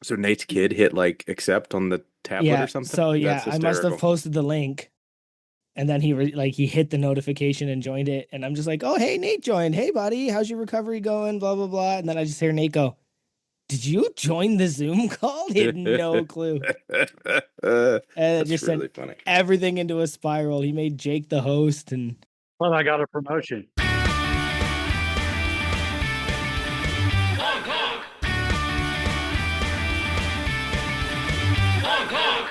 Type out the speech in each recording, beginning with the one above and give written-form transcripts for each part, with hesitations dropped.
So Nate's kid hit like accept on the tablet or Yeah. something? So That's yeah, I must have hysterical. posted the link, and then he hit the notification and joined it, and I'm just like, oh hey, Nate joined. Hey buddy, how's your recovery going? Blah blah blah. And then I just hear Nate go, "Did you join the Zoom call?" He had no clue, and it That's just really sent funny. everything into a spiral. He made Jake the host, and Well, I got a promotion. Honk, honk. Honk, honk.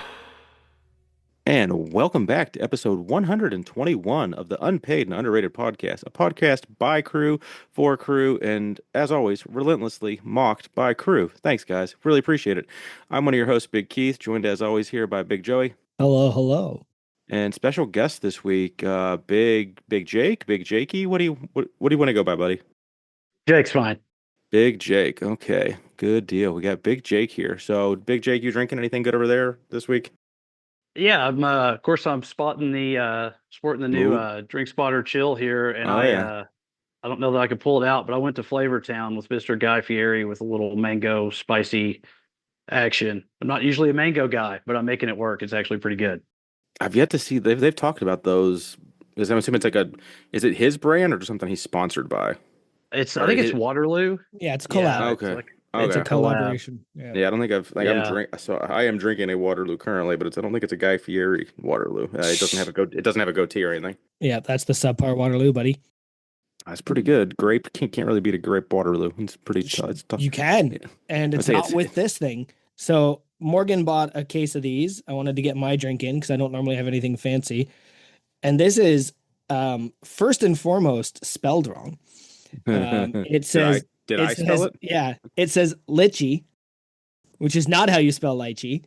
And welcome back to episode 121 of the Unpaid and Underrated Podcast, a podcast by crew, for crew, and as always, relentlessly mocked by crew. Thanks, guys. Really appreciate it. I'm one of your hosts, Big Keith, joined as always here by Big Joey, hello, hello. and special guest this week, Big Jake, Big Jakey. What do you want to go by, buddy? Jake's fine. Big Jake. Okay, good deal. We got Big Jake here. So, Big Jake, you drinking anything good over there this week? Yeah, I'm of course I'm sporting the new Ooh. drink spotter chill here, and Oh yeah. I don't know that I could pull it out, but I went to Flavor Town with Mr. Guy Fieri with a little mango spicy action. I'm not usually a mango guy, but I'm making it work. It's actually pretty good. I've yet to see they've talked about those. Is I'm assuming it's like a is it his brand or just something he's sponsored by? I Or think it's his, Waterloo. Yeah, it's Yeah, collab. it's okay. like It's it's a a Okay. collab. collaboration. Yeah. Yeah, I don't think I've like I'm Yeah. drink so I am drinking a Waterloo currently, but I don't think it's a Guy Fieri Waterloo. It doesn't have a goatee or anything. Yeah, that's the subpar Waterloo, buddy. That's pretty good. Grape can't really beat a grape Waterloo. It's pretty tough. It's tough. You can, Yeah. and I'd it's say not with this thing. So Morgan bought a case of these. I wanted to get my drink in because I don't normally have anything fancy. And this is first and foremost spelled wrong. It Did I says did it I spell says it? yeah, it says litchi, which is not how you spell lychee.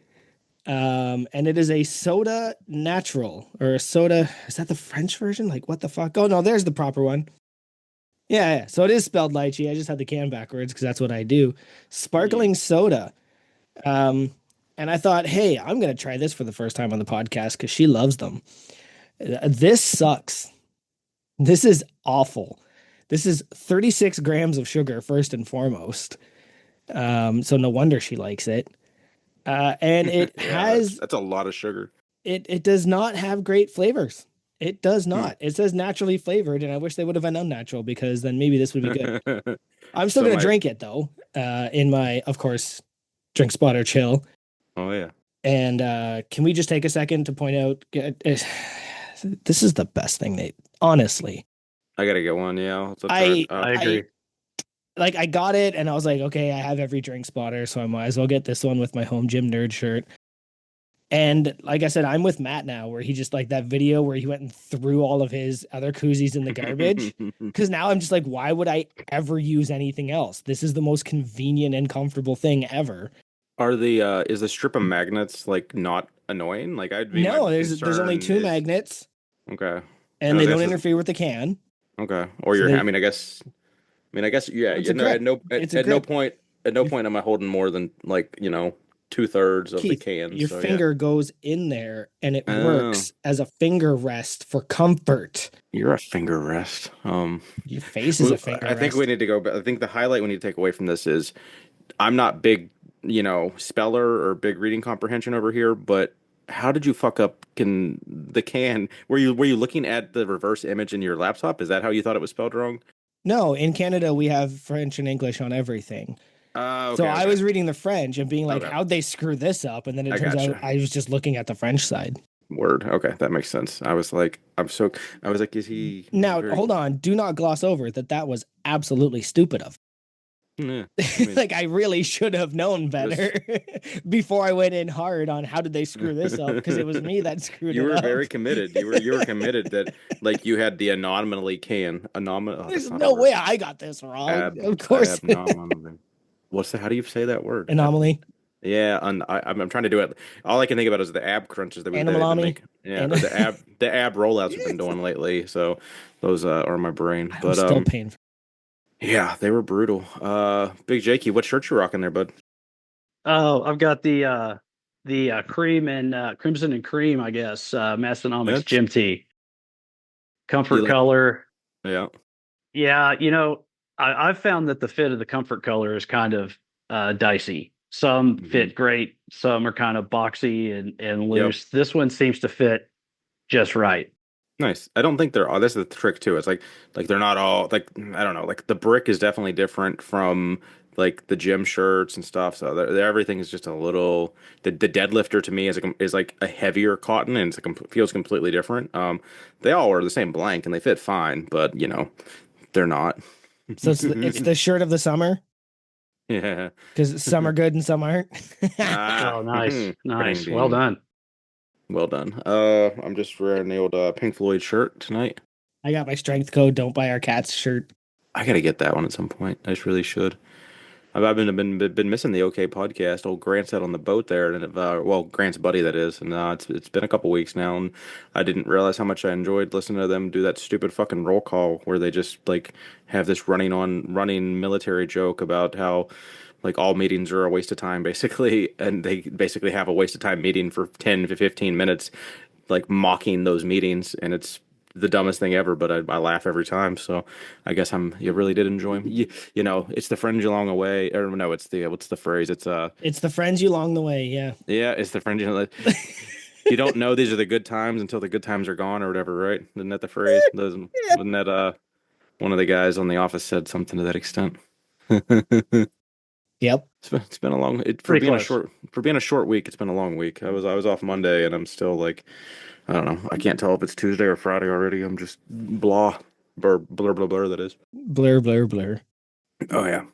And it is a soda natural or a soda. Is that the French version? Like what the fuck? Oh no, there's the proper one. Yeah, yeah. So it is spelled lychee. I just had the can backwards because that's what I do. Hmm. Sparkling soda. Um, and I thought, hey, I'm gonna try this for the first time on the podcast because she loves them. This sucks. This is awful. This is 36 grams of sugar, first and foremost. So no wonder she likes it. And it Yeah, that's has that's a lot of sugar. it does not have great flavors. It does Hmm. not. It says naturally flavored, and I wish they would have been unnatural because then maybe this would be good. I'm still So gonna my drink it though. In my, of course, drink spotter chill. oh yeah. And can we just take a second to point out this is the best thing, Nate. Honestly, I gotta get one. Yeah, let's start. I I I agree. like I got it and I was like, okay, I have every drink spotter, so I might as well get this one with my home gym nerd shirt. And like I said, I'm with Matt now, where he just like that video where he went and threw all of his other koozies in the garbage. Because now I'm just like, why would I ever use anything else? This is the most convenient and comfortable thing ever. Are is the strip of magnets like not annoying? Like I'd be my No, there's only concern two is magnets, okay. I and was they gonna don't say interfere with the can. okay. Or So you're they I mean I guess yeah, it's a you know grip. It's a grip. at no Your point am I holding more than like, 2/3 of the Keith, can. your So yeah. finger goes in there and it Oh, works as a finger rest for comfort. you're a finger rest. Your face is a finger I think we rest. need to go. I think the highlight we need to take away from this is I'm not big, speller or big reading comprehension over here, but how did you fuck up can the can? Were you looking at the reverse image in your laptop? Is that how you thought it was spelled wrong? No, in Canada we have French and English on everything. So Okay, I okay, was reading the French and being like, okay. how'd they screw this up? And then it I turns out gotcha. I was just looking at the French side. Word. Okay, that makes sense. I was like, is he Now, very? hold on. Do not gloss over that that was absolutely stupid of. Yeah, I mean, Like I really should have known just better before I went in hard on how did they screw this up because it was me that screwed you it were up. very committed. You were committed that like you had the anomaly oh, There's that's not a no word. way I got this wrong. Ab Of course. abnominally. How do you say that word? Anomaly, Yeah, I'm trying to do it. All I can think about is the ab crunches that they've been anomaly, making. Yeah, and or the ab rollouts we've been doing lately. So those are in my brain. I'm But still paying. yeah, they were brutal. Big Jakey, what shirt you rocking there, bud? Oh, I've got the cream and crimson and cream, I guess. Mastonomics That's gym tee, you comfort like color. yeah. Yeah, I've found that the fit of the comfort color is kind of dicey. Some Mhm. fit great, some are kind of boxy and Yep. loose. This one seems to fit just right. Nice. I don't think they're all. That's the trick too. It's like they're not all like I don't know. Like the brick is definitely different from like the gym shirts and stuff. So everything is just a little. The deadlifter to me is like a heavier cotton and feels completely different. They all are the same blank and they fit fine, but they're not. So it's the shirt of the summer Yeah. because some are good and some aren't. Ah. Oh, nice, Bang nice, well ding. done. Well done. I'm just wearing the old Pink Floyd shirt tonight. I got my strength code. Don't buy our cats shirt. I gotta get that one at some point. I just really should. I've been missing the OK podcast. Old Grant's out on the boat there, and well, Grant's buddy that is, and it's been a couple weeks now, and I didn't realize how much I enjoyed listening to them do that stupid fucking roll call where they just like have this running military joke about how like all meetings are a waste of time basically, and they basically have a waste of time meeting for 10 to 15 minutes, like mocking those meetings, and it's the dumbest thing ever, but I laugh every time. So I guess you really did enjoy them. It's the friends along the way, or no, it's the what's the phrase? It's the friends you along the way. Yeah. Yeah, it's the friends. You don't know these are the good times until the good times are gone, or whatever, right? Isn't that the phrase? Wasn't that one of the guys on The Office said something to that extent? Yep. It's been a long for Pretty being close. a short week. It's been a long week. I was off Monday, and I'm still like I don't know. I can't tell if it's Tuesday or Friday already. I'm just blah, blur, blur, blur. That is. Blur, blur, blur. Oh yeah.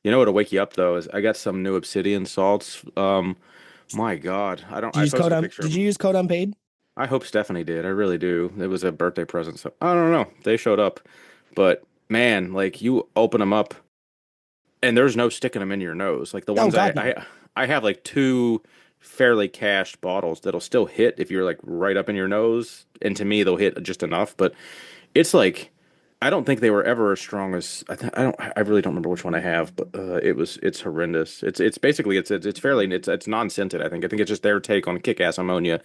You know what'll wake you up though is I got some new obsidian salts. My God, I don't. Did you I use code posted a on? picture of Did you them. use code unpaid? I hope Stephanie did. I really do. It was a birthday present, so I don't know. They showed up, but man, like you open them up and there's no sticking them in your nose. Like the Oh ones God, no. I have like two fairly cashed bottles that'll still hit if you're like right up in your nose, and to me they'll hit just enough. But it's like I don't think they were ever as strong as I really don't remember which one I have, but it's horrendous. It's basically it's fairly it's non-scented. I think it's just their take on kick-ass ammonia,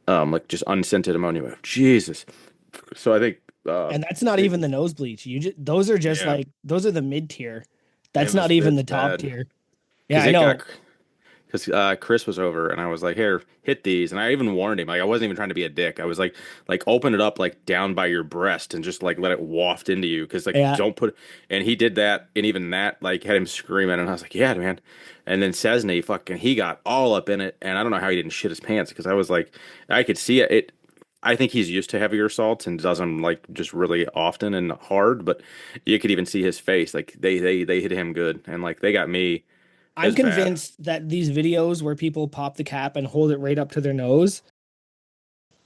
like just unscented ammonia. Jesus. So I think And that's not it, even the nose bleach. Those are just yeah, like those are the mid tier. it That's not was even it's the top bad tier. Yeah, because I it got know. because Chris was over and I was like, "Here, hit these," and I even warned him. Like I wasn't even trying to be a dick. I was like open it up like down by your breast and just like let it waft into you because like Yeah, don't put. And he did that, and even that like had him screaming, and I was like, "Yeah, man." And then Cesny fucking he got all up in it, and I don't know how he didn't shit his pants because I was like, I could see it. I think he's used to heavier salts and does them like just really often and hard, but you could even see his face. Like they hit him good, and like they got me. It I'm was bad. convinced that these videos where people pop the cap and hold it right up to their nose,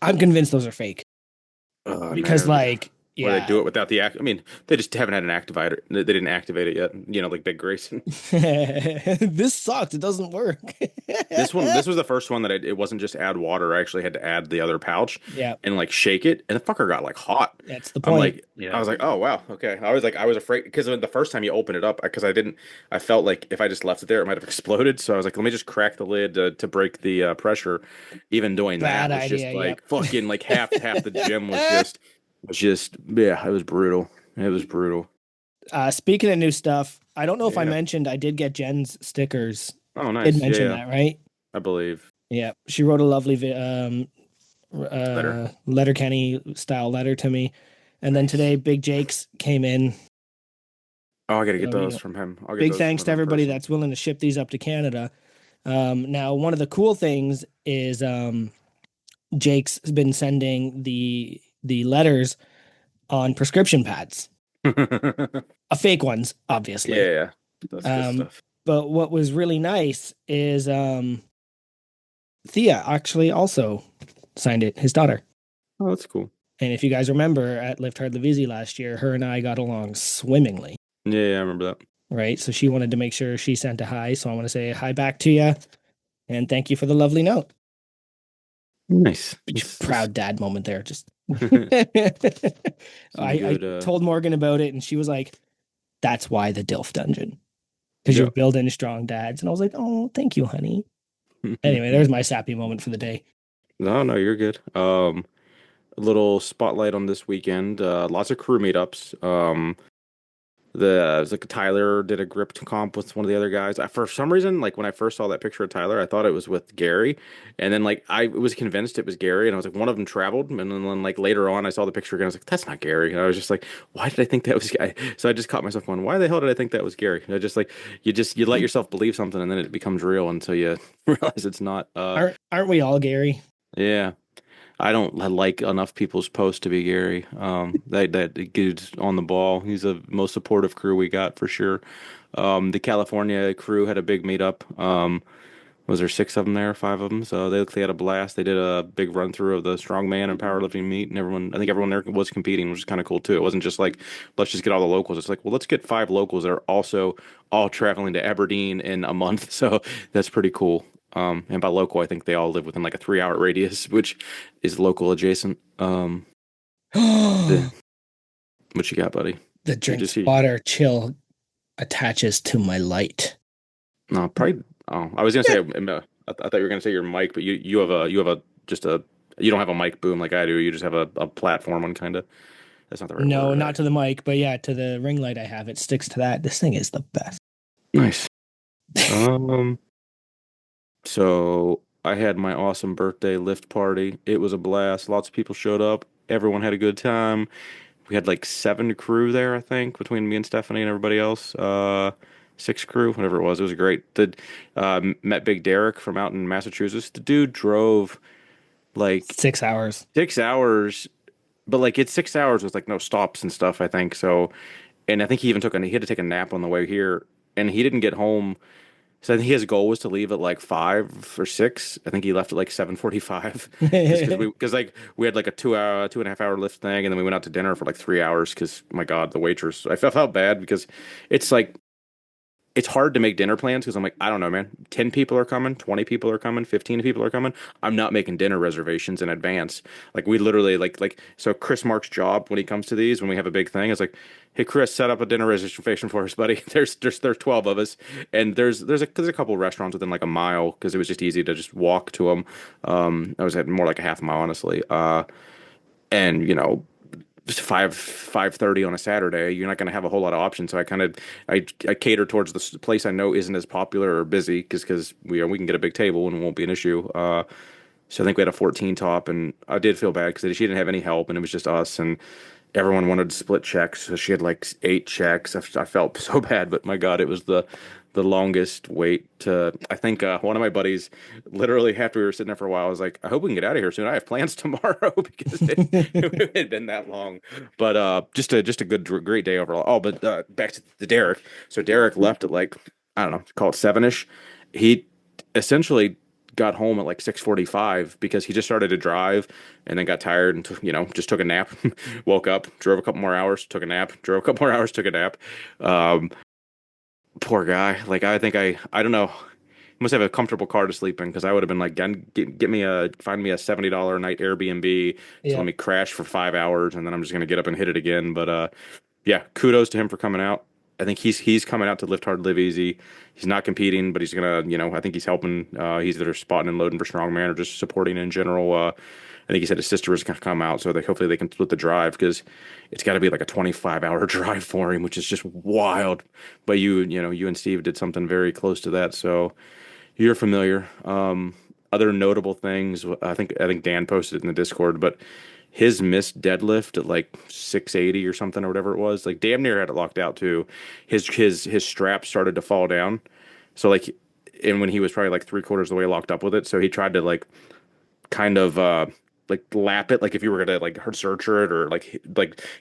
I'm convinced those are fake Oh because man, like where they yeah. do it without the act. I mean, they just haven't had an activator. They didn't activate it yet. Like Big Grayson. This sucks. It doesn't work. This was the first one that it wasn't just add water. I actually had to add the other pouch Yeah, and like shake it, and the fucker got like hot. that's the I'm point. like, I Yeah. was like, oh wow, okay. I was afraid because the first time you open it up, because I felt like if I just left it there, it might have exploded. So I was like, let me just crack the lid to break the pressure. Even doing that Bad was idea. just Yep. like fucking like half the gym was just yeah, it was brutal. It was brutal. Speaking of new stuff, I don't know if I Yeah. mentioned I did get Jen's stickers. Oh, Did nice. Yeah, mention yeah. that, right? I believe. Yeah. She wrote a lovely Better. letter Kenny style letter to me. And then Nice. today Big Jake's came in. Oh, I gotta get So, those from him. I'll get big those thanks from to him in everybody person. that's willing to ship these up to Canada. Now one of the cool things is Jake's been sending the letters on prescription pads. Fake ones, obviously. Yeah, that's good Um, stuff. but what was really nice is Thea actually also signed it, his daughter. Oh, that's cool. And if you guys remember at Lift Hard Levizi last year, her and I got along swimmingly, Yeah, yeah, I remember that. right? So she wanted to make sure she sent a hi. So I want to say hi back to you and thank you for the lovely note. Nice. Proud dad moment there. Just Some I good. told Morgan about it and she was like, that's why the DILF dungeon. Because Yeah. you're building strong dads. And I was like, oh, thank you, honey. Anyway, there's my sappy moment for the day. No, no, you're good. A little spotlight on this weekend. Lots of crew meetups. It was like Tyler did a grip comp with one of the other guys. For some reason, like when I first saw that picture of Tyler, I thought it was with Gary, and then like I was convinced it was Gary, and I was like, one of them traveled, and then like later on, I saw the picture again. I was like, that's not Gary, and I was just like, why did I think that was Guy? So I just caught myself going, why the hell did I think that was Gary? And I just like you let yourself believe something, and then it becomes real until you realize it's not. Aren't we all, Gary? Yeah. I don't like enough people's posts to be Gary. That dude's on the ball. He's the most supportive crew we got for sure. The California crew had a big meetup. Was there six of them there, five of them? So they had a blast. They did a big run through of the strongman and powerlifting meet, and I think everyone there was competing, which is kind of cool too. It wasn't just like let's just get all the locals. It's like, well, let's get five locals that are also all traveling to Aberdeen in a month. So that's pretty cool. And by local, I think they all live within like a 3 hour radius, which is local adjacent. The What you got, buddy? drink Just spotter chill attaches to my light. no, probably. Oh, I was gonna say. I thought you were gonna say your mic, but you have a just a you don't have a mic boom like I do. You just have a platform one kind of. That's not the right No, word. not to the mic, but yeah, to the ring light I have. It sticks to that. This thing is the best. Nice. Um. So I had my awesome birthday lift party. It was a blast. Lots of people showed up. Everyone had a good time. We had like seven crew there, I think, between me and Stephanie and everybody else. Six crew, whatever it was. It was great. Met Big Derek from out in Massachusetts. The dude drove like 6 hours. 6 hours, but like it's 6 hours with like no stops and stuff, I think. So, and I think he even he had to take a nap on the way here, and he didn't get home. So I think his goal was to leave at like 5 or 6. I think he left at like 7:45 because like we had like a 2 hour, 2.5 hour lift thing, and then we went out to dinner for like 3 hours because my God, the waitress. I felt bad because it's like it's hard to make dinner plans because I'm like, I don't know, man. 10 people are coming, 20 people are coming, 15 people are coming. I'm not making dinner reservations in advance. Like we literally so Chris Mark's job when he comes to these, when we have a big thing, is like, hey Chris, set up a dinner reservation for us, buddy. There's 12 of us, and there's a couple restaurants within like a mile because it was just easy to just walk to them. I was at more like a half mile, honestly. And it's 5:30 on a Saturday, you're not going to have a whole lot of options. So I cater towards the place I know isn't as popular or busy because we can get a big table and it won't be an issue. So I think we had a 14 top, and I did feel bad because she didn't have any help, and it was just us, and everyone wanted to split checks. So she had like 8 checks. I felt so bad, but my God, it was the longest wait to. I think one of my buddies, literally after we were sitting there for a while, was like, "I hope we can get out of here soon. I have plans tomorrow," because it had been that long. But just a great day overall. Oh, but back to Derek. So Derek left at like I don't know, call it 7ish. He essentially got home at like 6:45 because he just started to drive and then got tired and just took a nap. Woke up, drove a couple more hours, took a nap, drove a couple more hours, took a nap. Um, Poor guy. Like I don't know. He must have a comfortable car to sleep in because I would have been like, find me a $70 a night Airbnb to let Yeah. me crash for 5 hours, and then I'm just gonna get up and hit it again. But yeah, kudos to him for coming out. I think he's coming out to lift hard, live easy. He's not competing, but he's gonna, I think he's helping. He's either spotting and loading for strongman or just supporting in general. I think he said his sister was gonna come out, so hopefully they can split the drive because it's got to be like a 25-hour drive for him, which is just wild. But you and Steve did something very close to that, so you're familiar. Other notable things, I think Dan posted it in the Discord, but his missed deadlift at like 680 or something or whatever it was, like damn near had it locked out too. His strap started to fall down, so like, and when he was probably like three-quarters of the way locked up with it, so he tried to like kind of like lap it, like if you were gonna like search it or like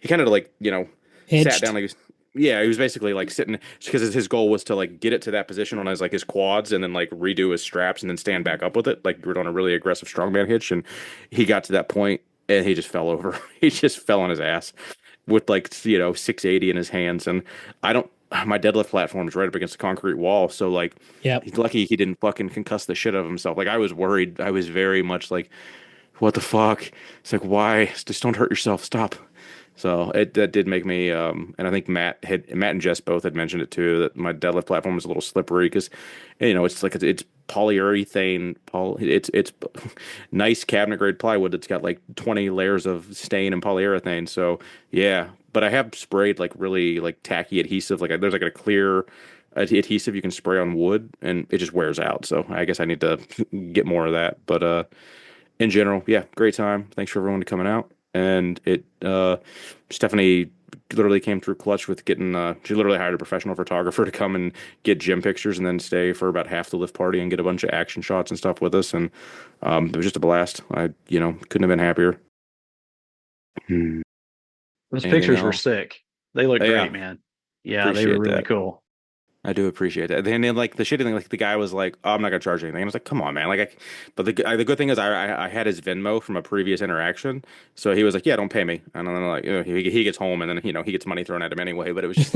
he kind of like sat down Hitched. like yeah, he was basically like sitting because his goal was to like get it to that position on his quads and then like redo his straps and then stand back up with it like you're on a really aggressive strongman hitch, and he got to that point and he just fell over. He just fell on his ass with like 680 in his hands, and I don't. My deadlift platform is right up against the concrete wall, so like Yep. he's lucky he didn't fucking concuss the shit out of himself. Like I was worried. I was very much like, what the fuck? It's like, why? Just don't hurt yourself. Stop. So that did make me, and I think Matt and Jess both had mentioned it too, that my deadlift platform is a little slippery because, it's like it's polyurethane, it's nice cabinet grade plywood that's got like 20 layers of stain and polyurethane. So yeah, but I have sprayed like really like tacky adhesive. Like there's like a clear adhesive you can spray on wood, and it just wears out. So I guess I need to get more of that. But in general, yeah, great time. Thanks for everyone coming out. And Stephanie literally came through clutch with getting, she literally hired a professional photographer to come and get gym pictures and then stay for about half the lift party and get a bunch of action shots and stuff with us. And it was just a blast. Couldn't have been happier. Those Anything pictures were else? sick. They look Yeah, great, man. Yeah, they were appreciate really that. cool. I do appreciate that. And then like the shitty thing, like the guy was like, "Oh, I'm not gonna charge anything." And I was like, "Come on, man!" But the good thing is I had his Venmo from a previous interaction, so he was like, "Yeah, don't pay me." And then like he gets home and then he gets money thrown at him anyway. But it was just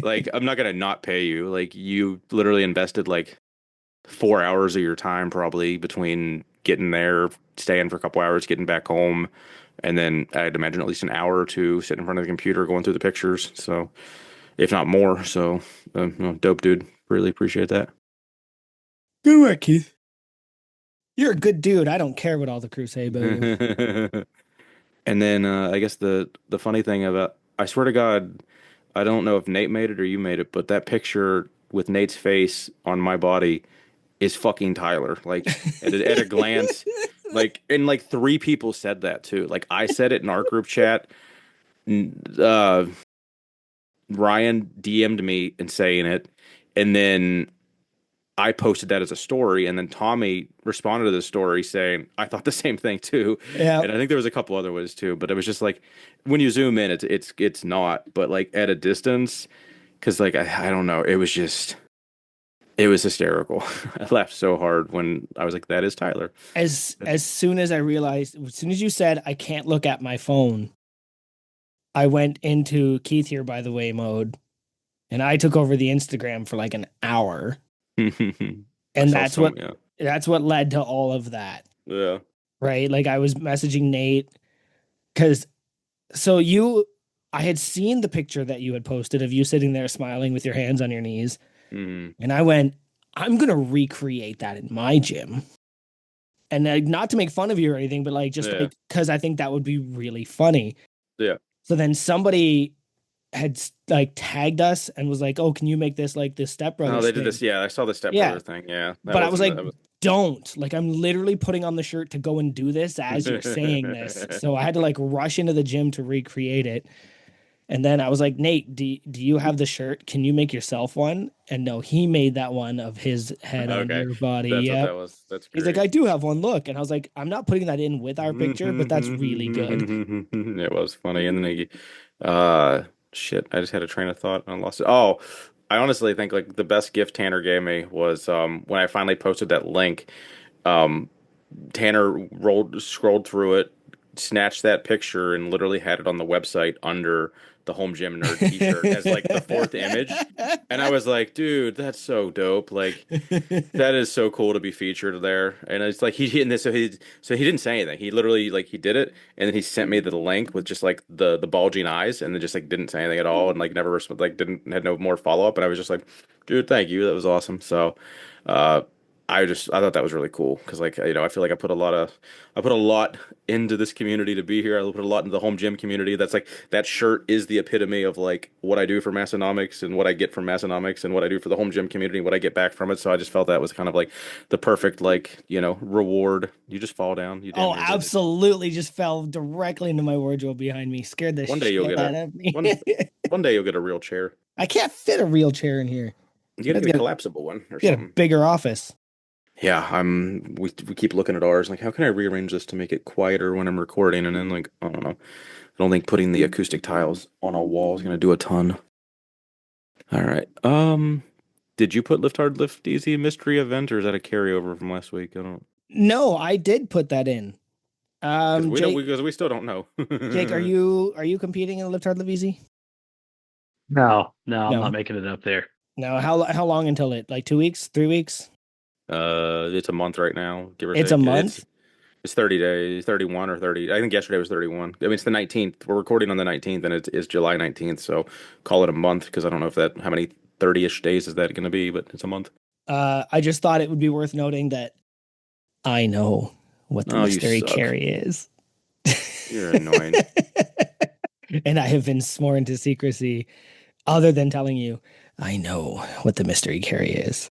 like I'm not gonna not pay you. Like you literally invested like 4 hours of your time probably between getting there, staying for a couple hours, getting back home, and then I'd imagine at least an hour or two sitting in front of the computer going through the pictures. So if not more. So, dope, dude. Really appreciate that. Good work, Keith. You're a good dude. I don't care what all the crew say about you. And then I guess the funny thing about, I swear to God, I don't know if Nate made it or you made it, but that picture with Nate's face on my body is fucking Tyler. Like at a glance, like and like three people said that too. Like I said it in our group chat. Uh, Ryan DM'd me and saying it, and then I posted that as a story, and then Tommy responded to the story saying, "I thought the same thing too." Yeah. And I think there was a couple other ones too, but it was just like when you zoom in, it's not, but like at a distance, because like I don't know, it was hysterical. I laughed so hard when I was like, "That is Tyler." As soon as I realized, as soon as you said I can't look at my phone, I went into Keith here by the way mode, and I took over the Instagram for like an hour. And that's what led to all of that. Yeah. Right? Like I was messaging Nate because I had seen the picture that you had posted of you sitting there smiling with your hands on your knees. And I went, I'm gonna recreate that in my gym. And not to make fun of you or anything, but like just like because I think that would be really funny. Yeah. So then somebody had like tagged us and was like, "Oh, can you make this like this Step Brothers?" Oh, they did thing? this. Yeah, I saw the Step Brother thing. Yeah, But I was like, "Don't!" Like, I'm literally putting on the shirt to go and do this as you're saying this. So I had to like rush into the gym to recreate it. And then I was like, "Nate, do you have the shirt? Can you make yourself one?" And no, he made that one of his head on your body. That's Yeah, what that was. That's great. he's like, "I do have one. Look," and I was like, "I'm not putting that in with our picture, but that's really good." It was funny, and then shit, I just had a train of thought and I lost it. Oh, I honestly think like the best gift Tanner gave me was when I finally posted that link. Um, Tanner scrolled through it, snatched that picture, and literally had it on the website under the Home Gym Nerd T-shirt as like the fourth image. And I was like, dude, that's so dope. Like that is so cool to be featured there. And it's like he and this so he didn't say anything. He literally like he did it and then he sent me the link with just like the bulging eyes and then just like didn't say anything at all and like never like didn't had no more follow up and I was just like, dude, thank you. That was awesome. So I thought that was really cool because like I feel like I put a lot into this community to be here. I put a lot into the home gym community. That's like that shirt is the epitome of like what I do for Massonomics and what I get from Massonomics and what I do for the home gym community and what I get back from it. So I just felt that was kind of like the perfect like reward. You just fall down. You Oh, absolutely! Just fell directly into my wardrobe behind me. Scared the one day you'll shit get out of me. one day you'll get a real chair. I can't fit a real chair in here. You gotta get a collapsible one or get something. A bigger office. Yeah, we keep looking at ours like how can I rearrange this to make it quieter when I'm recording and then like I don't know. I don't think putting the acoustic tiles on a wall is gonna do a ton. All right. Did you put Lift Hard Lift Easy mystery event or is that a carryover from last week? I don't. No, I did put that in. Because we still don't know. Jake, are you competing in Lift Hard Live Easy? No, I'm not making it up there. No, how long until it? Like 2 weeks, 3 weeks? It's a month right now. Give or it's take. A month. It's 30 days, 31 or 30. I think yesterday was 31. I mean, it's the 19th. We're recording on the 19th, and it's July 19th. So call it a month because I don't know how many 30-ish days is that going to be, but it's a month. I just thought it would be worth noting that I know what the mystery carry is. You're annoying. And I have been sworn to secrecy, other than telling you, I know what the mystery carry is.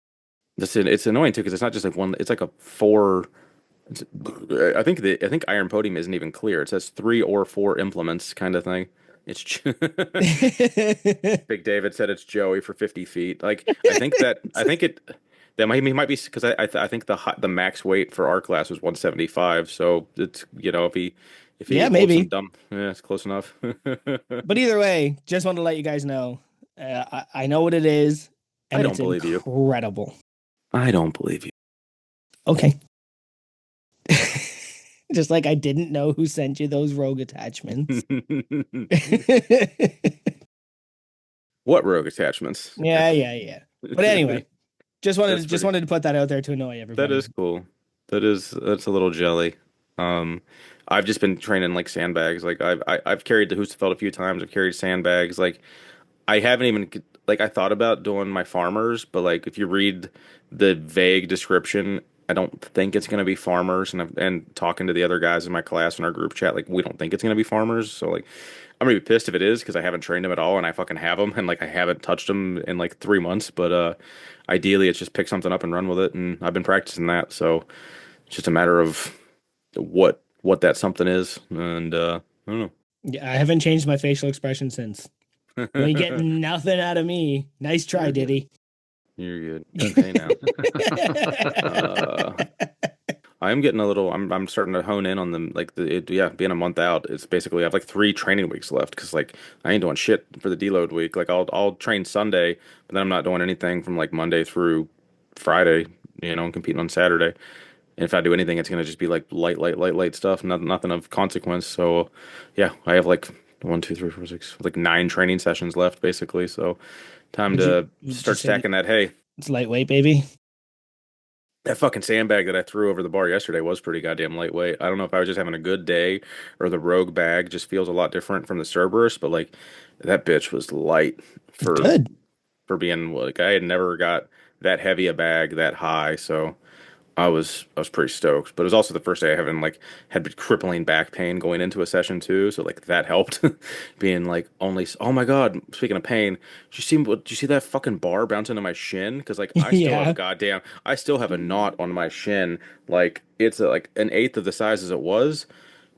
It's annoying too because it's not just like one. It's like a four. It's, I think Iron Podium isn't even clear. It says three or four implements kind of thing. It's Big David said it's Joey for 50 feet. Like I think it that might be because I think the max weight for our class was 175. So it's if he Yeah, holds some maybe. dumb, yeah, it's close enough. But either way, just wanted to let you guys know. I know what it is, I and don't it's believe you. incredible. I don't believe you. Okay. Just like I didn't know who sent you those rogue attachments. What rogue attachments? Yeah. But anyway, That's just pretty. wanted to put that out there to annoy That everybody. is cool. That's a little jelly. Um, I've just been training like sandbags. Like I've carried the Husafeld a few times. I've carried sandbags. Like I haven't even like I thought about doing my farmers, but like if you read the vague description, I don't think it's gonna be farmers. And talking to the other guys in my class in our group chat, like we don't think it's gonna be farmers. So like I'm gonna be pissed if it is because I haven't trained them at all and I fucking have them and like I haven't touched them in like 3 months. But ideally, it's just pick something up and run with it, and I've been practicing that. So it's just a matter of what that something is, and I don't Yeah, I haven't changed my facial expression since. You ain't know. getting nothing out of me. Nice try, You're good. Diddy. You're good. Hey now. Uh, I'm getting a little. I'm starting to hone in on them. Like yeah, being a month out, it's basically I have like 3 training weeks left because like I ain't doing shit for the deload week. Like I'll train Sunday, but then I'm not doing anything from like Monday through Friday. And competing on Saturday. And if I do anything, it's gonna just be like light stuff, nothing of consequence. So yeah, I have like one, two, three, four, six, like 9 training sessions left basically. So time to Would you start say stacking that hay. it's lightweight, baby? That fucking sandbag that I threw over the bar yesterday was pretty goddamn lightweight. I don't know if I was just having a good day or the Rogue bag just feels a lot different from the Cerberus, but like that bitch was light for Good. being like I had never got that heavy a bag that high, so I was pretty stoked. But it was also the first day I haven't like had crippling back pain going into a session too, so like that helped. Being like only oh my God, speaking of pain, did you see that fucking bar bounce into my shin? Because like Yeah. I still have a knot on my shin. Like it's like an eighth of the size as it was.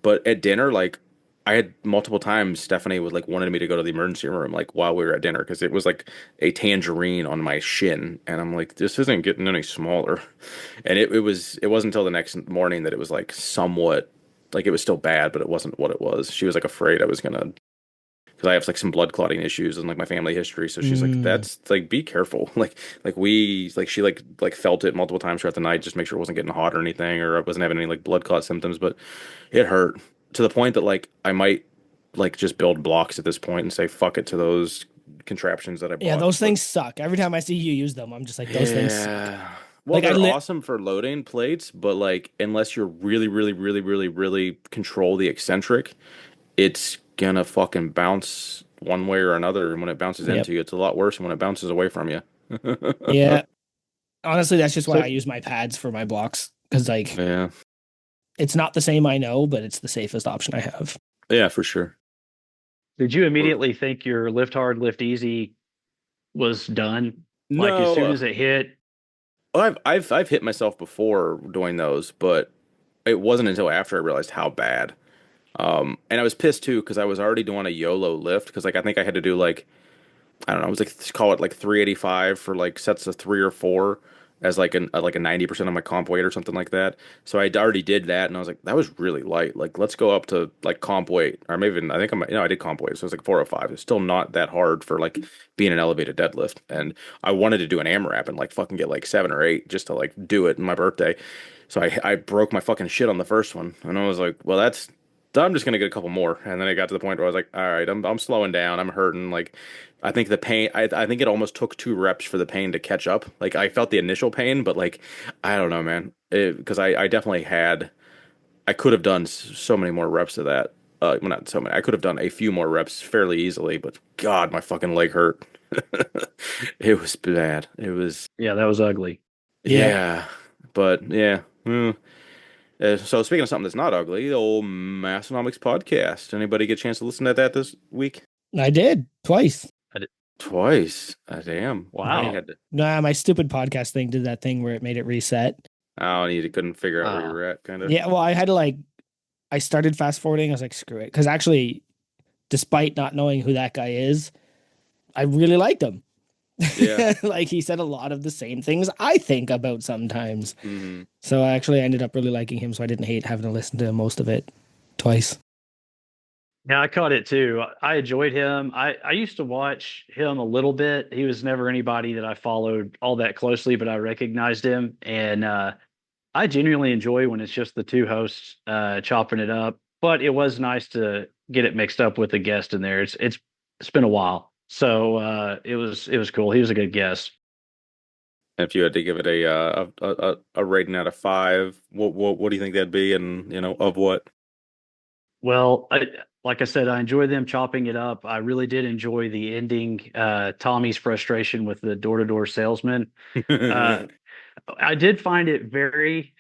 But at dinner, like I had multiple times Stephanie was like wanted me to go to the emergency room like while we were at dinner because it was like a tangerine on my shin, and I'm like, this isn't getting any smaller. And it wasn't until the next morning that it was like somewhat like it was still bad, but it wasn't what it was. She was like afraid I was gonna because I have like some blood clotting issues and like my family history. So she's like, Mm. that's like be careful. Like she like felt it multiple times throughout the night, just make sure it wasn't getting hot or anything, or I wasn't having any like blood clot symptoms, but it hurt to the point that like I might like just build blocks at this point and say fuck it to those contraptions that I Yeah, bought. those But things suck. Every time I see you use them, I'm just like, those things suck. yeah. Well, Like I they're lit. awesome for loading plates, but like unless you're really control the eccentric, it's gonna fucking bounce one way or another. And when it bounces Yep. into you, it's a lot worse than when it bounces away from you. Yeah. Honestly, that's just why So I use my pads for my blocks because like Yeah. it's not the same, I know, but it's the safest option I have. Yeah, for sure. did you immediately think your lift hard, lift easy was done? Like as No, soon as it hit, I've hit myself before doing those, but it wasn't until after I realized how bad. And I was pissed too because I was already doing a YOLO lift because like I think I had to do like I don't know, it was like call it like 385 for like sets of 3 or 4 as like a 90% of my comp weight or something like that. So I already did that and I was like, that was really light. Like let's go up to like comp weight or maybe even, I think I did comp weight, so it was like 405. It's still not that hard for like being an elevated deadlift. And I wanted to do an AMRAP and like fucking get like 7 or 8 just to like do it in my birthday. So I broke my fucking shit on the first one and I was like, well that's I'm just gonna get a couple more, and then it got to the point where I was like, "All right, I'm slowing down. I'm hurting. Like, I think the pain. I think it almost took 2 reps for the pain to catch up. Like, I felt the initial pain, but like, I don't know, man. Because I definitely had. I could have done so many more reps of that. Well, not so many. I could have done a few more reps fairly easily, but God, my fucking leg hurt. It was bad. It was yeah, that was ugly. Yeah. yeah, but yeah. So speaking of something that's not ugly, the old Massonomics podcast. Anybody get a chance to listen to that this week? I did twice. I did- Twice. Damn. I Wow. had to. Nah, my stupid podcast thing did that thing where it made it reset. Oh, you couldn't figure out where you Uh, were at, kind of. Yeah, well, I had to I started fast forwarding. I was like, screw it. Because actually, despite not knowing who that guy is, I really liked him. Yeah. Like he said a lot of the same things I think about sometimes. Hmm. So I actually ended up really liking him. So I didn't hate having to listen to most of it twice. Yeah, I caught it too. I enjoyed him. I used to watch him a little bit. He was never anybody that I followed all that closely, but I recognized him. And I genuinely enjoy when it's just the two hosts chopping it up. But it was nice to get it mixed up with a guest in there. It's been a while. So it was cool. He was a good guest. If you had to give it a rating out of five, what do you think that'd be? And of what? Well, like I said, I enjoy them chopping it up. I really did enjoy the ending, Tommy's frustration with the door-to-door salesman. Uh, I did find it very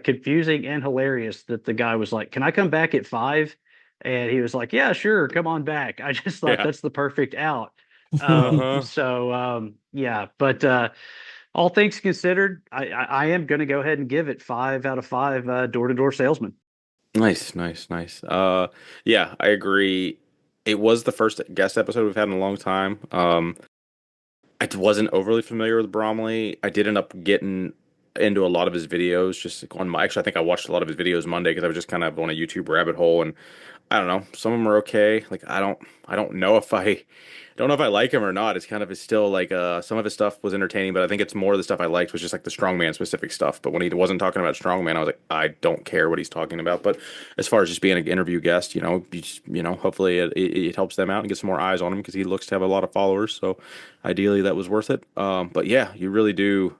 confusing and hilarious that the guy was like, "Can I come back at 5?" And he was like, "Yeah, sure, come on back." I just thought Yeah. that's the perfect out. Uh-huh. Yeah, but all things considered, I am going to go ahead and give it 5 out of 5 door-to-door salesman. Nice, nice, nice. Yeah, I agree. It was the first guest episode we've had in a long time. I wasn't overly familiar with Bromley. I did end up getting into a lot of his videos just on my, actually, I think I watched a lot of his videos Monday because I was just kind of on a YouTube rabbit hole, and I don't know, some of them are okay. Like I don't know if I like him or not. It's kind of, it's still like some of his stuff was entertaining, but I think it's more of the stuff I liked was just like the strongman specific stuff. But when he wasn't talking about strongman, I was like, I don't care what he's talking about. But as far as just being an interview guest, hopefully it helps them out and get some more eyes on him because he looks to have a lot of followers. So ideally that was worth it. But yeah, you really do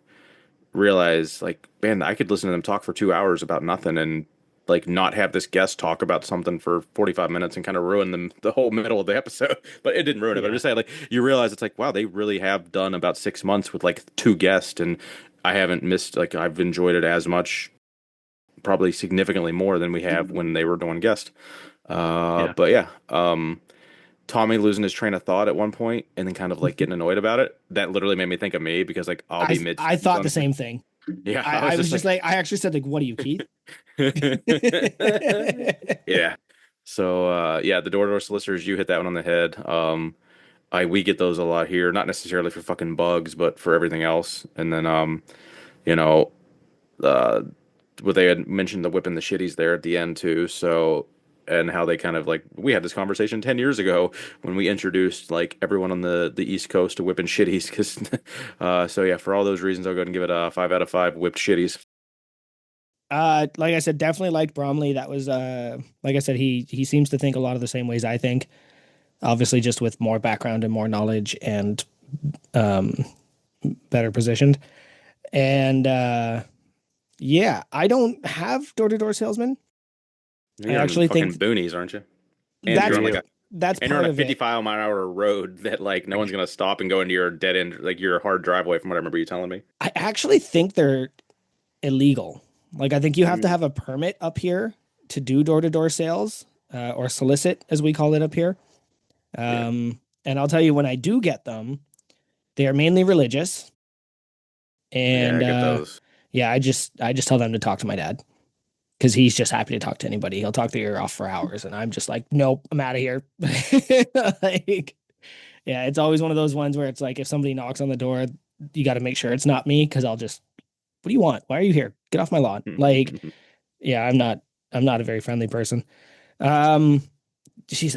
realize, like, man, I could listen to them talk for 2 hours about nothing and like not have this guest talk about something for 45 minutes and kind of ruin them the whole middle of the episode. But it didn't ruin it. But I'm Yeah. just saying, like, you realize it's like, wow, they really have done about 6 months with like two guests, and I haven't missed, like, I've enjoyed it as much, probably significantly more than we have when they were doing guest. Yeah. But yeah, Tommy losing his train of thought at one point and then kind of like getting annoyed about it. That literally made me think of me because like I'll be mid I sentence thought on the same thing. yeah, I was just like, I actually said like, what are you, Keith? yeah. So yeah, the door-to-door solicitors, you hit that one on the head. We get those a lot here, not necessarily for fucking bugs, but for everything else. And then you know, uh what they had mentioned, the whipping the shitties there at the end too. So, and how they kind of like, we had this conversation 10 years ago when we introduced like everyone on the East Coast to whipping shitties because so yeah, for all those reasons I'll go ahead and give it a 5 out of 5 whipped shitties. Like I said, definitely liked Bromley. That was like I said, he seems to think a lot of the same ways I think. Obviously, just with more background and more knowledge and um, better positioned. And yeah, I don't have door to door salesman. I You're on the actually fucking think boonies, aren't you? And that's you're on like a that's and you're on part a of it. 55-mile-an-hour road that like no one's gonna stop and go into your dead end, like your hard driveway, from what I remember you telling me. I actually think they're illegal. Like I think you have to Mm. have a permit up here to do door to door sales or solicit, as we call it up here. Yeah. And I'll tell you, when I do get them, they are mainly religious. Yeah, And I get those. yeah, I just tell them to talk to my dad because he's just happy to talk to anybody. He'll talk their ear off for hours, and I'm just like, nope, I'm out of here. Like, yeah, it's always one of those ones where it's like if somebody knocks on the door, you got to make sure it's not me because I'll just, what do you want? Why are you here? Get off my lawn. Like, yeah, I'm not a very friendly person. Um,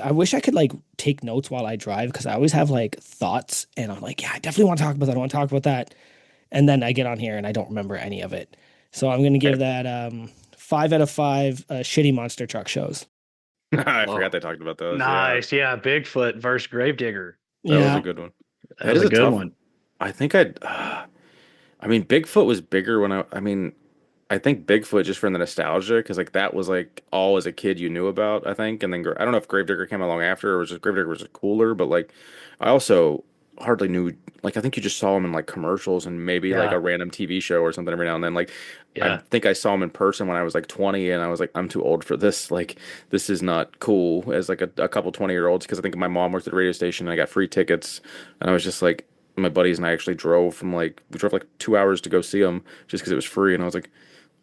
I wish I could like take notes while I drive because I always have like thoughts and I'm like, yeah, I definitely want to talk about that. I want to talk about that. And then I get on here and I don't remember any of it. So I'm gonna give that 5 out of 5 shitty monster truck shows. I Oh, forgot they talked about those. Yeah, nice. Yeah. Bigfoot versus Gravedigger. that was Yeah. a good one. That was is a good tough one. I think I mean, Bigfoot was bigger when I mean, I think Bigfoot just for the nostalgia, because like that was like all as a kid you knew about, I think. And then I don't know if Gravedigger came along after or was just Gravedigger was just cooler, but like I also hardly knew. Like, I think you just saw him in like commercials and maybe like a Yeah. random TV show or something every now and then. Like, I Yeah. think I saw him in person when I was like 20, and I was like, I'm too old for this. Like, this is not cool as like a couple 20-year-olds, because I think my mom worked at a radio station and I got free tickets, and I was just like, my buddies and I actually we drove like 2 hours to go see him just because it was free, and I was like,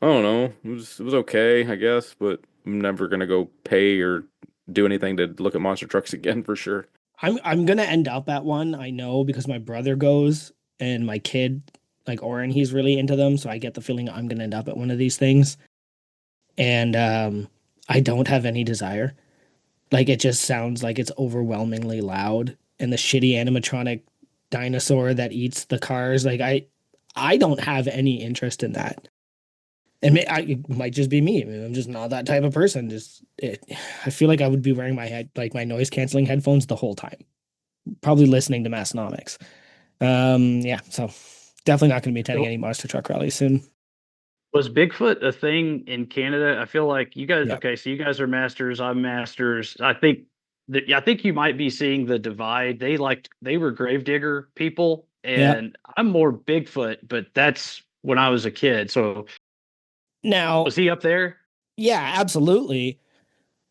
I don't know, it was okay, I guess, but I'm never gonna go pay or do anything to look at monster trucks again for sure. I'm gonna end up at one. I know because my brother goes and my kid, like Oren, he's really into them. So I get the feeling I'm gonna end up at one of these things. And I don't have any desire. Like it just sounds like it's overwhelmingly loud and the shitty animatronic dinosaur that eats the cars. Like I don't have any interest in that. And it might just be me. I mean, I'm just not that type of person. I feel like I would be wearing my noise canceling headphones the whole time, probably listening to Massonomics. Yeah, so definitely not going to be attending any monster truck rallies soon. Was Bigfoot a thing in Canada? I feel like you guys. Yeah, Okay, so you guys are masters. I'm masters. I think you might be seeing the divide. They were gravedigger people, yeah. and I'm more Bigfoot. But that's when I was a kid. So Now, was he up there? yeah, absolutely.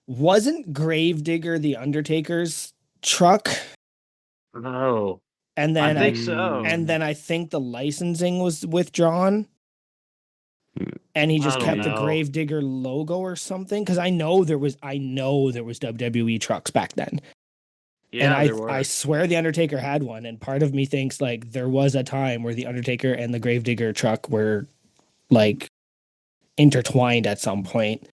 Wasn't Gravedigger the Undertaker's truck? No, And I then think so. I think the licensing was withdrawn, and he just I don't kept the know. Gravedigger logo or something. Because I know there was WWE trucks back then. And Yeah, I there I were. swear the Undertaker had one, and part of me thinks like there was a time where the Undertaker and the Gravedigger truck were like intertwined at some point.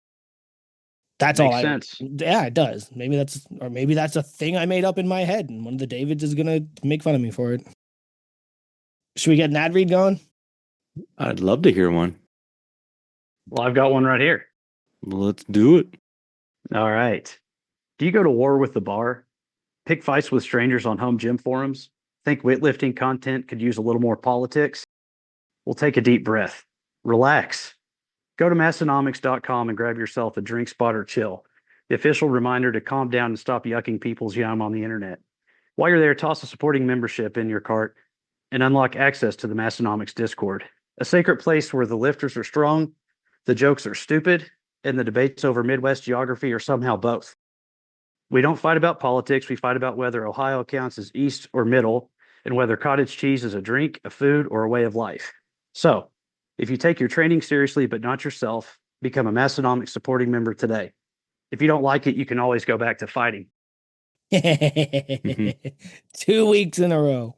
That's all Makes I. sense. Yeah, it does. Maybe that's a thing I made up in my head, and one of the Davids is gonna make fun of me for it. Should we get an ad read going? I'd love to hear one. Well, I've got one right here. Let's do it. All right. Do you go to war with the bar? Pick fights with strangers on home gym forums? Think weightlifting content could use a little more politics? Well, take a deep breath. Relax. Go to massonomics.com and grab yourself a drink spot or chill. The official reminder to calm down and stop yucking people's yum on the internet. While you're there, toss a supporting membership in your cart and unlock access to the Massonomics Discord, a sacred place where the lifters are strong, the jokes are stupid, and the debates over Midwest geography are somehow both. We don't fight about politics. We fight about whether Ohio counts as East or Middle and whether cottage cheese is a drink, a food, or a way of life. So, if you take your training seriously but not yourself, become a Massonomics supporting member today. If you don't like it, you can always go back to fighting. 2 weeks in a row.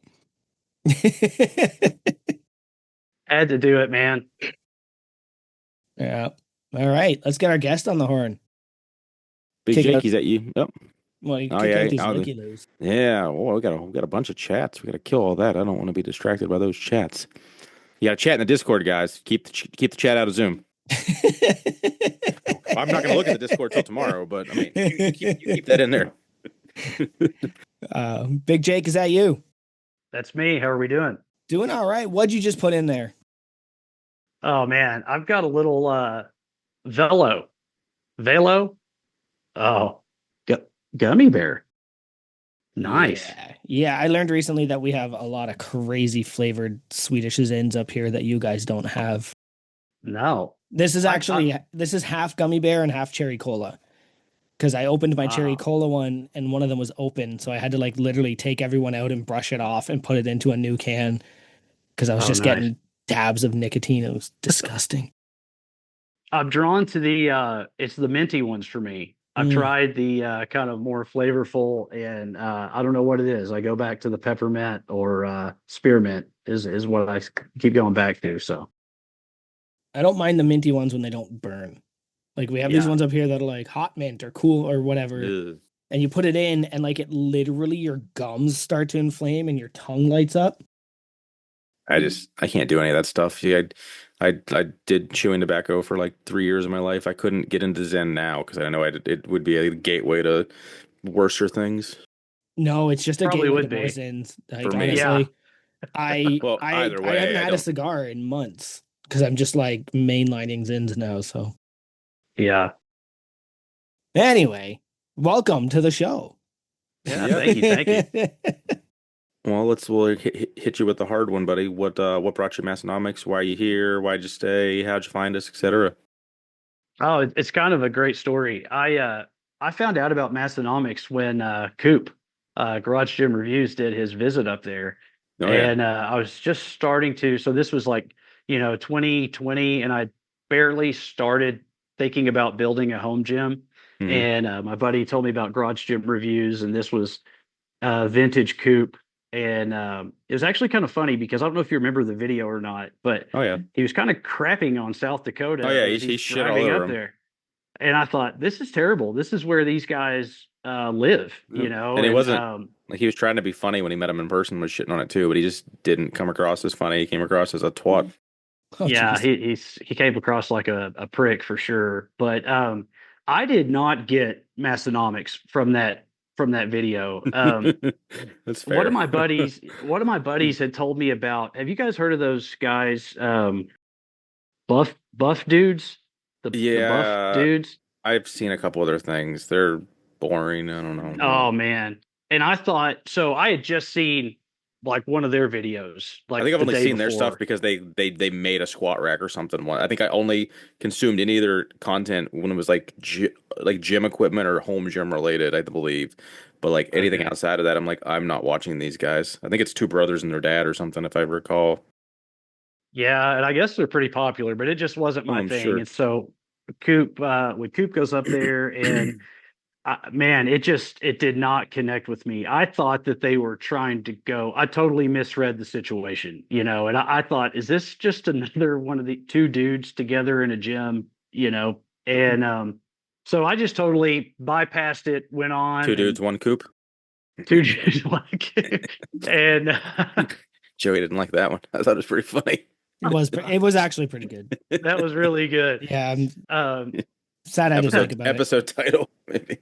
Had to do it, man. Yeah. All right. Let's get our guest on the horn. Big Kick Jakey, out- is that you? Yep. Well, you Oh kick yeah. out these looky loos. Yeah. Oh, we got a bunch of chats. We got to kill all that. I don't want to be distracted by those chats. You got to chat in the Discord, guys. Keep the chat out of Zoom. I'm not going to look at the Discord till tomorrow, but I mean, you keep that in there. Big Jake, is that you? That's me. How are we doing? Doing all right. What'd you just put in there? Oh man, I've got a little Velo. Velo? Oh, gummy bear. Nice. Yeah, I learned recently that we have a lot of crazy flavored Swedish Zins up here that you guys don't have. No. This is half gummy bear and half cherry cola. Because I opened my cherry cola one and one of them was open, so I had to like literally take everyone out and brush it off and put it into a new can because I was just getting dabs of nicotine. It was disgusting. I'm drawn to it's the minty ones for me. I've tried the kind of more flavorful, and I don't know what it is. I go back to the peppermint or spearmint is what I keep going back to. So I don't mind the minty ones when they don't burn. Like we have these ones up here that are like hot mint or cool or whatever. Ugh. And you put it in and like it literally your gums start to inflame and your tongue lights up. I can't do any of that stuff. Yeah, I did chewing tobacco for like 3 years of my life. I couldn't get into Zen now because I know it would be a gateway to worser things. No, it's just a Probably gateway would to more be. sins. Like For me. honestly, Yeah. Well, I either I way, haven't I had a don't. cigar in months because I'm just like mainlining Zins now. So Yeah. anyway, welcome to the show. Yeah. Yeah. Thank you. Thank you. Well, we'll hit you with the hard one, buddy. What brought you Massonomics? Why are you here? Why'd you stay? How'd you find us, etc.? Oh, it's kind of a great story. I found out about Massonomics when Coop Garage Gym Reviews did his visit up there, Oh yeah. and I was just starting to. So this was like 2020, and I barely started thinking about building a home gym. Hmm. And my buddy told me about Garage Gym Reviews, and this was vintage Coop. And it was actually kind of funny because I don't know if you remember the video or not, but Oh yeah. he was kind of crapping on South Dakota Oh yeah. as He he's shit all driving over up him. there. And I thought, this is terrible. This is where these guys live, Yep. And he and wasn't like he was trying to be funny when he met him in person, was shitting on it too, but he just didn't come across as funny. He came across as a twat. Oh, yeah, jeez. he came across like a prick for sure. But I did not get Massonomics from that video. That's One of fair. my buddies, one of my buddies had told me about. Have you guys heard of those guys, buff dudes, the buff Yeah, dudes? I've seen a couple other things. They're boring. I don't know. Oh man. And I thought so I had just seen like one of their videos I like think I've the only day seen their stuff before. because they made a squat rack or something. I think I only consumed any of their content when it was like gym equipment or home gym related, I believe. But like anything Okay. outside of that, I'm like, I'm not watching these guys. I think it's two brothers and their dad or something, if I recall. Yeah, and I guess they're pretty popular, but it just wasn't Oh, my I'm thing. sure. And so Coop when Coop goes up there and man, it did not connect with me. I thought that they were trying to go. I totally misread the situation, and I thought, is this just another one of the two dudes together in a gym, And so I just totally bypassed it, went on, Two and dudes, one coop. two dudes like, and Joey didn't like that one. I thought it was pretty funny. It was actually pretty good. that was really good. Yeah, I'm Um, sad I didn't think about it. Episode title, maybe.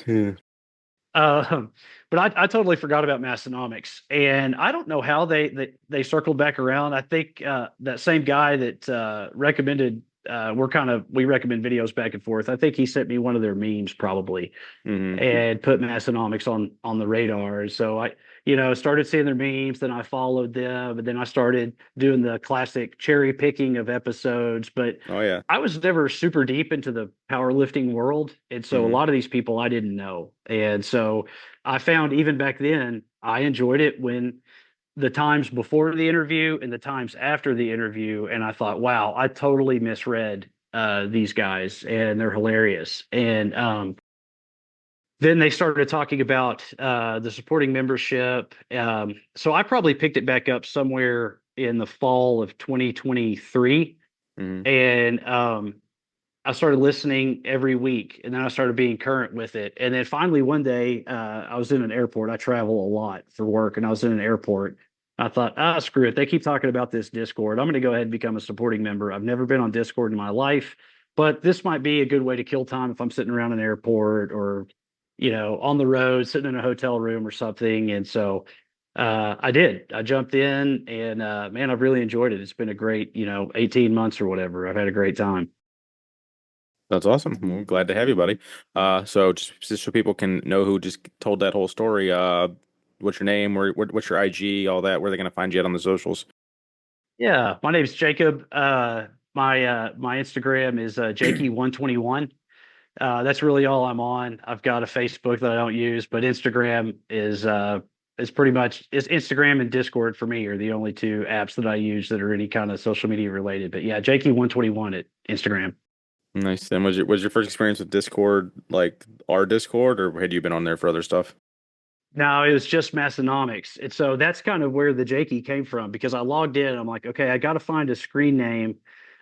Yeah. Um, but I totally forgot about Massonomics, and I don't know how they circled back around. I think that same guy that recommended we recommend videos back and forth. I think he sent me one of their memes probably, Hmm. and put Massonomics on the radar. So I started seeing their memes, then I followed them, and then I started doing the classic cherry picking of episodes. But Oh yeah. I was never super deep into the powerlifting world. And so a Hmm. lot of these people I didn't know. And so I found even back then, I enjoyed it when the times before the interview and the times after the interview. And I thought, wow, I totally misread these guys and they're hilarious. And then they started talking about the supporting membership. So I probably picked it back up somewhere in the fall of 2023. Hmm. And I started listening every week, and then I started being current with it. And then finally one day, I was in an airport. I travel a lot for work, and I was in an airport. I thought, screw it. They keep talking about this Discord. I'm going to go ahead and become a supporting member. I've never been on Discord in my life, but this might be a good way to kill time if I'm sitting around an airport or, on the road, sitting in a hotel room or something. And so I did. I jumped in, and man, I've really enjoyed it. It's been a great, 18 months or whatever. I've had a great time. That's awesome. Well, glad to have you, buddy. So just so people can know who just told that whole story, what's your name, what's your IG, all that, where they're gonna find you at on the socials. Yeah, my name's Jacob. My Instagram is Jakey121. That's really all I'm on. I've got a Facebook that I don't use, but Instagram is pretty much it's Instagram and Discord for me are the only two apps that I use that are any kind of social media related. But yeah, Jakey121 at Instagram. Nice. Then was your first experience with Discord like our Discord, or had you been on there for other stuff? No, it was just Massonomics. And so that's kind of where the Jakey came from because I logged in. I'm like, okay, I got to find a screen name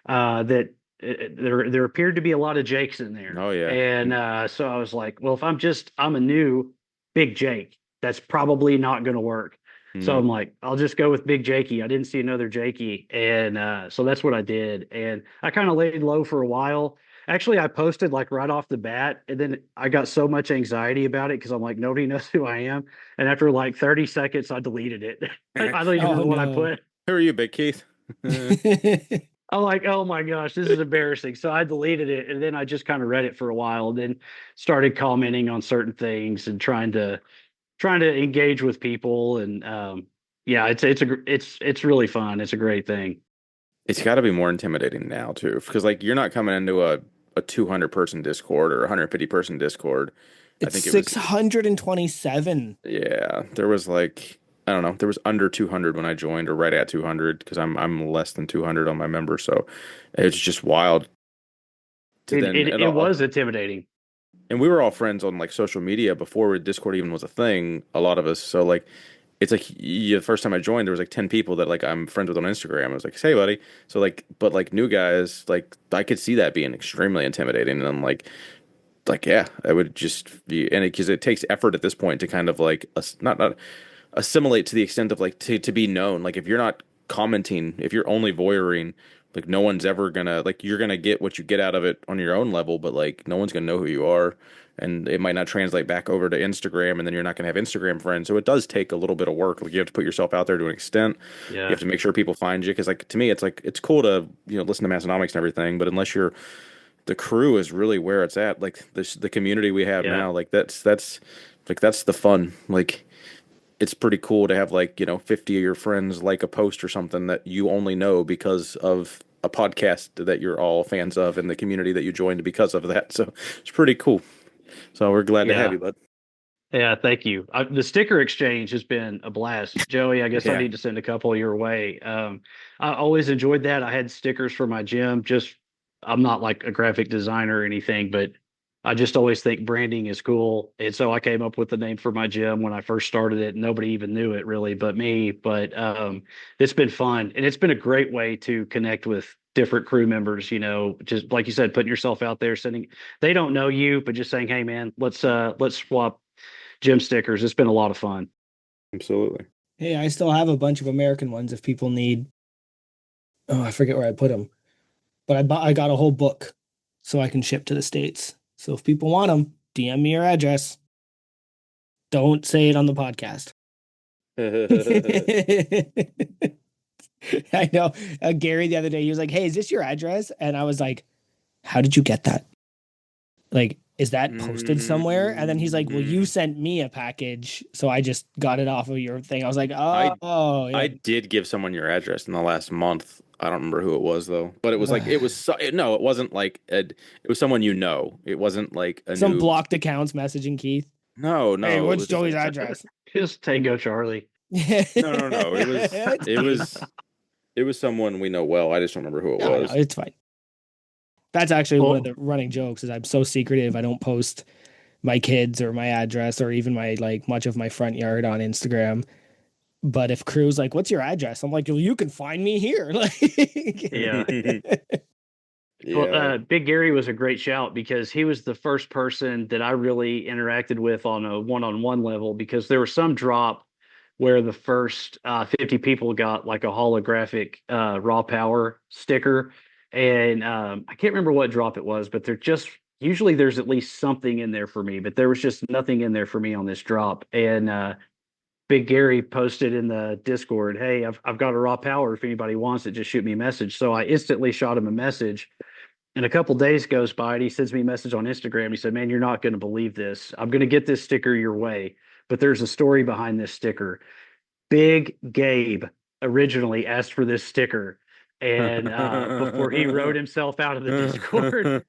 that there appeared to be a lot of Jakes in there. Oh yeah. And so I was like, well, if I'm a new Big Jake, that's probably not going to work. So No. I'm like, I'll just go with Big Jakey. I didn't see another Jakey. And so that's what I did. And I kind of laid low for a while. Actually, I posted like right off the bat, and then I got so much anxiety about it because I'm like, nobody knows who I am. And after like 30 seconds, I deleted it. I deleted Oh the one I no. put. Who are you, Big Keith? I'm like, oh my gosh, this is embarrassing. So I deleted it, and then I just kind of read it for a while, and then started commenting on certain things and trying trying to engage with people, and yeah, it's really fun. It's a great thing. It's got to be more intimidating now too, because like you're not coming into a 200 person Discord or a 150 person Discord. I It's think it was 627. yeah, there was like I don't know, there was under 200 when I joined or right at 200 because I'm less than 200 on my member, so it's just wild to It then it, it was intimidating. and we were all friends on like social media before Discord even was a thing, a lot of us. So like it's like the first time I joined, there was like 10 people that like I'm friends with on Instagram. I was like, "Hey, buddy." So like, but like new guys, like I could see that being extremely intimidating, and I'm like yeah, I would just be, and because it takes effort at this point to kind of like not assimilate to the extent of like to be known. Like if you're not commenting, if you're only voyeuring, like no one's ever gonna like you're gonna get what you get out of it on your own level, but like no one's gonna know who you are. And it might not translate back over to Instagram, and then you're not going to have Instagram friends. So it does take a little bit of work. Like you have to put yourself out there to an extent. You Yeah, have to make sure people find you. Because like to me, it's like it's cool to listen to Massonomics and everything, but unless you're the crew is really where it's at. Like the community we have yeah, now, like that's like that's the fun. Like it's pretty cool to have like 50 of your friends like a post or something that you only know because of a podcast that you're all fans of and the community that you joined because of that. So it's pretty cool. So we're glad to have yeah. you, bud. Yeah, thank you. The sticker exchange has been a blast. Joey, I guess I Yeah. need to send a couple your way. I always enjoyed that. I had stickers for my gym. Just, I'm not like a graphic designer or anything, but I just always think branding is cool. And so I came up with the name for my gym when I first started it. Nobody even knew it really but me. But it's been fun. And it's been a great way to connect with different crew members, just like you said, putting yourself out there, sending, they don't know you, but just saying, hey man, let's swap gym stickers. It's been a lot of fun. Absolutely. Hey, I still have a bunch of American ones if people need. Oh, I forget where I put them, but I got a whole book so I can ship to the States. So if people want them, DM me your address. Don't say it on the podcast. I know. Gary the other day, he was like, "Hey, is this your address?" And I was like, "How did you get that? Like, is that posted somewhere?" And then he's like, "Well, you Mm, sent me a package, so I just got it off of your thing." I was like, I "Oh, I yeah." did give someone your address in the last month. I don't remember who it was though, but it was like it was no, it wasn't like it was someone you know. It wasn't like a Some new. blocked accounts messaging Keith. No, Hey, no, it what's was just Joey's like address? Just Tango Charlie. no, no, no. It was It's it fine. was it was someone we know well. I just don't remember who it No, no, was. it's fine. That's actually one of Well, the running jokes is I'm so secretive. I don't post my kids or my address or even my like much of my front yard on Instagram. But if crew's like, "What's your address?" I'm like, "Well, you can find me here." yeah. Like, Well, Yeah. Big Gary was a great shout because he was the first person that I really interacted with on a one-on-one level because there was some drop where the first 50 people got like a holographic raw power sticker. And I can't remember what drop it was, but usually there's at least something in there for me, but there was just nothing in there for me on this drop. And Big Gary posted in the Discord, "Hey, I've got a raw power. If anybody wants it, just shoot me a message." So I instantly shot him a message. And a couple days goes by and he sends me a message on Instagram. He said, "Man, you're not going to believe this. I'm going to get this sticker your way, but there's a story behind this sticker. Big Gabe originally asked for this sticker. And before he wrote himself out of the Discord,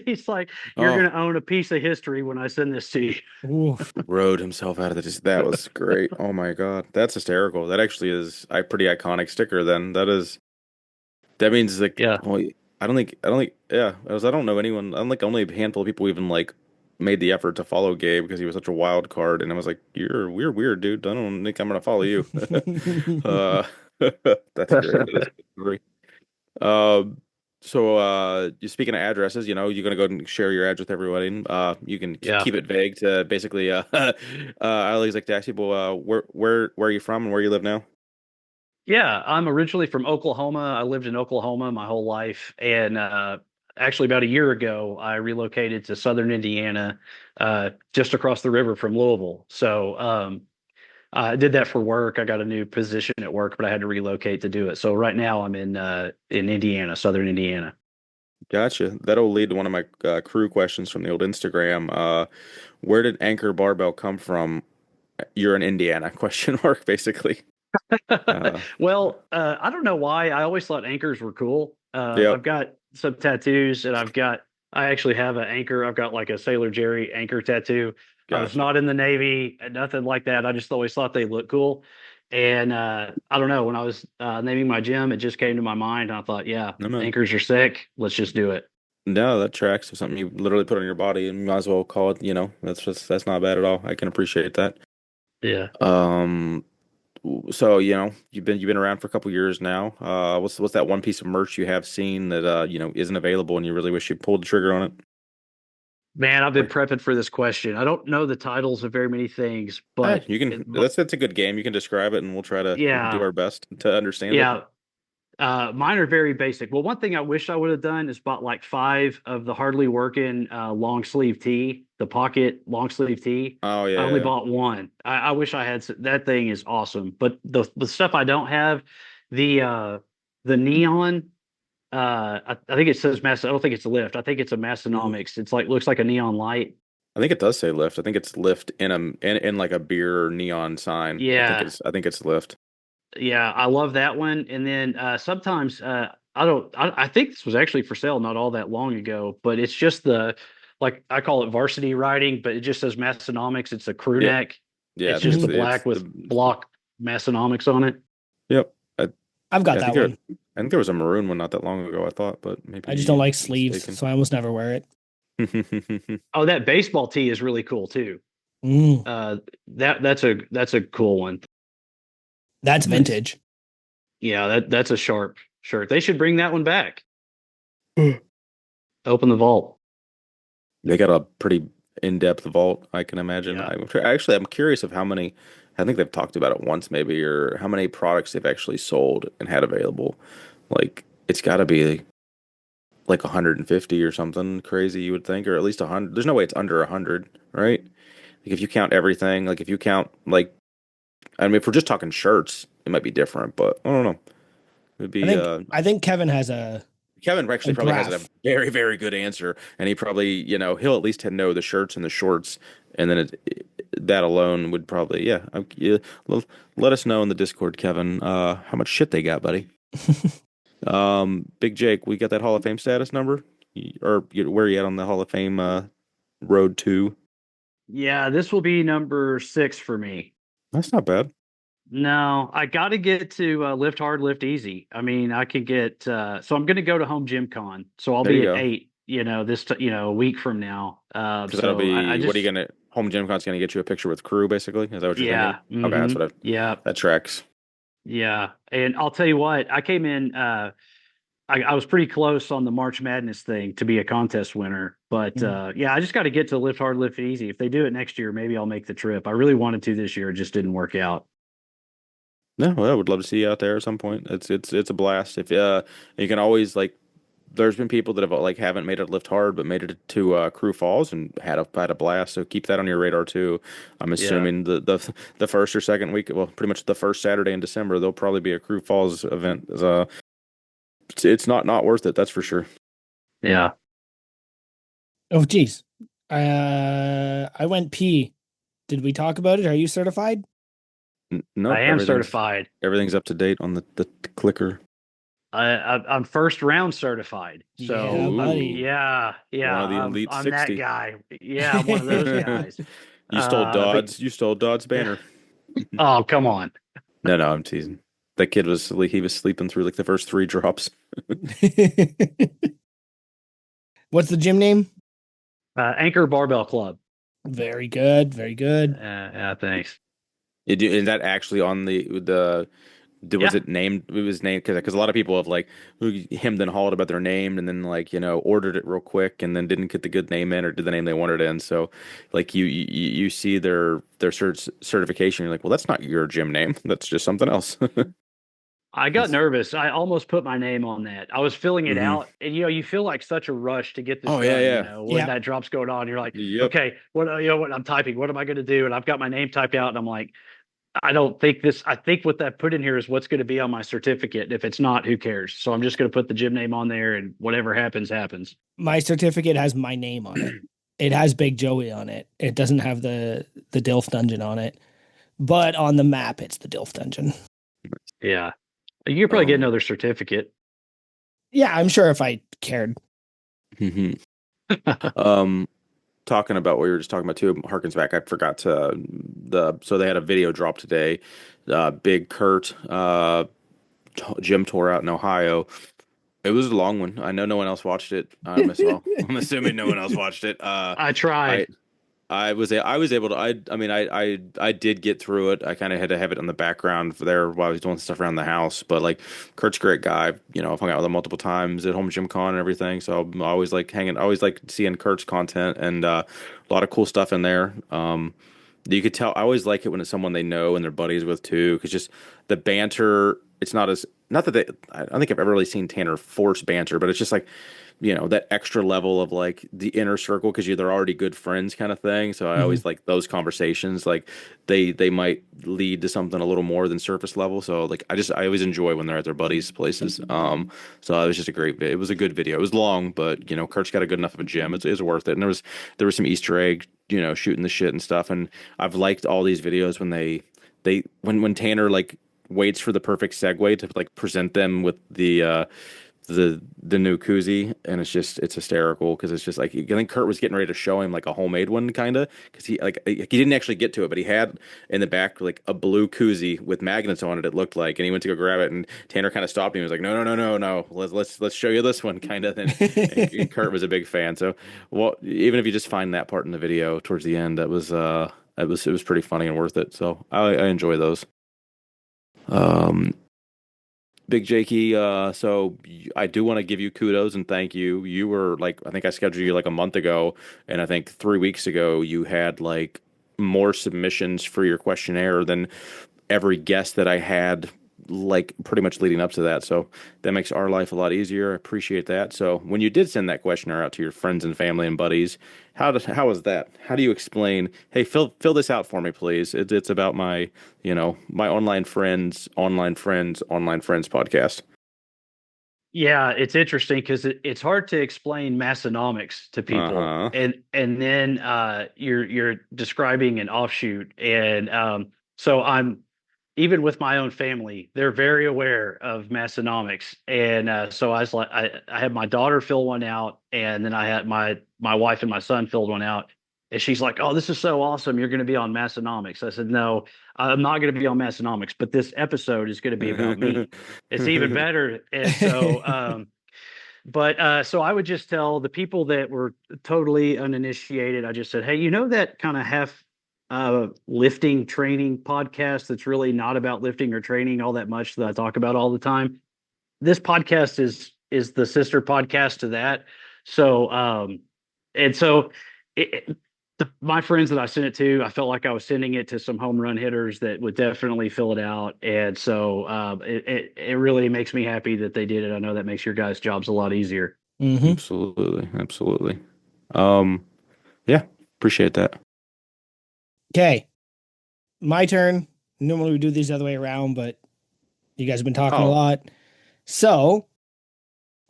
he's like, "You're going Oh, to own a piece of history when I send this to you." oof. rode himself out of the. That was great. Oh my God, that's hysterical. That actually is a pretty iconic sticker. Then that is. That means like, Yeah. well, I don't think, yeah. I don't know anyone. I don't think only a handful of people even like made the effort to follow Gabe because he was such a wild card. And I was like, we're weird, dude. I don't think I'm gonna follow you. uh, that's great. That is a good story. Um, so you speaking of addresses, you're gonna go and share your address with everybody. You can Yeah. keep it vague to basically. I always like to ask people, where are you from and where you live now? Yeah, I'm originally from Oklahoma. I lived in Oklahoma my whole life, and actually about a year ago, I relocated to Southern Indiana, just across the river from Louisville. So I did that for work. I got a new position at work, but I had to relocate to do it. So right now, I'm in Indiana, Southern Indiana. Gotcha. That'll lead to one of my crew questions from the old Instagram. Where did Anchor Barbell come from? you're in Indiana? Question mark, basically. Well, I don't know why. I always thought anchors were cool. Yep. I've got some tattoos, and I actually have an anchor. I've got like a Sailor Jerry anchor tattoo. I was Gotcha. not in the Navy, nothing like that. I just always thought they looked cool. And I don't know, when I was naming my gym, it just came to my mind. And I thought, yeah, No, man. anchors are sick. Let's just do it. No, that tracks. It's something you literally put on your body, and you might as well call it. That's not bad at all. I can appreciate that. Yeah. Um, so you've been around for a couple years now. What's that one piece of merch you have seen that isn't available, and you really wish you pulled the trigger on it? Man, I've been prepping for this question. I don't know the titles of very many things, but You can. That's a good game. You can describe it, and we'll do yeah, our best to understand it. yeah. Mine are very basic. Well, one thing I wish I would have done is bought like 5 of the hardly working long sleeve tee, the pocket long sleeve tee. Oh I only yeah, bought one. I wish I had that thing is awesome. But the stuff I don't have, the neon, I think it says mass. I don't think it's a lift. I think it's a Mhm. Massonomics. It's like looks like a neon light. I think it does say lift. I think it's lift in like a beer neon sign. Yeah, I think it's lift. yeah, I love that one. And then sometimes I don't. I think this was actually for sale not all that long ago, but it's just like I call it varsity riding, but it just says Massonomics. It's a crew Yeah, neck. yeah. It's just the It's black with the block Massonomics on it. yep. I've got Yeah, that one. I think there was a maroon one not that long ago. I thought, but I just don't maybe like sleeves, mistaken. so I almost never wear it. Oh, that baseball tee is really cool too. Mm, Uh, that's a cool one. that's Nice. vintage. Yeah, that's a sharp shirt. They should bring that one back. Open the vault. They got a pretty in-depth vault, I can imagine. Yeah. I'm curious of how many. I think they've talked about it once, maybe, or how many products they've actually sold and had available. Like it's got to be like 150 or something crazy, you would think, or at least 100. There's no way it's under 100, right? Like if you count everything, like if you count like, I mean, if we're just talking shirts, it might be different, but I don't know. It'd I be think I think Kevin has Kevin a actually probably has a graph. very, very good answer, and he probably, he'll at least know the shirts and the shorts, and then that alone would probably, yeah. Let us know in the Discord, Kevin, how much shit they got, buddy. Big Jake, we got that Hall of Fame status number, or where are you at on the Hall of Fame road to? Yeah, this will be number 6 for me. That's not bad. No, I got to get to lift hard, lift easy. I mean, I could get so I'm going to go to home gym con. So I'll There you be at go. 8, a week from now. Because that'll So I be what are you just gonna home gym con's gonna get you a picture with crew basically? Is that what you're thinking? yeah, Okay, that's what yeah, that tracks. yeah. And I'll tell you what, I came in I was pretty close on the March Madness thing to be a contest winner. But Mm. yeah, I just got to get to lift hard, lift easy. If they do it next year, maybe I'll make the trip. I really wanted to this year, it just didn't work out. No, well, I would love to see you out there at some point. It's a blast. If you can always like, there's been people that have like haven't made it lift hard, but made it to Crew Falls and had a blast. So keep that on your radar too. I'm Yeah, assuming the first or second week, well, pretty much the first Saturday in December, there'll probably be a Crew Falls event. It's not worth it, that's for sure. yeah. Oh, geez. I went pee. Did we talk about it? Are you certified? Nope, I am certified. everything's up to date on the clicker. I'm first round certified. So Yeah, buddy. One of the I'm elite I'm that 60. guy. Yeah, I'm one of those guys. But You stole Dodd's banner. oh, come on. No, I'm teasing. That kid he was sleeping through like the first 3 drops. What's the gym name? Anchor Barbell Club. Very good. Very good. Yeah, thanks. Is that actually on was Yeah. it named? It was named because a lot of people have like hemmed and hawed about their name and then like ordered it real quick and then didn't get the good name in or did the name they wanted in. So like you see their certification, you're like, well, that's not your gym name. That's just something else. I got nervous. I almost put my name on that. I was filling it Hmm. out, and you feel like such a rush to get this Oh yeah, done. yeah. When Yeah. that drop's going on, you're like, Yep. okay, what I'm typing, what am I going to do? And I've got my name typed out, and I'm like, I don't think this. I think what that put in here is what's going to be on my certificate. If it's not, who cares? So I'm just going to put the gym name on there, and whatever happens, happens. My certificate has my name on it. It has Big Joey on it. It doesn't have the Dilf Dungeon on it. but on the map, it's the DILF dungeon. Yeah. You could probably get Um, another certificate. Yeah, I'm sure if I cared. mhm. Talking about what you were just talking about too harkens back. I forgot to so they had a video drop today. Big Kurt gym tour out in Ohio. It was a long one. I know no one else watched it. I'm assuming no one else watched it. I tried. I I was able to I mean I did get through it. I kind of had to have it on the background for there while I was doing stuff around the house. But like Kurt's a great guy. I've hung out with him multiple times at Home Gym Con and everything. So I'm always like hanging. I always like seeing Kurt's content and a lot of cool stuff in there. You could tell. I always like it when it's someone they know and they're buddies with too, because just the banter. It's not that I don't think I've ever really seen Tanner force banter, but it's just like that extra level of like the inner circle because they're already good friends kind of thing. So I Mhm. always like those conversations. Like they might lead to something a little more than surface level. So like I always enjoy when they're at their buddies' places. So it was just it was a good video. It was long, but Kurt's got a good enough of a gym. It's worth it. And there was some Easter egg, shooting the shit and stuff. And I've liked all these videos when when Tanner like waits for the perfect segue to like present them with the new koozie, and it's hysterical because it's just like I think Kurt was getting ready to show him like a homemade one kind of because he didn't actually get to it, but he had in the back like a blue koozie with magnets on it. It looked like, and he went to go grab it, and Tanner kind of stopped him. He was like, "No, no, no, no, no. Let's show you this one," kind of. And Kurt was a big fan. So, well, even if you just find that part in the video towards the end, it was pretty funny and worth it. So I enjoy those. Um, Big Jakey, I do want to give you kudos and thank you. You were like, I think I scheduled you like a month ago, and I think 3 weeks ago you had like more submissions for your questionnaire than every guest that I had, like pretty much leading up to that. So that makes our life a lot easier. I appreciate that. So when you did send that questionnaire out to your friends and family and buddies, how was that? How do you explain? Hey, fill this out for me, please. It's about my online friends podcast. Yeah, it's interesting because it's hard to explain Massonomics to people, Uh-huh. and then you're describing an offshoot, and so I'm even with my own family, they're very aware of Massonomics, and so I was like, I had my daughter fill one out, and then I had my wife and my son filled one out, and she's like, "Oh, this is so awesome! You're going to be on Massonomics." I said, "No, I'm not going to be on Massonomics, but this episode is going to be about me." It's even better. And so, so I would just tell the people that were totally uninitiated, I just said, hey, that kind of half lifting training podcast that's really not about lifting or training all that much that I talk about all the time. This podcast is the sister podcast to that. So, and so my friends that I sent it to, I felt like I was sending it to some home run hitters that would definitely fill it out. And so it really makes me happy that they did it. I know that makes your guys' jobs a lot easier. Mhm. Absolutely, absolutely. Um, yeah, appreciate that. Okay, my turn. Normally we do these the other way around, but you guys have been talking a Oh, lot. So,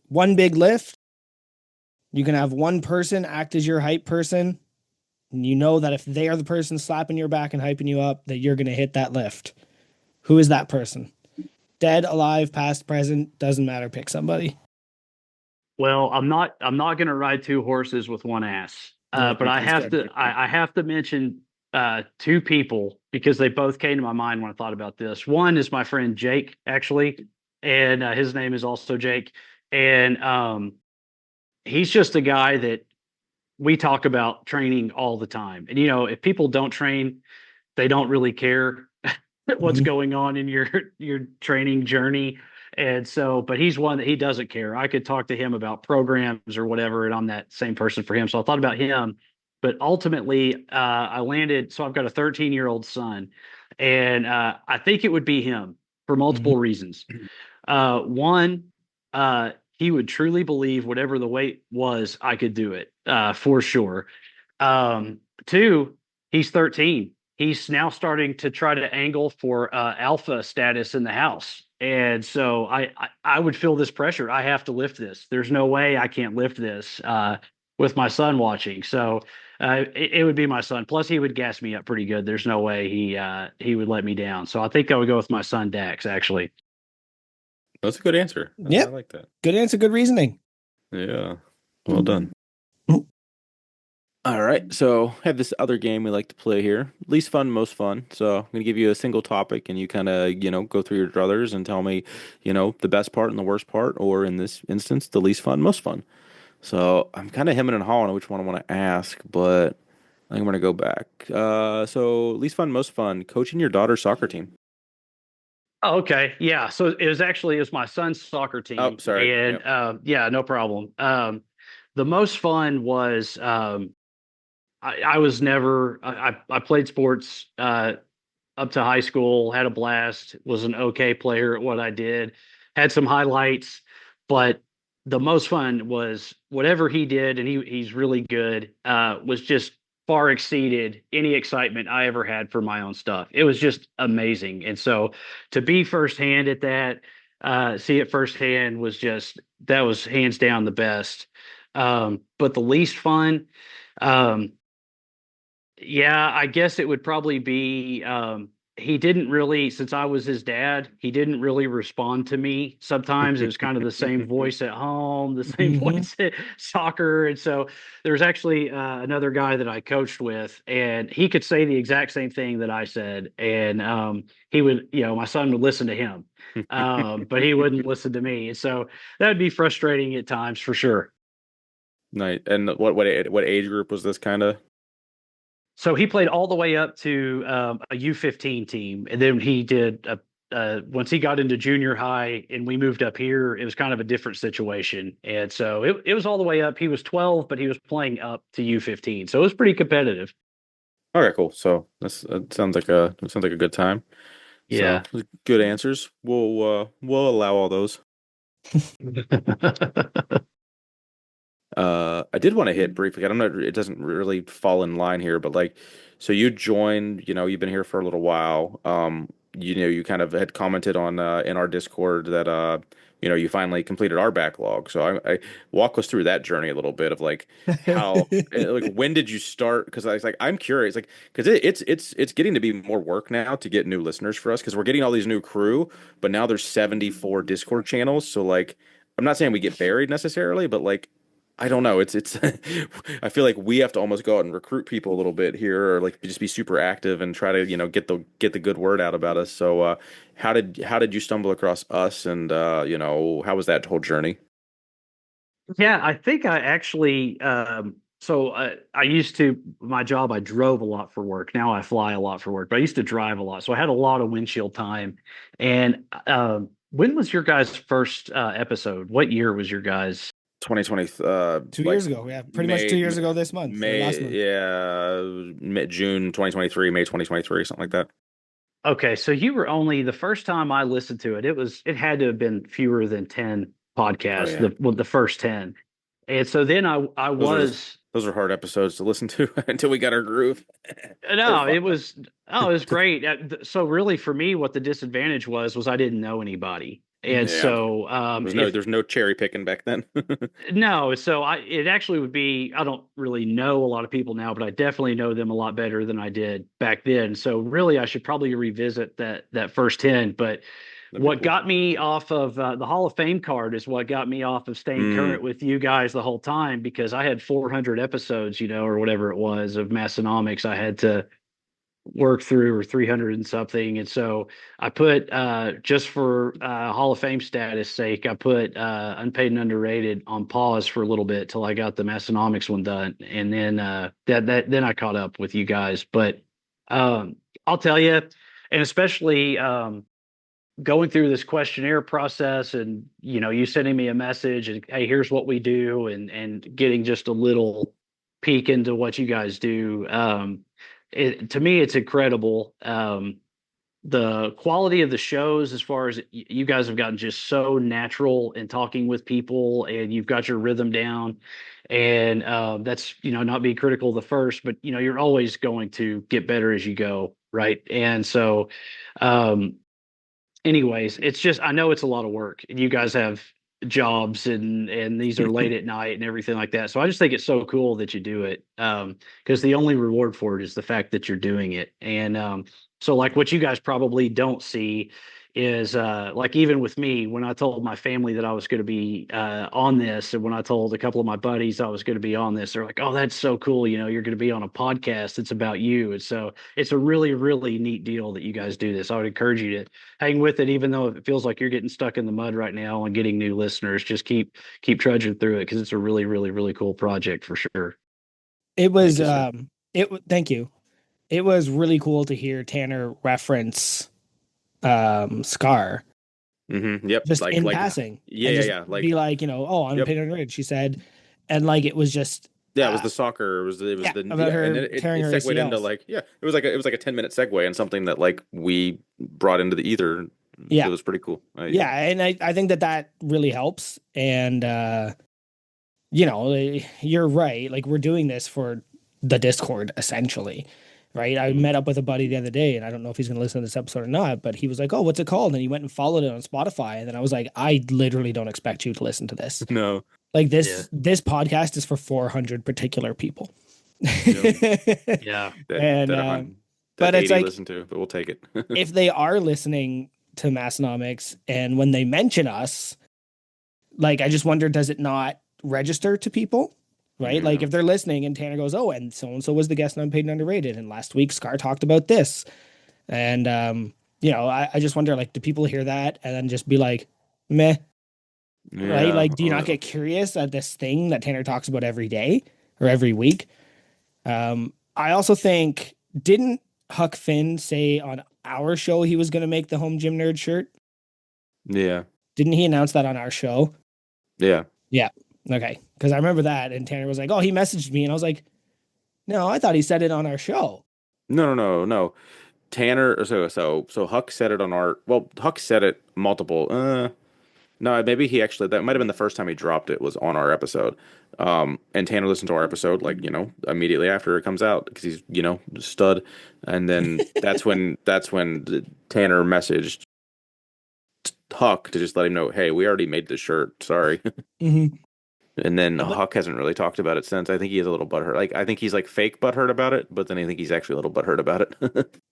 one big lift. You can have one person act as your hype person. And you know that if they are the person slapping your back and hyping you up, that you're going to hit that lift. Who is that person? Dead, alive, past, present, doesn't matter. Pick somebody. Well, I'm not going to ride two horses with one ass. Yeah, But I that's have good. to I have to mention two people because they both came to my mind when I thought about this. One is my friend Jake, actually, and his name is also Jake, and he's just a guy that we talk about training all the time. And if people don't train, they don't really care what's Mhm. going on in your training journey. And so, but he's one that he doesn't care. I could talk to him about programs or whatever, and I'm that same person for him. So I thought about him, but ultimately, I landed. So I've got a 13-year-old son, and I think it would be him for Mhm. multiple reasons. One, he would truly believe whatever the weight was, I could do it for sure. Two, he's 13. He's now starting to try to angle for alpha status in the house. And so I would feel this pressure. I have to lift this. There's no way I can't lift this with my son watching. So It would be my son. Plus, he would gas me up pretty good. There's no way he would let me down. So I think I would go with my son Dax. Actually, That's a good answer. I Yep. like that. Good answer, good reasoning. Yeah. Well done. Mm. All right. So I have this other game we like to play here. Least fun, most fun. So I'm going to give you a single topic and you kind of, go through your druthers and tell me, the best part and the worst part, or in this instance, the least fun, most fun. So I'm kind of hemming and hawing on which one I want to ask, but I think I'm going to go back. So least fun, most fun, coaching your daughter's soccer team. oh, okay, yeah. So it was my son's soccer Oh, team, sorry. and Yep. yeah, no problem. The most fun was I was never I played sports up to high school, had a blast, was an okay player at what I did, had some highlights, but the most fun was whatever he did, and he's really good, was just far exceeded any excitement I ever had for my own stuff. It was just amazing. And so to be firsthand at that, see it firsthand that was hands down the best. But the least fun, um, yeah, I guess it would probably be he didn't really, since I was his dad, he didn't really respond to me. Sometimes it was kind of the same voice at home, the same Mhm. voice at soccer. And so there was actually another guy that I coached with, and he could say the exact same thing that I said. And he would, my son would listen to him, but he wouldn't listen to me. And so that would be frustrating at times for sure. Nice. And what age group was this kind of? So he played all the way up to a U15 team, and then he did once he got into junior high and we moved up here, it was kind of a different situation. And so it was all the way up. He was 12, but he was playing up to U15, so it was pretty competitive. Okay, cool. So that sounds like a good time. So Yeah. good answers. We'll allow all those. I did want to hit briefly. I'm not. It doesn't really fall in line here, but like, so you joined. You've been here for a little while. You kind of had commented on in our Discord that you finally completed our backlog. So I walk us through that journey a little bit of like how like when did you start? Because I was like I'm curious, like because it's getting to be more work now to get new listeners for us because we're getting all these new crew, but now there's 74 Discord channels. So like I'm not saying we get buried necessarily, but like I don't know. It's I feel like we have to almost go out and recruit people a little bit here or like just be super active and try to, get the good word out about us. So how did you stumble across us and how was that whole journey? Yeah, I think I actually I used to my job I drove a lot for work. Now I fly a lot for work, but I used to drive a lot. So I had a lot of windshield time. And when was your guys' first episode? What year was your guys? 2020 like 2 years ago. Yeah, pretty much May 2 years ago this month or last May month. yeah, June 2023, May 2023, something like that. Okay, so you were only the first time I listened to it, it had to have been fewer than 10 Oh podcasts, yeah. the first 10. And so then I Those are was those are hard episodes to listen to until we got our groove. They're no, fun it though. was oh, it was great. So really for me what the disadvantage was I didn't know anybody. And Yeah. so if There's no cherry picking back then. no, so it actually would be I don't really know a lot of people now, but I definitely know them a lot better than I did back then. So really I should probably revisit that first 10, but That'd be what cool. got me off of the Hall of Fame card is what got me off of staying Mm, current with you guys the whole time because I had 400 episodes, or whatever it was of Massonomics I had to work through or 300 and something. And so I put, just for Hall of Fame status sake, I put Unpaid and Underrated on pause for a little bit till I got the Massonomics one done. And then then I caught up with you guys. But I'll tell you, and especially going through this questionnaire process and you sending me a message and hey here's what we do and getting just a little peek into what you guys do to me it's incredible the quality of the shows as far as you guys have gotten just so natural in talking with people and you've got your rhythm down and that's not being critical of the first but you're always going to get better as you go right and so um anyways, it's just I know it's a lot of work. You guys have jobs and these are late at night and everything like that. So I just think it's so cool that you do it. Because the only reward for it is the fact that you're doing it. And so like what you guys probably don't see is like even with me when I told my family that I was going to be on this, and when I told a couple of my buddies I was going to be on this, they're like, "Oh, that's so cool! You know, you're going to be on a podcast. It's about you." And so it's a really really neat deal that you guys do this. I would encourage you to hang with it, even though it feels like you're getting stuck in the mud right now and getting new listeners. Just keep trudging through it because it's a really really really cool project for sure. It Thank was you, sir. thank you. It was really cool to hear Tanner reference Scar Yep. just in Like, passing yeah, and yeah, just yeah. Like, be like, oh, I'm yep. painted red, she said. And like it was just Yeah, it was the soccer. It was yeah, the about yeah, and her then tearing it her segued into ACLs. like it was like a 10-minute segue and something that like we brought into the ether. It Yeah. was pretty cool. Yeah, and I think that really helps. And you're right. Like we're doing this for the Discord essentially, right? I met up with a buddy the other day, and I don't know if he's going to listen to this episode or not, but he was like, "Oh, what's it called?" And he went and followed it on Spotify, and then I was like, "I literally don't expect you to listen to this. No. Like Yeah. this podcast is for 400 particular people." Yeah. And That 100, but that it's 80 like listen to, but we'll take it. if they are listening to Massonomics and when they mention us, like I just wonder, does it not register to people? Right? Yeah. Like if they're listening and Tanner goes, "Oh, and so was the guest on Unpaid and Underrated, and last week Scar talked about this." And I just wonder, like, do people hear that and then just be like, meh, right? Yeah. Like, do you not get curious at this thing that Tanner talks about every day or every week? I also think, didn't Huck Finn say on our show he was going to make the Home Gym Nerd shirt? Yeah. Didn't he announce that on our show? Yeah. Yeah. Okay. Because I remember that. And Tanner was like, "Oh, he messaged me." And I was like, "No, I thought he said it on our show." No. Tanner, so Huck said it on our, well, Huck said it multiple. No, maybe he actually, that might have been the first time he dropped it was on our episode. And Tanner listened to our episode like, immediately after it comes out because he's, a stud. And then that's when Tanner messaged Huck to just let him know, "Hey, we already made this shirt. Sorry." Mm-hmm. And then But Huck hasn't really talked about it since. I think he is a little butthurt. Like I think he's like fake butthurt about it, but then I think he's actually a little butthurt about it.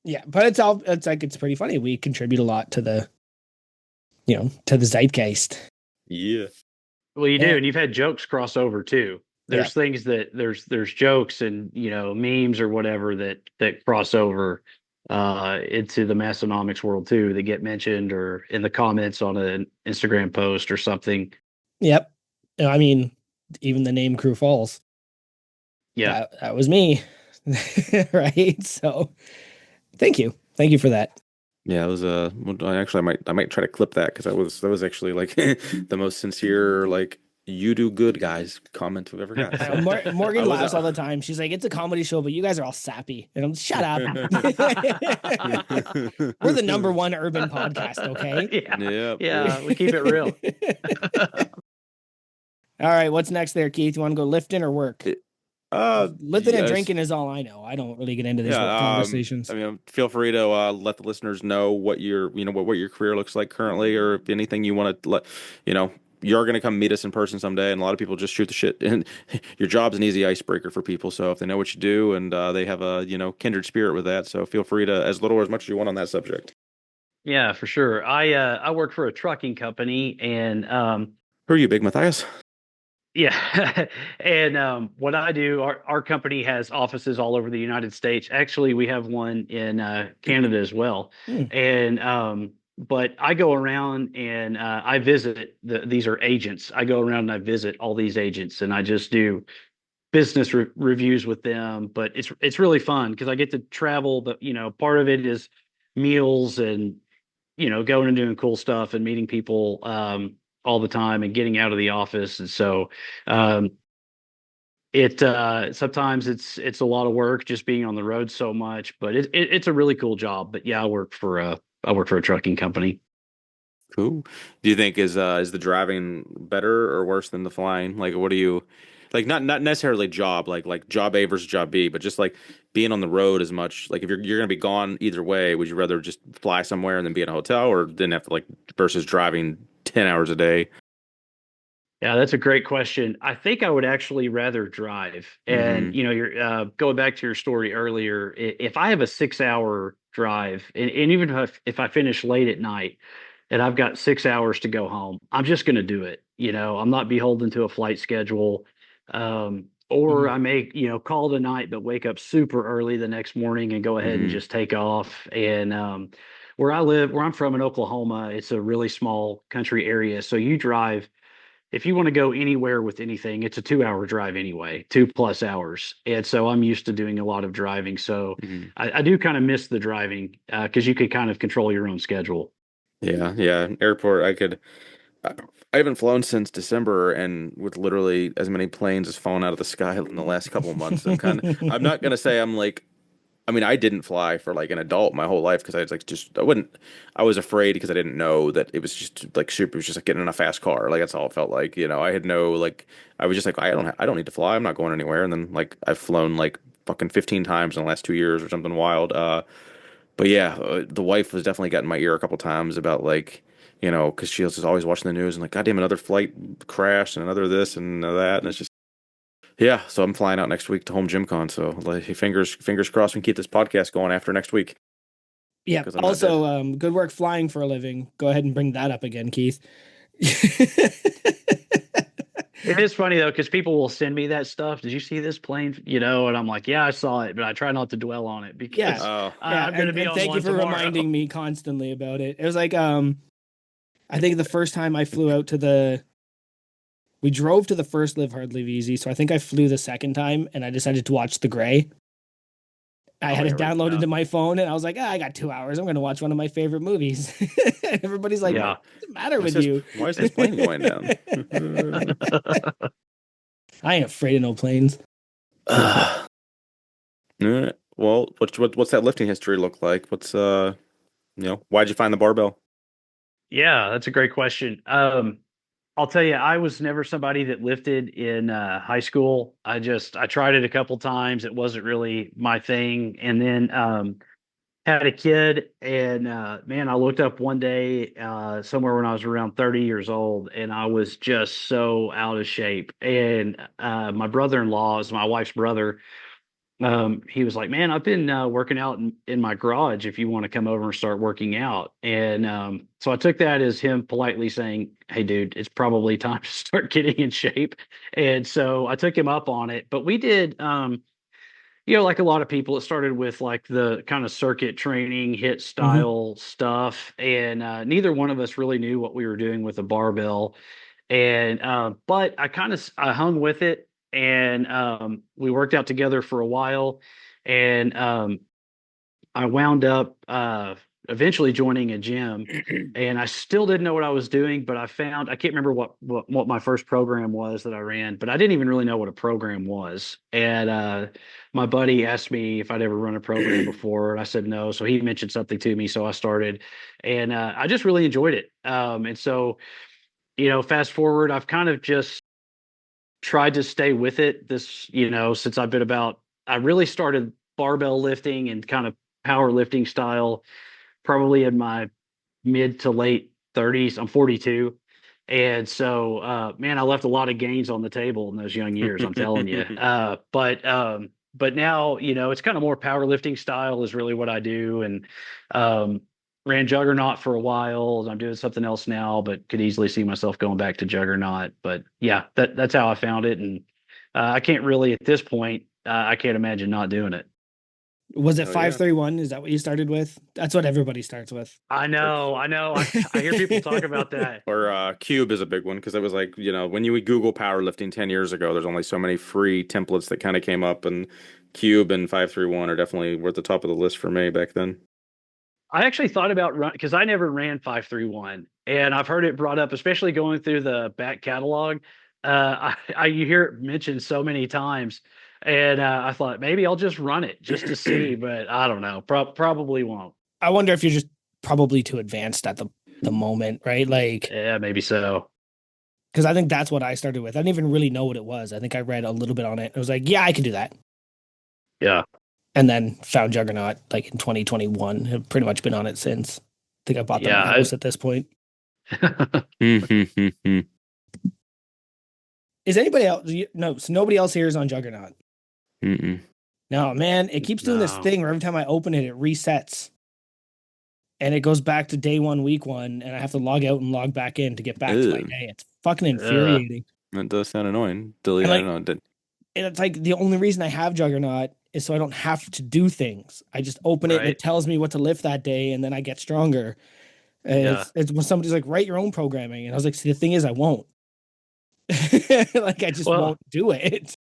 yeah, but it's pretty funny. We contribute a lot to the zeitgeist. Yeah. Well, you Yeah. do, and you've had jokes cross over too. There's things that there's jokes and memes or whatever that cross over into the Massonomics world too that get mentioned or in the comments on an Instagram post or something. Yep. I mean, even the name Crew Falls. Yeah. That was me. Right. So thank you for that. Yeah, it was I might try to clip that because that was actually like the most sincere like you do good guys comment we've ever got. I know, So, Morgan I was, laughs all the time. She's like, "It's a comedy show, but you guys are all sappy." And I'm, "Shut up." We're the number one urban podcast, okay? Yeah. Yep. Yeah, we keep it real. All right, what's next there, Keith? You want to go lifting or work? Lifting and yes. drinking is all I know. I don't really get into these Yeah, work conversations. I mean, feel free to let the listeners know what what your career looks like currently, or if anything you want to let, you're going to come meet us in person someday, and a lot of people just shoot the shit. And your job's an easy icebreaker for people. So if they know what you do and they have a kindred spirit with that, so feel free to as little or as much as you want on that subject. Yeah, for sure. I work for a trucking company, and Who are you, Big Matthias? yeah. And what I do, our company has offices all over the United States. Actually, we have one in Canada as well. Hmm. And but I go around and I visit these are agents. I go around and I visit all these agents, and I just do business reviews with them. But it's really fun because I get to travel. But part of it is meals and going and doing cool stuff and meeting people all the time and getting out of the office. And so it sometimes it's a lot of work just being on the road so much, but it's a really cool job. But yeah, I work for a trucking company. Cool. Do you think is the driving better or worse than the flying? Like, what do you like? Not necessarily job like job A versus job B, but just like being on the road as much. Like, if you're gonna be gone either way, would you rather just fly somewhere and then be in a hotel, or then have to like versus driving 10 hours a day? Yeah, that's a great question. I think I would actually rather drive. And Hmm. you're going back to your story earlier. If I have a 6 hour drive, and even if I finish late at night, and I've got 6 hours to go home, I'm just going to do it. I'm not beholden to a flight schedule. Or Mhm. I may, call the night, but wake up super early the next morning and go ahead and Hmm. just take off. And where I'm from in Oklahoma, it's a really small country area. So you drive if you want to go anywhere with anything, it's a 2 hour drive anyway, 2+ hours. And so I'm used to doing a lot of driving. So Hmm. I do kind of miss the driving because you could kind of control your own schedule. Yeah, yeah. Airport, I I haven't flown since December, and with literally as many planes as fallen out of the sky in the last couple of months, I'm not gonna say I'm like, I mean, I didn't fly for like an adult my whole life because I was like, I was afraid because I didn't know that it was just like super, it was just like getting in a fast car. Like that's all it felt like, I had no, like, I was just like, I don't need to fly. I'm not going anywhere. And then like, I've flown like fucking 15 times in the last 2 years or something wild. But yeah, the wife was definitely got in my ear a couple times about like, because she was just always watching the news and like, goddamn, another flight crashed and another this and that, and it's just yeah. So I'm flying out next week to home gym con. So like, fingers crossed we can keep this podcast going after next week Yeah. because I'm not dead. Also, good work flying for a living. Go ahead and bring that up again, Keith. It is funny though, because people will send me that stuff. Did you see this plane? And I'm like, yeah, I saw it, but I try not to dwell on it Yeah. because Oh, Yeah. I'm going to be And on thank you one for tomorrow. reminding me constantly about it. It was like, I think the first time I flew out to we drove to the first Live Hard Live Easy. So I think I flew the second time and I decided to watch The Gray. I oh had yeah, it right. downloaded Yeah. to my phone and I was like, I got 2 hours. I'm going to watch one of my favorite movies. Everybody's like, Why, Yeah. what's the matter with you? why is this plane going down? I ain't afraid of no planes. All right. Well, what's that lifting history look like? Why'd you find the barbell? Yeah, that's a great question. I'll tell you, I was never somebody that lifted in high school. I tried it a couple times. It wasn't really my thing. And then had a kid, and man, I looked up one day somewhere when I was around 30 years old, and I was just so out of shape. And my brother-in-law is my wife's brother. He was like, "Man, I've been working out in my garage. If you want to come over and start working out." And so I took that as him politely saying, "Hey, dude, it's probably time to start getting in shape." And so I took him up on it. But we did, like a lot of people, it started with like the kind of circuit training, hit Hmm. style stuff, and neither one of us really knew what we were doing with a barbell. And but I hung with it, and we worked out together for a while, and I wound up eventually joining a gym, and I still didn't know what I was doing, but I can't remember what my first program was that I ran, but I didn't even really know what a program was. And my buddy asked me if I'd ever run a program before, and I said no. So he mentioned something to me, so I started, and I just really enjoyed it. And so fast forward, I've kind of just tried to stay with it since I really started barbell lifting and kind of powerlifting style probably in my mid to late 30s. I'm 42. And so, man, I left a lot of gains on the table in those young years, I'm telling you. But now, it's kind of more powerlifting style is really what I do. And ran Juggernaut for a while. I'm doing something else now, but could easily see myself going back to Juggernaut. But yeah, that's how I found it. And I can't really, at this point, I can't imagine not doing it. Was it Oh yeah. 531? Is that what you started with? That's what everybody starts with. I Or know, I know. I hear people talk about that. or Cube is a big one because it was like, when you would Google powerlifting 10 years ago, there's only so many free templates that kind of came up, and Cube and 531 are definitely were at the top of the list for me back then. I actually thought about run because I never ran 531, and I've heard it brought up, especially going through the back catalog. You hear it mentioned so many times, and I thought maybe I'll just run it just to see, but I don't know. Probably won't. I wonder if you're just probably too advanced at the moment, right? Like, Yeah, maybe so. because I think that's what I started with. I didn't even really know what it was. I think I read a little bit on it. I was like, yeah, I can do that. Yeah. And then found Juggernaut like in 2021. Have pretty much been on it since. I think I bought them my Yeah. house at this point. Hmm. Is anybody else? No, so nobody else here is on Juggernaut. Mm-mm. No, man, it keeps doing this No. thing where every time I open it, it resets and it goes back to day one, week one, and I have to log out and log back in to get back to my Ew. day. It's fucking Ugh. infuriating. That does sound annoying. Delete. And I like, don't know. and it's like the only reason I have Juggernaut is so I don't have to do things. I just open it and Right. it tells me what to lift that day, and then I get stronger. And Yeah. it's when somebody's like, write your own programming, and I was like, see, the thing is, I won't. Like, I just Well, won't do it.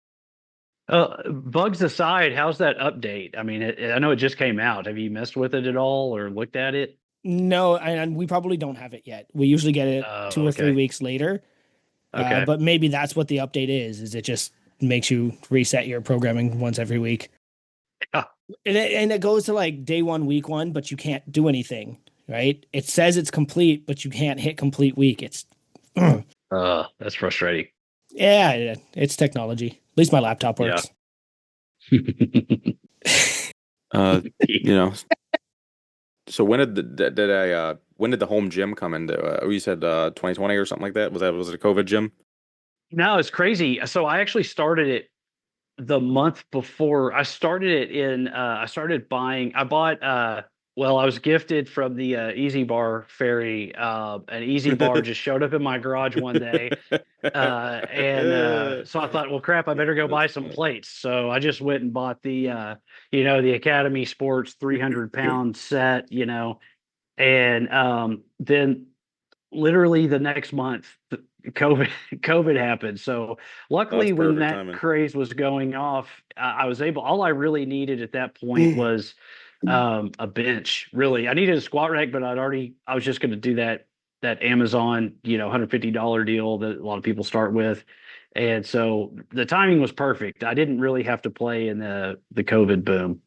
bugs aside, how's that update? I mean, I know it just came out. Have you messed with it at all or looked at it? No, and we probably don't have it yet. We usually get it Oh, 2 or 3 weeks later. Okay. But maybe that's what the update is it just makes you reset your programming once every week. Yeah. And it goes to like day one, week one, but you can't do anything, right? It says it's complete, but you can't hit complete week. It's, That's frustrating. yeah, it's technology. At least my laptop Yeah. works. You know. So when did the home gym come into? You said 2020 or something like that. Was it a COVID gym? No, it's crazy. So I actually started it the month before. I started buying. I bought well, I was gifted from the Easy Bar Ferry. An Easy Bar just showed up in my garage one day. And so I thought, well, crap, I better go buy That's some funny. plates. So I just went and bought the Academy Sports 300-pound set, and then literally the next month, COVID COVID happened. So Oh, that's luckily, when perfect that timing. craze was going off, I was able. All I really needed at that point was a bench. Really, I needed a squat rack, but I was just going to do that Amazon $150 deal that a lot of people start with. And so the timing was perfect. I didn't really have to play in the COVID boom.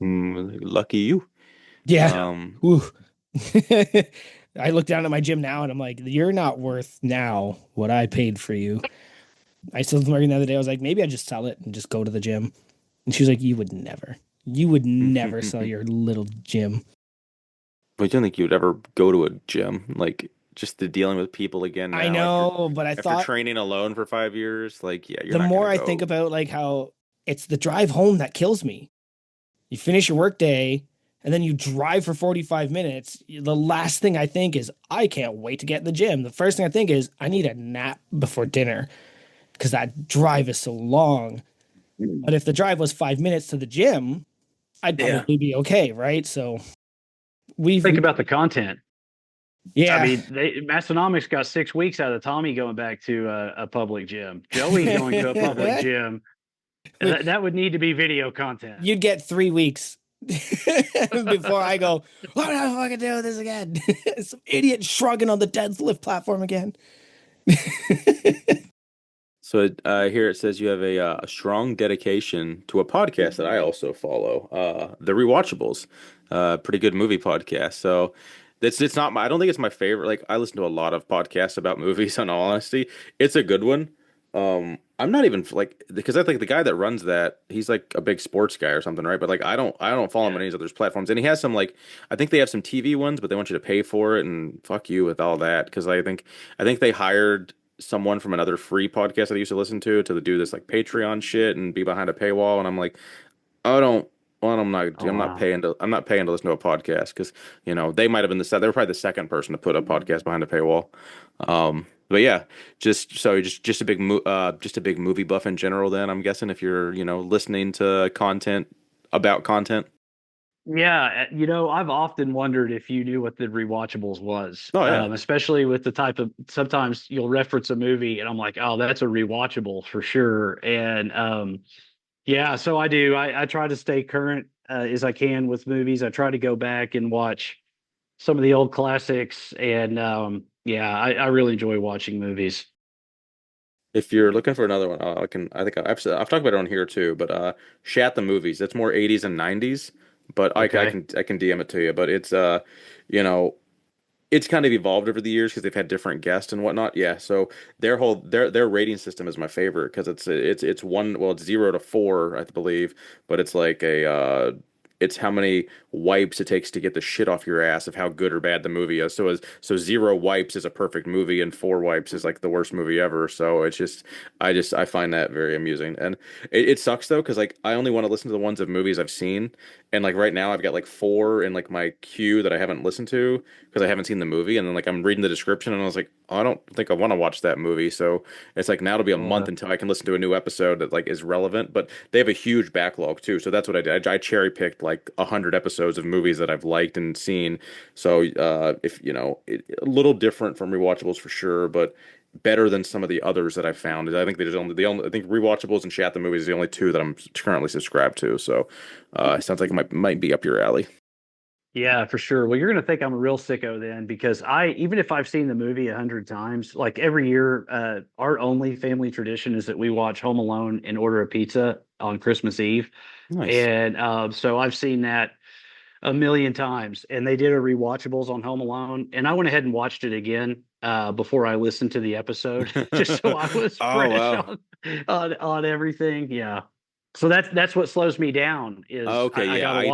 Lucky you. Yeah. Um, Whew. I look down at my gym now and I'm like, you're not worth now what I paid for you. I still was working the other day. I was like, maybe I just sell it and just go to the gym. And she was like, you would never sell your little gym. but I don't think you'd ever go to a gym. Like just the dealing with people again I now after know, but I after thought training alone for 5 years. Like, yeah, you're the not more gonna I think go. about like how it's the drive home that kills me. You finish your work day and then you drive for 45 minutes. The last thing I think is, I can't wait to get in the gym. The first thing I think is, I need a nap before dinner because that drive is so long. But if the drive was 5 minutes to the gym, I'd Yeah. probably be okay, right? So we've, Think about the content. I yeah. mean, Massonomics got 6 weeks out of Tommy going back to a public gym. Joey going to a public gym. That would need to be video content. You'd get 3 weeks before I go, why am I fucking doing this again? Some idiot shrugging on the deadlift platform again. So here it says you have a strong dedication to a podcast that I also follow, the Rewatchables, pretty good movie podcast. So it's not I don't think it's my favorite. Like I listen to a lot of podcasts about movies. In all honesty, it's a good one. I'm not even like because I think the guy that runs that he's like a big sports guy or something, right? But like I don't follow him on Yeah. any other platforms, and he has some like I think they have some TV ones, but they want you to pay for it, and fuck you with all that because I think they hired someone from another free podcast that I used to listen to do this like Patreon shit and be behind a paywall, and I'm like, I don't. Well, Oh I'm not wow. paying to. I'm not paying to listen to a podcast because they might have been they were probably the second person to put a podcast behind a paywall. But yeah, just a big movie buff in general. Then I'm guessing if you're listening to content about content. Yeah, I've often wondered if you knew what the rewatchables was, Oh yeah, especially with the type of sometimes you'll reference a movie and I'm like, oh, that's a rewatchable for sure. And yeah, so I do. I try to stay current as I can with movies. I try to go back and watch some of the old classics, and yeah, I really enjoy watching movies. if you're looking for another one, I think I've talked about it on here too. But Shat the movies. That's more 80s and 90s. But Okay. I can DM it to you. But it's you know it's kind of evolved over the years because they've had different guests and whatnot. Yeah, so their rating system is my favorite because it's one, well, it's 0 to 4, I believe, but it's like a it's how many wipes it takes to get the shit off your ass of how good or bad the movie is. So 0 wipes is a perfect movie, and 4 wipes is like the worst movie ever. So I find that very amusing, and it sucks though because like I only want to listen to the ones of movies I've seen, and like right now I've got like 4 in like my queue that I haven't listened to because I haven't seen the movie, and then like I'm reading the description and I was like, oh, I don't think I want to watch that movie. So it's like now it'll be a month until I can listen to a new episode that like is relevant. But they have a huge backlog too, so that's what I did. I cherry picked like 100 episodes of movies that I've liked and seen. So if you know, a little different from rewatchables for sure, but better than some of the others that I've found. I think there's only the only I think rewatchables and chat the movies are the only 2 that I'm currently subscribed to. So it sounds like it might be up your alley. Yeah, for sure. Well, you're going to think I'm a real sicko then, because even if I've seen the movie 100 times, like every year, our only family tradition is that we watch Home Alone and order a pizza on Christmas Eve. Nice. And so I've seen that a million times. And they did a rewatchables on Home Alone, and I went ahead and watched it again before I listened to the episode, just so I was Oh fresh wow. on everything. Yeah. So that's what slows me down is Okay, I yeah, gotta I don't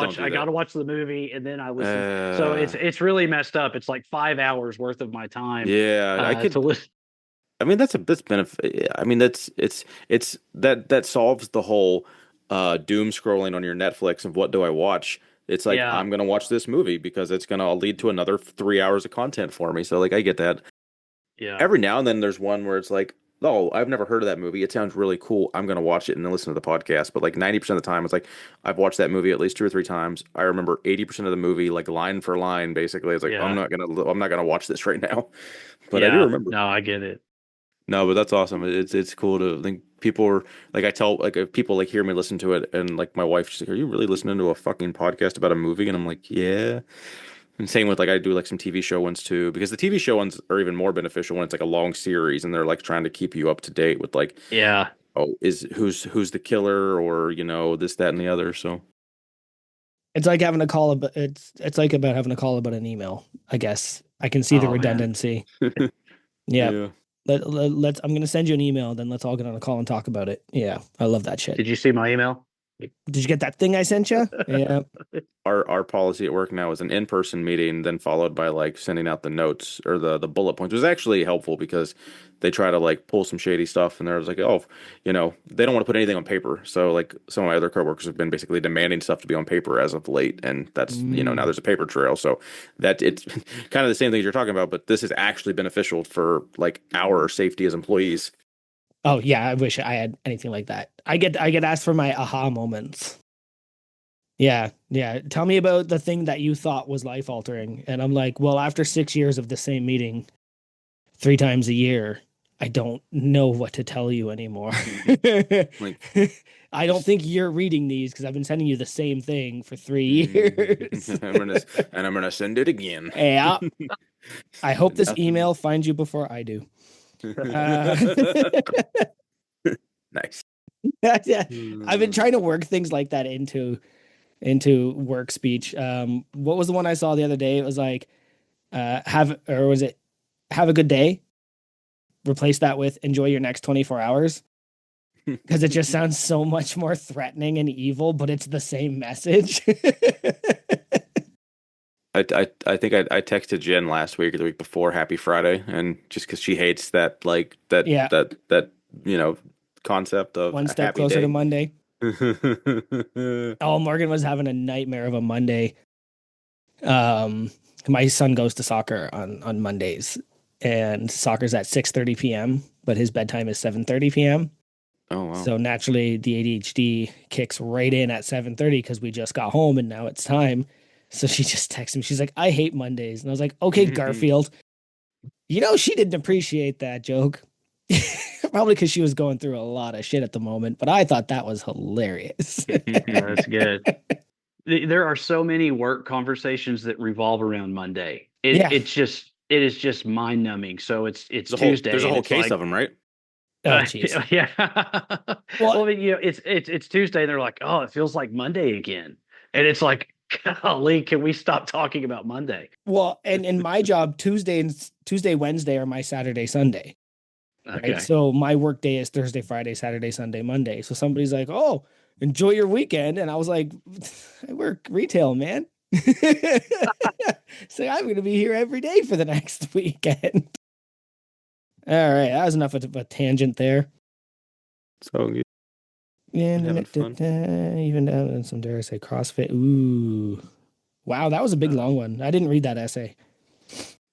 watch do that. the movie and then I listen. So Uh, it's really messed up. It's like 5 hours worth of my time yeah, I to could. listen. I mean, that's benefit. I mean, it's that solves the whole doom scrolling on your Netflix of what do I watch. It's like Yeah, I'm gonna watch this movie because it's gonna lead to another 3 hours of content for me. So like I get that. yeah, Every now and then there's one where it's like, oh, I've never heard of that movie. It sounds really cool. I'm gonna watch it and then listen to the podcast. But like 90% of the time, it's like I've watched that movie at least 2 or 3 times. I remember 80% of the movie like line for line. Basically, it's like yeah, I'm not gonna watch this right now. But I do yeah. remember. No, I get it. No, but that's awesome. It's cool to think people are like I tell like if people like hear me listen to it and like my wife she's like, "Are you really listening to a fucking podcast about a movie?" And I'm like, "Yeah." And same with like I do like some TV show ones too because the TV show ones are even more beneficial when it's like a long series and they're like trying to keep you up to date with like Yeah. oh is who's the killer or you know this that and the other. So It's like having a call about it's like about having a call about an email, I guess. I can see the Oh man. redundancy. Yeah. yeah. Let's I'm gonna send you an email, then let's all get on a call and talk about it. Yeah. I love that shit. Did you see my email? Did you get that thing I sent you? Yeah. Our policy at work now is an in-person meeting, then followed by like sending out the notes or the bullet points. It was actually helpful because they try to like pull some shady stuff, and they're like, oh, you know, they don't want to put anything on paper. So like some of my other coworkers have been basically demanding stuff to be on paper as of late, and that's you know now Mm. there's a paper trail. So that it's kind of the same things you're talking about, but this is actually beneficial for like our safety as employees. Oh yeah, I wish I had anything like that. I get asked for my aha moments. Yeah, yeah. Tell me about the thing that you thought was life altering. And I'm like, well, after 6 years of the same meeting 3 times a year, I don't know what to tell you anymore. Like I don't think you're reading these because I've been sending you the same thing for 3 years. I'm gonna send it again. Yeah. I hope this Nothing. email finds you before I do. Uh, Nice. yeah. I've been trying to work things like that into work speech. What was the one I saw the other day? It was like, have a good day. Replace that with enjoy your next 24 hours because it just sounds so much more threatening and evil, but it's the same message. I think I texted Jen last week or the week before Happy Friday, and just because she hates that like Yeah. that you know concept of One a step happy closer to day. Monday. Oh, Morgan was having a nightmare of a Monday. My son goes to soccer on Mondays, and soccer's at 6:30 p.m., but his bedtime is 7:30 p.m. Oh wow. So naturally, the ADHD kicks right in at 7:30 because we just got home and now it's time. So she just texted me. She's like, "I hate Mondays," and I was like, "Okay, Garfield." You know, she didn't appreciate that joke. Probably because she was going through a lot of shit at the moment, but I thought that was hilarious. Yeah, that's good. There are so many work conversations that revolve around Monday. Yeah. It is just mind numbing. So it's There's Tuesday a and whole it's case like, of them, right? Oh, jeez. yeah. Well, Well, I mean, you know, it's Tuesday and they're like, oh, it feels like Monday again, and it's like, golly, can we stop talking about Monday? and in my job, Tuesday, Wednesday are my Saturday, Sunday. Okay. right? So my work day is Thursday, Friday, Saturday, Sunday, Monday. So somebody's like, "Oh, enjoy your weekend," and I was like, "I work retail, man." So I'm going to be here every day for the next weekend. All right, that was enough of a tangent there. So you And having fun. even down some dare I say CrossFit. Ooh, wow, that was a big long one. I didn't read that essay.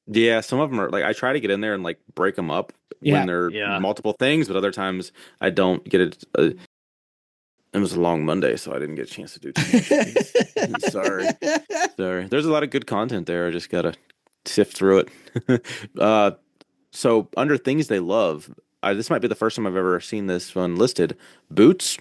Yeah, some of them are like I try to get in there and like break them up when Yeah, they're Yeah. multiple things, but other times I don't get it. It was a long Monday, so I didn't get a chance to do too much. Sorry. Sorry. There's a lot of good content there. I just gotta sift through it. So under things they love, this might be the first time I've ever seen this one listed. Boots.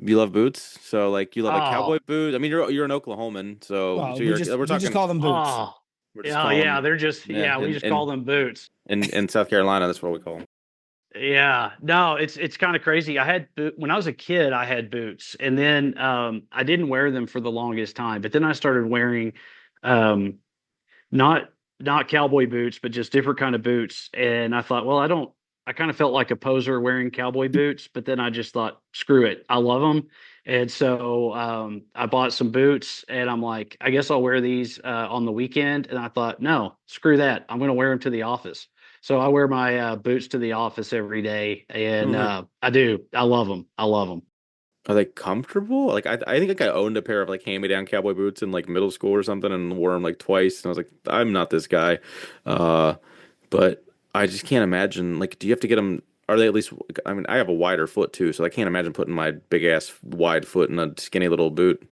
You love boots, so like you love like cowboy Oh, boots. I mean, you're an Oklahoman, so Well, so you're we're we just talking call them boots. oh, we're just oh, calling yeah. them They're just yeah, we just call them boots. in South Carolina that's what we call them. Yeah, no, it's kind of crazy. When I was a kid, I had boots, and then I didn't wear them for the longest time. But then I started wearing um, not not cowboy boots, but just different kind of boots. And I thought, well, I don't. I kind of felt like a poser wearing cowboy boots, but then I just thought, screw it, I love them. And so I bought some boots, and I'm like, I guess I'll wear these on the weekend. And I thought, no, screw that, I'm going to wear them to the office. So I wear my boots to the office every day, Oh, and nice. I do. I love them. I love them. Are they comfortable? Like I think like I owned a pair of like hand-me-down cowboy boots in like middle school or something and wore them like twice and I was like I'm not this guy. Uh but I just can't imagine like do you have to get them are they at least I mean I have a wider foot too so I can't imagine putting my big ass wide foot in a skinny little boot.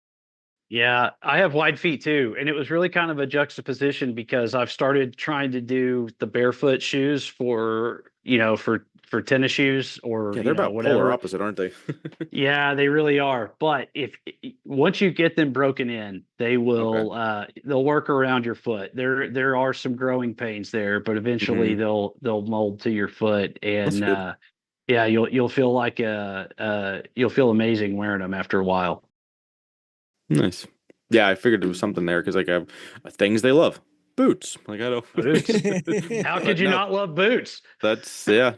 Yeah, I have wide feet too. And it was really kind of a juxtaposition because I've started trying to do the barefoot shoes for tennis shoes or, Yeah, they're about polar whatever. opposite, aren't they? Yeah, they really are. But if once you get them broken in, Okay. they'll work around your foot. There are some growing pains there, but eventually Hmm. they'll mold to your foot That's and good. yeah, you'll feel like you'll feel amazing wearing them after a while. Nice. Yeah, I figured there was something there because like I have things they love. Boots. Like I don't Boots. How could but you no, not love boots? that's yeah,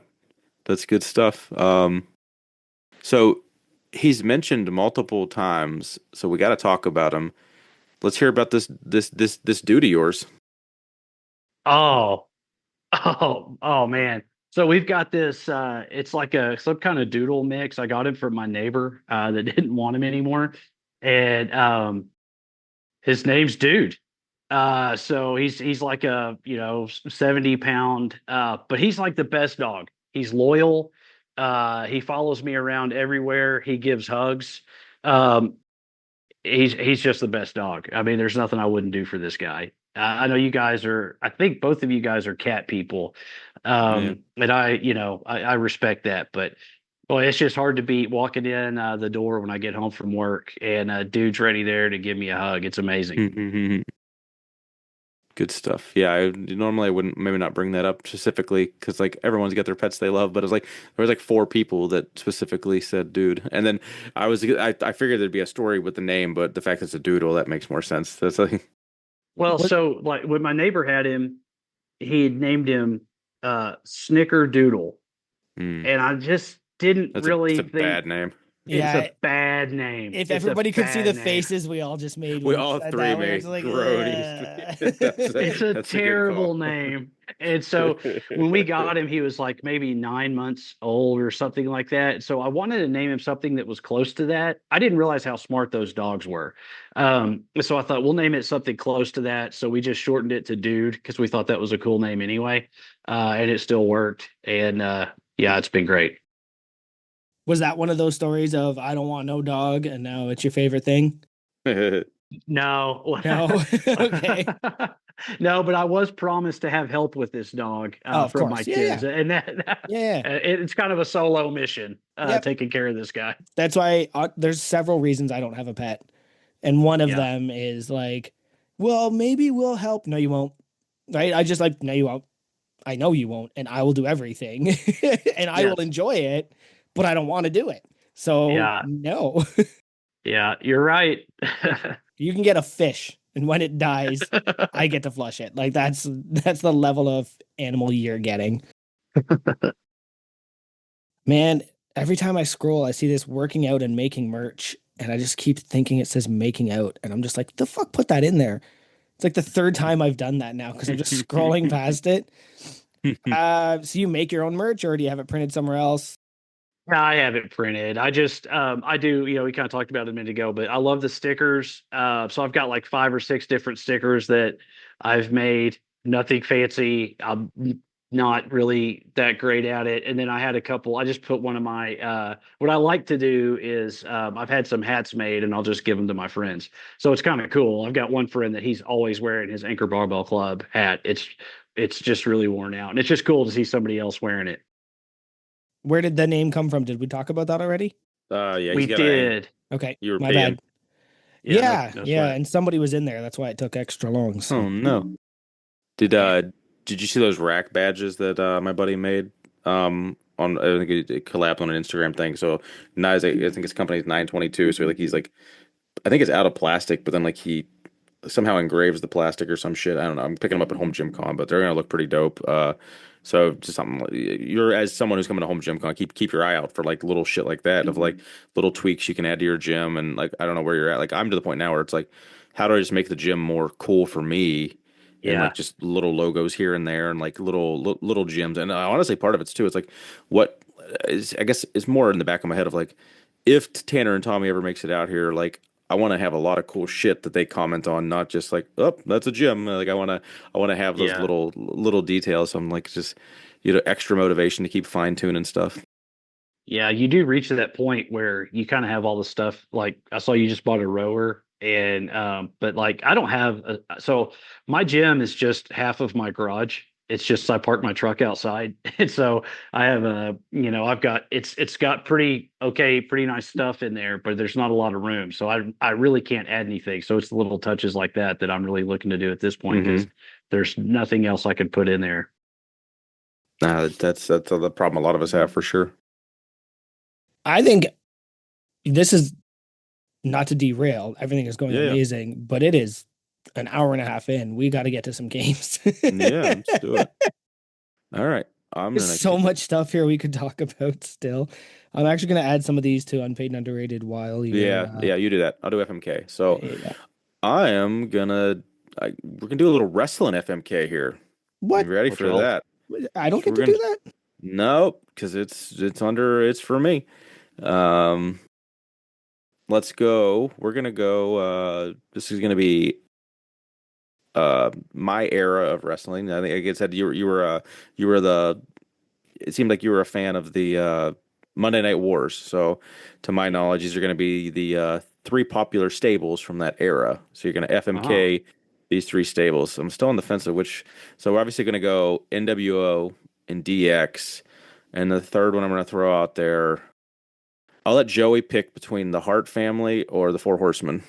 that's good stuff. So he's mentioned multiple times, so we got to talk about him. Let's hear about this dude of yours. Oh, oh man. So we've got this it's like some kind of doodle mix. I got him from my neighbor that didn't want him anymore. And his name's Dude. So he's like a 70 pound but he's like the best dog. He's loyal. He follows me around everywhere. He gives hugs. Um, he's just the best dog. I mean, there's nothing I wouldn't do for this guy. I know you guys are. I think both of you guys are cat people, Yeah. and I respect that. But boy, it's just hard to beat walking in the door when I get home from work and dude's ready there to give me a hug. It's amazing. Good stuff. Yeah, normally I wouldn't maybe not bring that up specifically because like everyone's got their pets they love, but it's like there was like four people that specifically said dude, and then I figured there'd be a story with the name, but the fact that it's a doodle that makes more sense. That's like Well, what? so like when my neighbor had him, he had named him Snickerdoodle, hmm, and I just didn't it's really a think bad name. it's a Yeah, bad name. if It's a everybody could see bad the name. faces we all just made We when you all said three that, we were just made like, grody. It's a That's a good call. terrible name. And so when we got him, he was like maybe 9 months old or something like that. So I wanted to name him something that was close to that. I didn't realize how smart those dogs were. So I thought we'll name it something close to that. So we just shortened it to Dude because we thought that was a cool name anyway. And it still worked. And yeah, it's been great. was that one of those stories of I don't want no dog and now it's your favorite thing? No. No. Okay. No, but I was promised to have help with this dog Oh, of from my course. Yeah, yeah. kids, and Yeah. it's kind of a solo mission Yep. taking care of this guy. That's why there's several reasons I don't have a pet. And one of Yeah. them is like, well, maybe we'll help. No, you won't. Right? I just like, no, you won't. I know you won't, and I will do everything and I will Yes. enjoy it, but I don't want to do it. So Yeah. no. Yeah. You're right. You can get a fish, and when it dies, I get to flush it. Like that's the level of animal you're getting. Man, every time I scroll, I see this working out and making merch, and I just keep thinking it says making out, and I'm just like, the fuck put that in there? It's like the third time I've done that now because I'm just scrolling past it. So you make your own merch, or do you have it printed somewhere else? Yeah, I have it printed. I just I do, we kind of talked about it a minute ago, but I love the stickers. So I've got like 5 or 6 different stickers that I've made. Nothing fancy. I'm not really that great at it. And then I had a couple, I just put one of my what I like to do is I've had some hats made and I'll just give them to my friends. So it's kind of cool. I've got one friend that he's always wearing his Anchor Barbell Club hat. It's just really worn out. And it's just cool to see somebody else wearing it. Where did the name come from? Did we talk about that already? Yeah, We he's got a did. Okay, my European. bad. Yeah, no, Yeah, no yeah, sweat. and somebody was in there. That's why it took extra long. So Oh no. Did yeah. did you see those rack badges that my buddy made? On I think it collabed on an Instagram thing. So now I think his company's 922. So like he's like I think it's out of plastic, but then like he somehow engraves the plastic or some shit. I don't know. I'm picking them up at Home Gym Con, but they're gonna look pretty dope. So just something you're as someone who's coming to Home Gym Con, keep your eye out for like little shit like that of like little tweaks you can add to your gym and like I don't know where you're at. Like I'm to the point now where it's like, how do I just make the gym more cool for me? And Yeah. like just little logos here and there and like little gyms. And honestly, part of it's too. It's like what is I guess is more in the back of my head of like if Tanner and Tommy ever makes it out here, like I want to have a lot of cool shit that they comment on, not just like, oh, that's a gym. Like I want to have those Yeah. little details. So I'm like just extra motivation to keep fine tuning stuff. Yeah, you do reach to that point where you kind of have all the stuff. Like I saw you just bought a rower and but like I don't have so my gym is just half of my garage. It's just I park my truck outside. And so I have I've got it's got pretty nice stuff in there, but there's not a lot of room. So I really can't add anything. So it's the little touches like that that I'm really looking to do at this point because Mm-hmm. there's nothing else I could put in there. That's the problem a lot of us have for sure. I think this is not to derail. Everything is going Yeah, amazing, but it is an hour and a half in. We got to get to some games. yeah. Let's do it. All right, I'm There's gonna so kick it. much stuff here we could talk about still. I'm actually going to add some of these to unpaid and underrated while you're Yeah. You do that. I'll do FMK. So yeah. I am gonna. We're gonna do a little wrestling FMK here. What? You ready Let's for roll. that? I don't So get we're to gonna. do that? Nope, because it's for me. Um, let's go. We're gonna go. This is gonna be my era of wrestling. I think like I said you were the. It seemed like you were a fan of the Monday Night Wars. So, to my knowledge, these are gonna be the three popular stables from that era. So you're gonna Uh-huh. FMK these three stables. I'm still on the fence of which. So we're obviously gonna go NWO and DX. And the third one I'm going to throw out there, I'll let Joey pick between the Hart family or the Four Horsemen.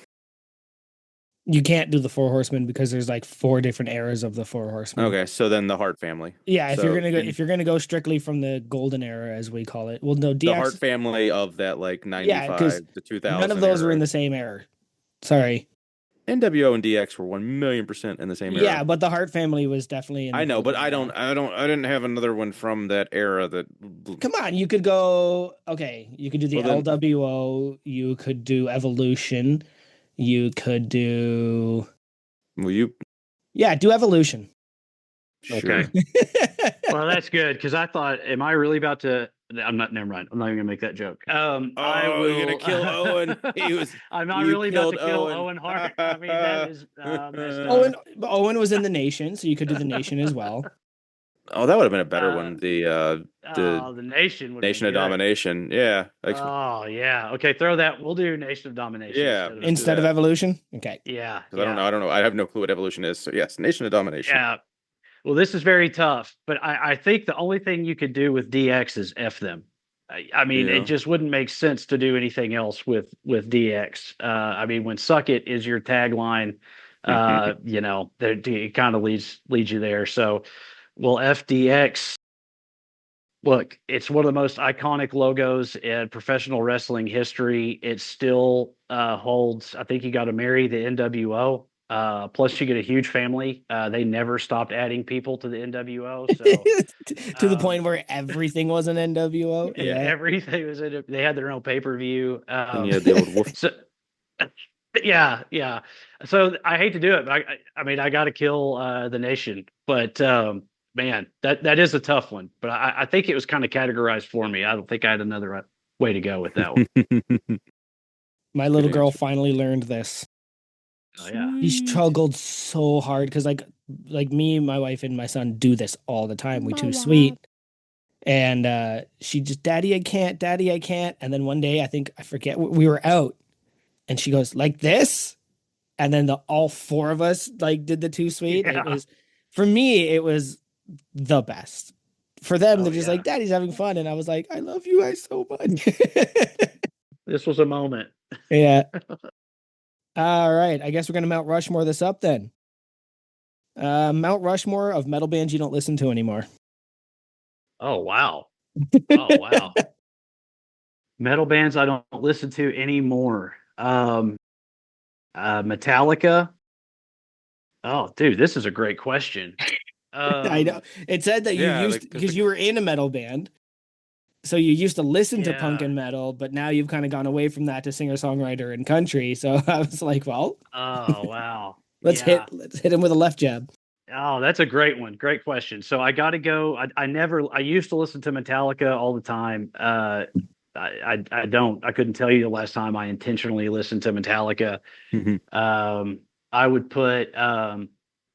You can't do the Four Horsemen because there's like four different eras of the Four Horsemen. Okay, so then the Hart family. Yeah, So if you're gonna go strictly from the golden era as we call it. Well, no, the Hart DX. family of that like Yeah, because 95 to none of 2000 those were in era. the same era. Sorry. NWO and DX were 1,000,000% in the same era. Yeah, but the Hart family was definitely in the I know, but golden era. I didn't have another one from that era that. Come on, you could go. Okay, you could do the Well, then, LWO. You could do Evolution. You could do. will you? Yeah, do Evolution. Sure. Okay. Well, that's good because I thought, am I really about to? I'm not. Never mind. I'm not even gonna make that joke. I Oh, you're gonna will. kill Owen. He was. I'm not You really about to killed kill Owen. Owen Hart. I mean, that is messed Owen up. Owen was in the Nation, so you could do the Nation as well. Oh, that would have been a better Uh, one. The oh, the Nation would have Nation been of good. Domination. Yeah. Like, Oh yeah. Okay, throw that. We'll do Nation of Domination yeah, instead of. let's do Instead of that. Evolution. Okay. Yeah. Because I don't know. I have no clue what evolution is. So yes, Nation of Domination. Yeah. Well, this is very tough, but I think the only thing you could do with DX is F them. I mean, it Yeah. just wouldn't make sense to do anything else with DX. I mean, when "suck it" is your tagline, it kind of leads you there. So, well, FDX. Look, it's one of the most iconic logos in professional wrestling history. It still holds. I think you got to marry the NWO. Plus, you get a huge family. They never stopped adding people to the NWO. So To the point where everything was an NWO. yeah, Yeah. everything was in it. They had their own pay per view. And you had the old wolf. So yeah, yeah. So I hate to do it, but I mean, I got to kill the nation. But man, that is a tough one. But I think it was kind of categorized for me. I don't think I had another way to go with that one. My little Good girl answer. finally learned this. Oh yeah. He struggled so hard because like me, my wife, and my son do this all the time. We too sweet. And she just, Daddy, I can't, Daddy, I can't. And then one day, I forget, we were out and she goes, like this. And then all four of us like did the too sweet. It Yeah. was, for me, it was the best. For them, Oh, they're just yeah. like, Daddy's having fun. And I was like, I love you guys so much. This was a moment. Yeah. All right. I guess we're going to Mount Rushmore this up then. Mount Rushmore of metal bands you don't listen to anymore. Oh wow. Oh wow. Metal bands I don't listen to anymore. Metallica. Oh, dude, this is a great question. I know. It said that you Yeah, used, because you were in a metal band. So you used to listen to punk Yeah. and metal, but now you've kind of gone away from that to singer-songwriter and country. So I was like, well, Oh wow. let's Yeah. hit him with a left jab. Oh, that's a great one. Great question. So I got to go. I used to listen to Metallica all the time. I couldn't tell you the last time I intentionally listened to Metallica. I would put, man,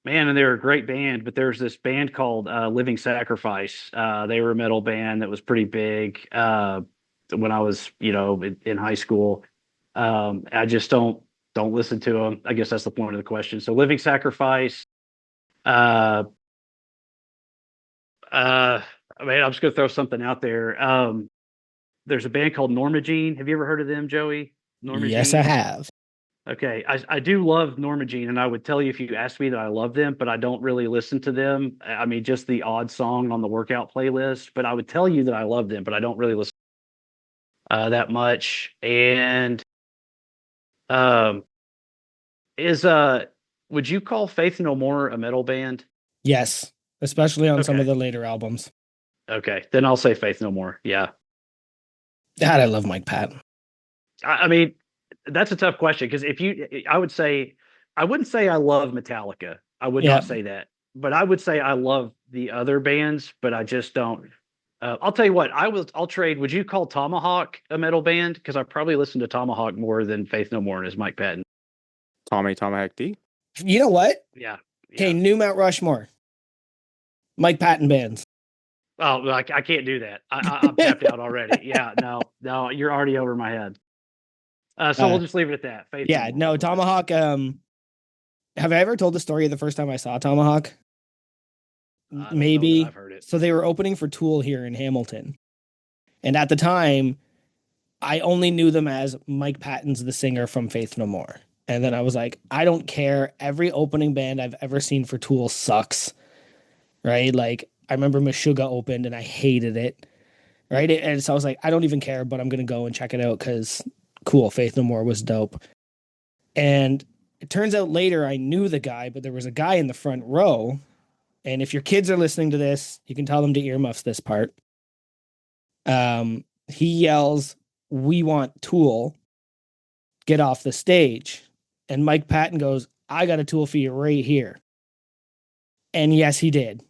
and they're a great band, but there's this band called Living Sacrifice. They were a metal band that was pretty big when I was, in high school. I just don't listen to them. I guess that's the point of the question. So Living Sacrifice. Uh, I mean, I'm just gonna throw something out there. There's a band called Norma Jean. Have you ever heard of them, Joey? Norma Yes, I Jean. have. Okay, I do love Norma Jean, and I would tell you if you asked me that I love them, but I don't really listen to them. I mean, just the odd song on the workout playlist. But I would tell you that I love them, but I don't really listen that much. And um, is would you call Faith No More a metal band? Yes, especially on some Okay. of the later albums. Okay, then I'll say Faith No More. Yeah. God, I love Mike Patton. I mean, that's a tough question because I would say, I wouldn't say I love Metallica. I would Yeah. not say that, but I would say I love the other bands, but I just don't. I'll tell you what, I'll trade. Would you call Tomahawk a metal band? Because I probably listen to Tomahawk more than Faith No More and as Mike Patton. Tomahawk D. You know what? Yeah. Okay, new Mount Rushmore. Mike Patton bands. Oh, I can't do that. I'm tapped out already. Yeah, no, you're already over my head. So we'll just leave it at that. Faith Yeah, No no, More. Tomahawk. Have I ever told the story of the first time I saw Tomahawk? I don't know that Maybe. I've heard it. So they were opening for Tool here in Hamilton. And at the time, I only knew them as Mike Patton's the singer from Faith No More. And then I was like, I don't care. Every opening band I've ever seen for Tool sucks. Right? Like, I remember Meshuggah opened and I hated it. Right? And so I was like, I don't even care, but I'm going to go and check it out because cool, Faith No More was dope. And it turns out later I knew the guy, but there was a guy in the front row. And if your kids are listening to this, you can tell them to earmuffs this part. He yells, "We want Tool. Get off the stage." And Mike Patton goes, "I got a Tool for you right here." And yes, he did.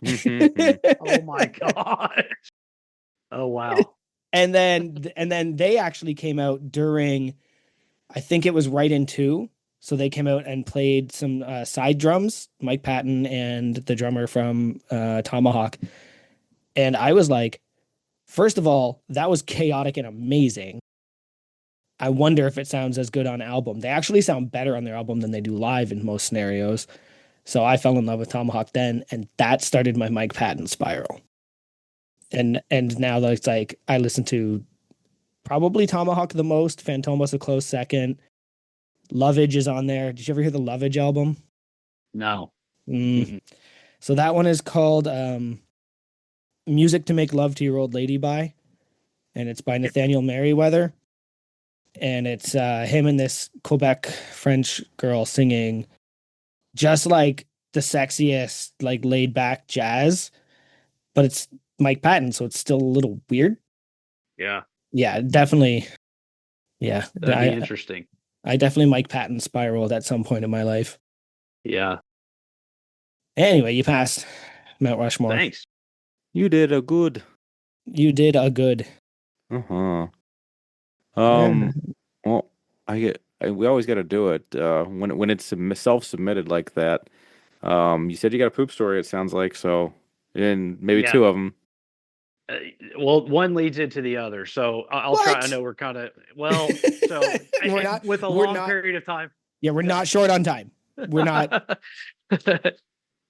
Oh my god. Oh wow. And then they actually came out during, I think it was right in two. So they came out and played some side drums, Mike Patton and the drummer from Tomahawk. And I was like, first of all, that was chaotic and amazing. I wonder if it sounds as good on album. They actually sound better on their album than they do live in most scenarios. So I fell in love with Tomahawk then, and that started my Mike Patton spiral. And now it's like I listen to probably Tomahawk the most, Fantomas a close second. Lovage is on there. Did you ever hear the Lovage album? No. So that one is called Music to Make Love to Your Old Lady by, and it's by Nathaniel Merriweather. and it's him and this Quebec French girl singing just like the sexiest, like laid back jazz, but it's Mike Patton, so it's still a little weird. Yeah, Yeah, definitely. Yeah, that'd be interesting. I definitely Mike Patton spiraled at some point in my life. Yeah, Anyway, you passed Mount Rushmore. thanks. You did a good. You did a good. Uh-huh. Yeah. Well, we always got to do it when it's self-submitted like that. You said you got a poop story, it sounds like, so, and maybe Yeah. two of them. Uh, well, one leads into the other, so I'll try. I know we're kind of so We're not- with a we're long not- period of time. Yeah, we're not short on time. We're not.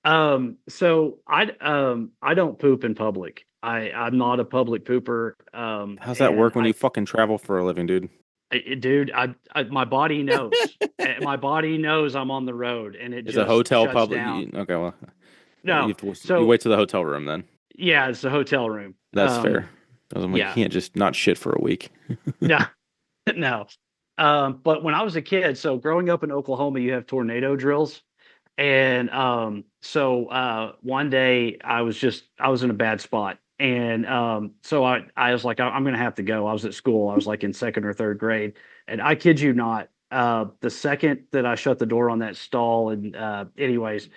So I don't poop in public. I'm not a public pooper. How's that work when I, you fucking travel for a living, dude? dude, my body knows. My body knows I'm on the road, and it Is just a hotel shuts public? down. Okay, well, No, you have to, you so wait to the hotel room then. yeah, it's a hotel room. That's fair. I'm like, yeah. you can't just not shit for a week. No, no. But when I was a kid, so growing up in Oklahoma, you have tornado drills. And so one day I was in a bad spot. And so I was like, I'm gonna have to go. I was at school. I was like in second or third grade. And I kid you not, the second that I shut the door on that stall and anyways,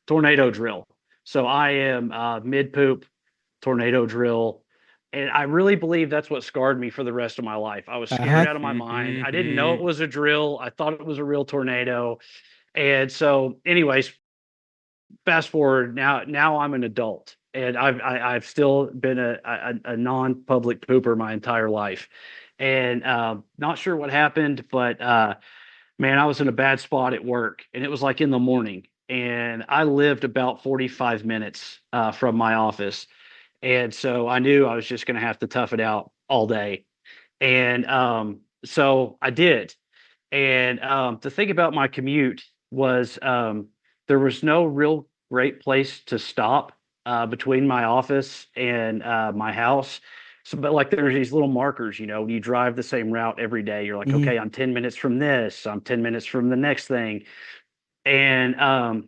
tornado drill. So I am mid poop, tornado drill. And I really believe that's what scarred me for the rest of my life. I was scared out of my mind. I didn't know it was a drill. I thought it was a real tornado. And so, anyways, fast forward now I'm an adult, and I've still been a non-public pooper my entire life, and not sure what happened, but man, I was in a bad spot at work, and it was like in the morning, and I lived about 45 minutes from my office, and so I knew I was just going to have to tough it out all day, and so I did. And the thing about my commute was there was no real great place to stop between my office and my house. So, but like there's these little markers, when you drive the same route every day, you're like, okay, I'm 10 minutes from this, I'm 10 minutes from the next thing. And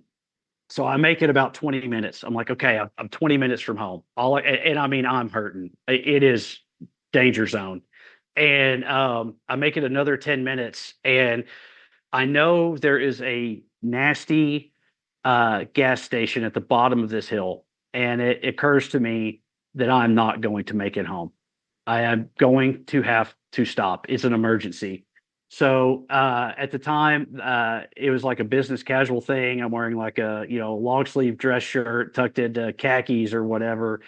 so I make it about 20 minutes. I'm like, okay, I'm 20 minutes from home. And I mean, I'm hurting. It is danger zone. And I make it another 10 minutes. And I know there is a nasty gas station at the bottom of this hill. And it occurs to me that I'm not going to make it home. I am going to have to stop. It's an emergency. So at the time, it was like a business casual thing. I'm wearing like a long sleeve dress shirt tucked into khakis or whatever,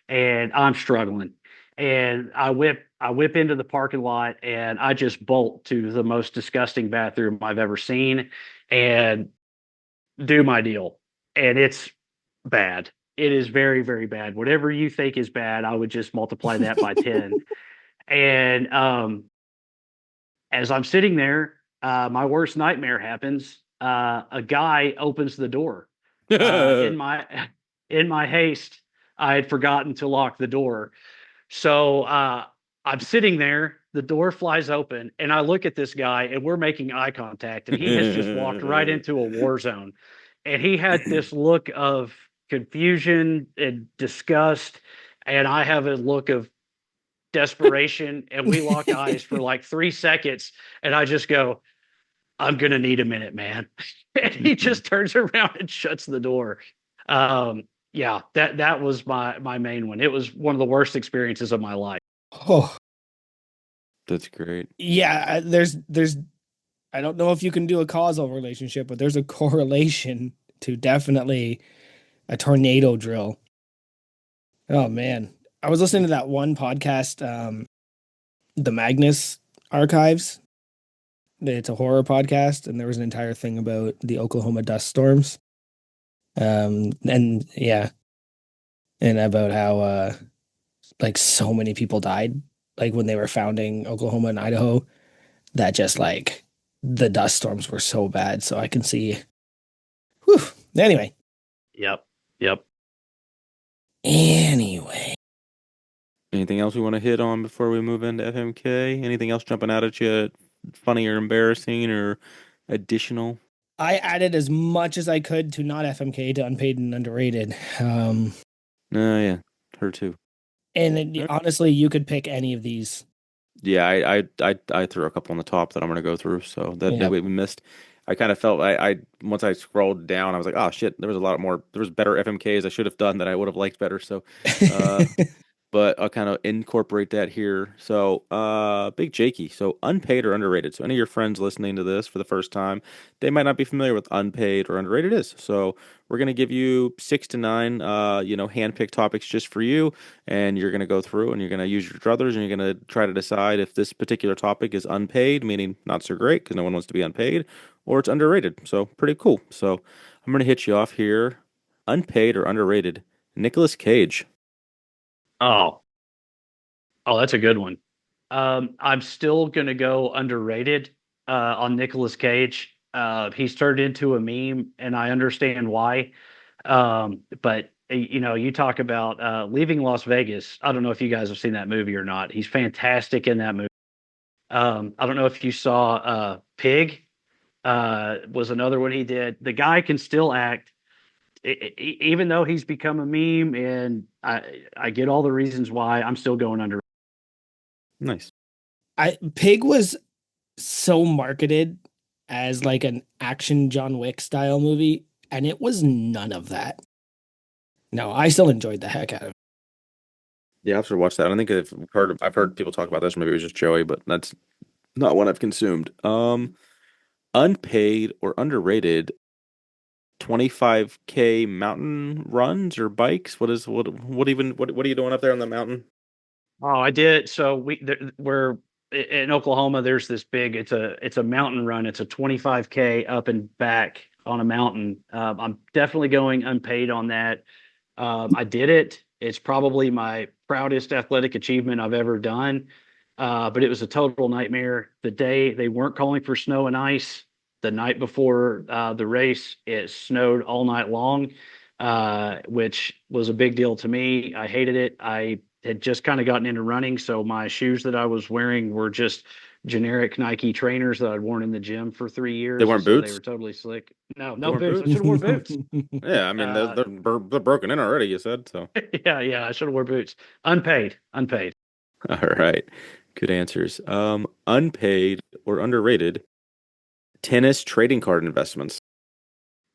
and I'm struggling. And I whip into the parking lot and I just bolt to the most disgusting bathroom I've ever seen and do my deal. And it's bad. It is very, very bad. Whatever you think is bad, I would just multiply that by 10. And as I'm sitting there, my worst nightmare happens. A guy opens the door. In my haste, I had forgotten to lock the door. So I'm sitting there, the door flies open, and I look at this guy, and we're making eye contact, and he has just walked right into a war zone. And he had this look of confusion and disgust, and I have a look of desperation, and we lock eyes for like 3 seconds, and I just go, I'm gonna need a minute, man. And he just turns around and shuts the door. Yeah, that was my main one. It was one of the worst experiences of my life. Oh, That's great. yeah. There's I don't know if you can do a causal relationship, but there's a correlation to definitely a tornado drill. Oh man, I was listening to that one podcast, the Magnus Archives. It's a horror podcast, and there was an entire thing about the Oklahoma dust storms. And yeah, and about how like so many people died, like when they were founding Oklahoma and Idaho, that just like the dust storms were so bad. So I can see. Whew. Anyway. Yep. Anyway. Anything else we want to hit on before we move into FMK? Anything else jumping out at you funny or embarrassing or additional? I added as much as I could to not FMK to unpaid and underrated. No, yeah, her too. Honestly, you could pick any of these. Yeah, I threw a couple on the top that I'm gonna go through. So that Yeah. we missed. I kind of felt I once I scrolled down, I was like, oh shit, there was a lot more. There was better FMKs I should have done that I would have liked better. So, uh, but I'll kind of incorporate that here. So, Big Jakey. So, unpaid or underrated. So, any of your friends listening to this for the first time, they might not be familiar with unpaid or underrated is. So, we're gonna give you 6 to 9, handpicked topics just for you, and you're gonna go through and you're gonna use your druthers and you're gonna try to decide if this particular topic is unpaid, meaning not so great because no one wants to be unpaid, or it's underrated. So, pretty cool. So, I'm gonna hit you off here. Unpaid or underrated? Nicolas Cage. Oh, oh, that's a good one. I'm still gonna go underrated on Nicolas Cage. He's turned into a meme, and I understand why. But you talk about leaving Las Vegas. I don't know if you guys have seen that movie or not. He's fantastic in that movie. I don't know if you saw Pig. Was another one he did. The guy can still act, even though he's become a meme, and I get all the reasons why. I'm still going under. Nice. Pig was so marketed as like an action John Wick style movie, and it was none of that. No, I still enjoyed the heck out of it. Yeah, I have to watch that. I don't think I've heard people talk about this. Maybe it was just Joey, but that's not one I've consumed. Unpaid or underrated 25K mountain runs or bikes? What are you doing up there on the mountain? Oh, I did. So we're in Oklahoma. There's this big. It's a mountain run. It's a 25K up and back on a mountain. I'm definitely going unpaid on that. I did it. It's probably my proudest athletic achievement I've ever done. But it was a total nightmare. The day they weren't calling for snow and ice. The night before the race, it snowed all night long, which was a big deal to me. I hated it. I had just kind of gotten into running, so my shoes that I was wearing were just generic Nike trainers that I'd worn in the gym for 3 years, They weren't so they boots? were totally slick. No, They no weren't boots. I boots? should have worn boots. Yeah, I mean they're Uh, they're broken in already, you said, so. yeah, I should have worn boots. Unpaid, unpaid. All right. Good answers. Unpaid or underrated tennis trading card investments.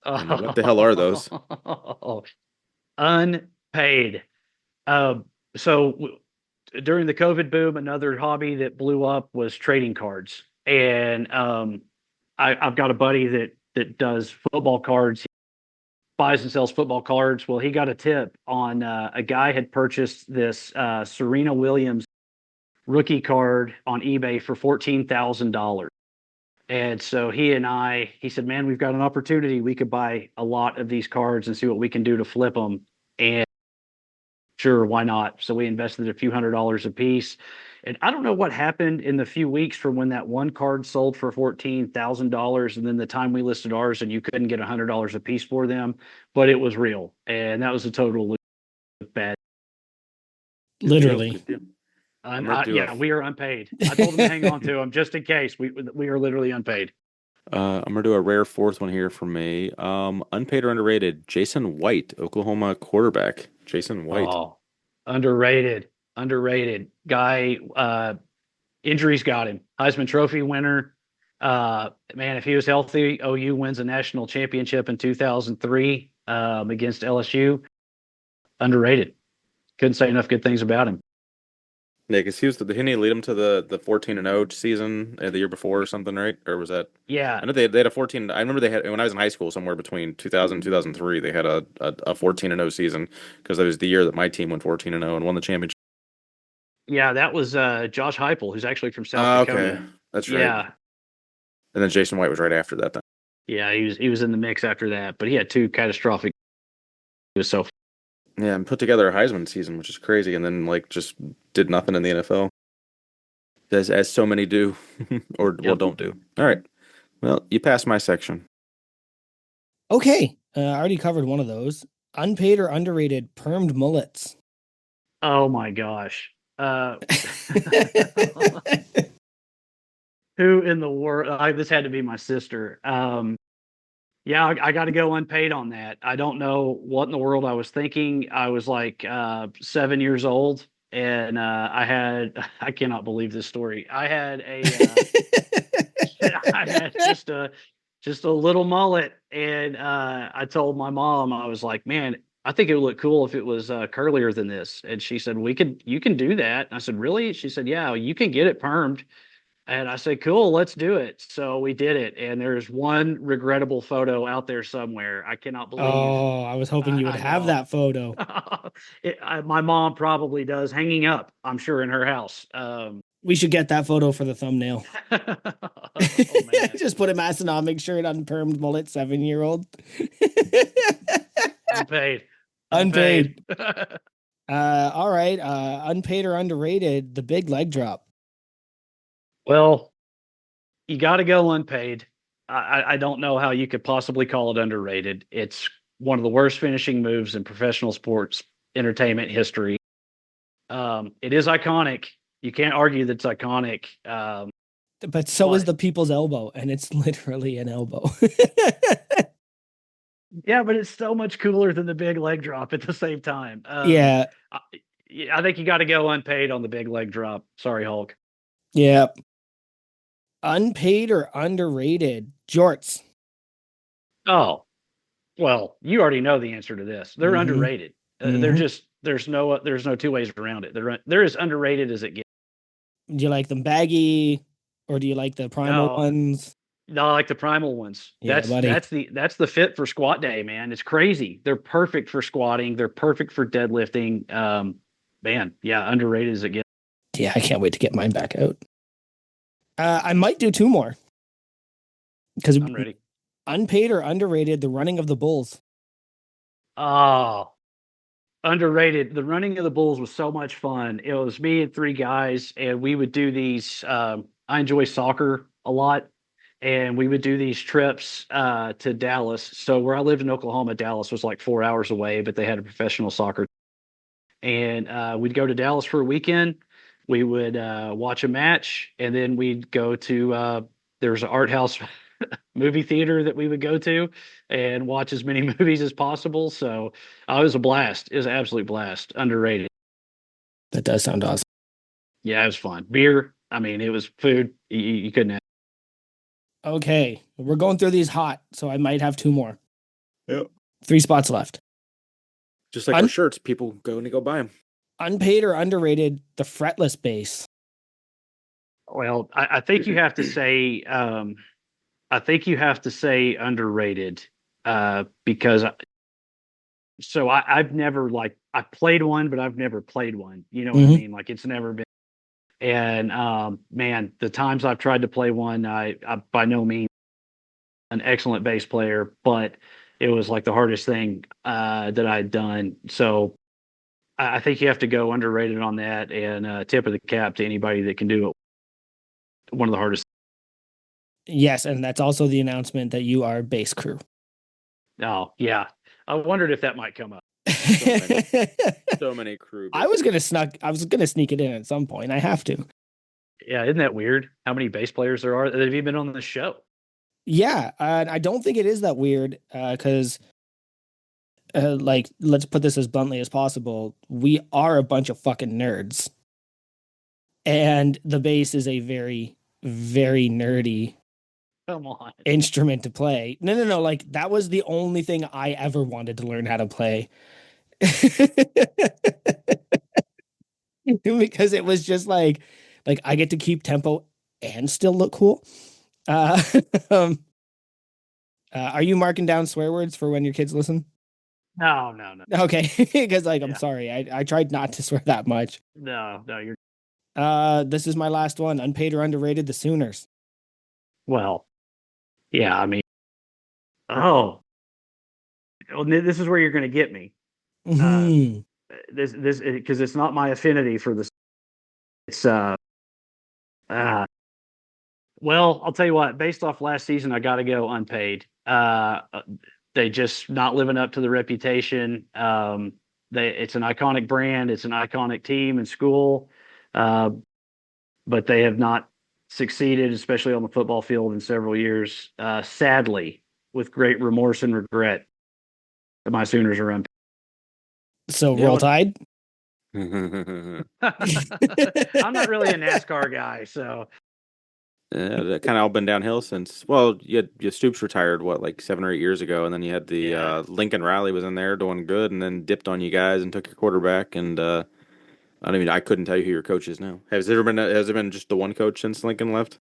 And what the hell are those? Oh, unpaid. Um, so during the COVID boom, another hobby that blew up was trading cards. And I've got a buddy that does football cards, buys and sells football cards. Well, he got a tip on a guy had purchased this Serena Williams rookie card on eBay for $14,000. And so he said, man, we've got an opportunity. We could buy a lot of these cards and see what we can do to flip them. And sure, why not? So we invested a few $100s a piece. And I don't know what happened in the few weeks from when that one card sold for $14,000 and then the time we listed ours and you couldn't get $100 a piece for them, but it was real. And that was a total bad. Good deal. Literally. Good deal. I'm gonna do Yeah, we are unpaid. I told them to hang on to them just in case. We are literally unpaid. I'm gonna do a rare fourth one here for me. Unpaid or underrated? Jason White, Oklahoma quarterback. Jason White. Oh, underrated, underrated guy. Injuries got him. Heisman Trophy winner. Man, if he was healthy, OU wins a national championship in 2003 against LSU. Underrated. Couldn't say enough good things about him. Yeah, because didn't he lead him to the 14-0 season the year before or something, right? Or was that? Yeah, I know they had a 14. I remember they had when I was in high school, somewhere between 2000 and 2003, they had a 14-0 season because that was the year that my team went 14-0 and won the championship. yeah, that was Josh Heupel, who's actually from South Okay, Dakota. that's right. Yeah, And then Jason White was right after that. Then. yeah, he was in the mix after that, but he had two catastrophic. He was so Yeah, and put together a Heisman season, which is crazy, and then like just did nothing in the NFL, as so many do, or well, Yep. don't do. All right, well, you passed my section. Okay, I already covered one of those. Unpaid or underrated permed mullets. Oh my gosh. Who in the world? This had to be my sister. Yeah, I got to go unpaid on that. I don't know what in the world I was thinking. I was like 7 years old, and I cannot believe this story. I had I had just a little mullet, and I told my mom, I was like, man, I think it would look cool if it was curlier than this. And she said, you can do that. And I said, really? She said, yeah, you can get it permed. And I said, cool, let's do it. So we did it. And there's one regrettable photo out there somewhere. I cannot believe. Oh, I was hoping you would I have know. that photo. My mom probably does, hanging up, I'm sure, in her house. We should get that photo for the thumbnail. Oh, man. Just put a Massonomic shirt on permed mullet 7-year-old. Unpaid. Unpaid. All right. Unpaid or underrated, the big leg drop. Well, you got to go unpaid. I don't know how you could possibly call it underrated. It's one of the worst finishing moves in professional sports entertainment history. It is iconic. You can't argue that it's iconic. But so is But- the people's elbow, and it's literally an elbow. Yeah, but it's so much cooler than the big leg drop at the same time. Yeah. I think you got to go unpaid on the big leg drop. Sorry, Hulk. Yeah. Unpaid or underrated? Jorts. Oh, well, you already know the answer to this. They're Mhm. underrated. They're just there's no two ways around it. They're as underrated as it gets. Do you like them baggy, or do you like the primal No. ones? No, I like the primal ones. Yeah, buddy. That's the fit for squat day, man. It's crazy. They're perfect for squatting. They're perfect for deadlifting. Man, yeah, underrated as it gets. Yeah, I can't wait to get mine back out. I might do two more. Because I'm ready. unpaid or underrated, the running of the bulls. Oh, underrated. The running of the bulls was so much fun. It was me and three guys, and we would do these. I enjoy soccer a lot, and we would do these trips to Dallas. So where I lived in Oklahoma, Dallas was like 4 hours away, but they had a professional soccer. And we'd go to Dallas for a weekend. We would watch a match, and then we'd go to there's an art house movie theater that we would go to and watch as many movies as possible. So it was a blast. It was an absolute blast. Underrated. That does sound awesome. Yeah, it was fun. Beer. I mean, it was food. You couldn't have. Okay, we're going through these hot, so I might have two more. Yep. 3 spots left. Just like our shirts, people going to go buy them. Unpaid or underrated, the fretless bass. Well, I think you have to say. I think you have to say underrated because. So I've never I played one, but I've never played one. You know what I mean? Like it's never been. And man, the times I've tried to play one, I by no means an excellent bass player, but it was like the hardest thing that I'd done. So I think you have to go underrated on that, and tip of the cap to anybody that can do it. One of the hardest. Yes, and that's also the announcement that you are bass crew. Oh yeah, I wondered if that might come up. So many crew. I was gonna sneak it in at some point. I have to. Yeah, isn't that weird? How many bass players there are that have even been on the show? Yeah, I don't think it is that weird because, like, let's put this as bluntly as possible. We are a bunch of fucking nerds, and the bass is a very, very nerdy Come on. instrument to play. No. Like that was the only thing I ever wanted to learn how to play. Because it was just like I get to keep tempo and still look cool. Um, are you marking down swear words for when your kids listen? No. Okay, because I'm Yeah. sorry, I tried not to swear that much. No, you're This is my last one. Unpaid or underrated, the Sooners. well. Yeah, I mean, well, this is where you're going to get me. Mhm. This because it's not my affinity for this. It's well, I'll tell you what. Based off last season, I got to go unpaid. They just not living up to the reputation. It's an iconic brand. It's an iconic team and school, but they have not succeeded, especially on the football field in several years. Sadly, with great remorse and regret, that my Sooners are unpaid. So Yeah, roll what- tide. I'm not really a NASCAR guy, so Yeah, that kind of all been downhill since. Well, you Stoops retired like 7 or 8 years ago, and then you had the Yeah. Lincoln Riley was in there doing good, and then dipped on you guys and took your quarterback. And I couldn't tell you who your coach is now. Has there been just the one coach since Lincoln left?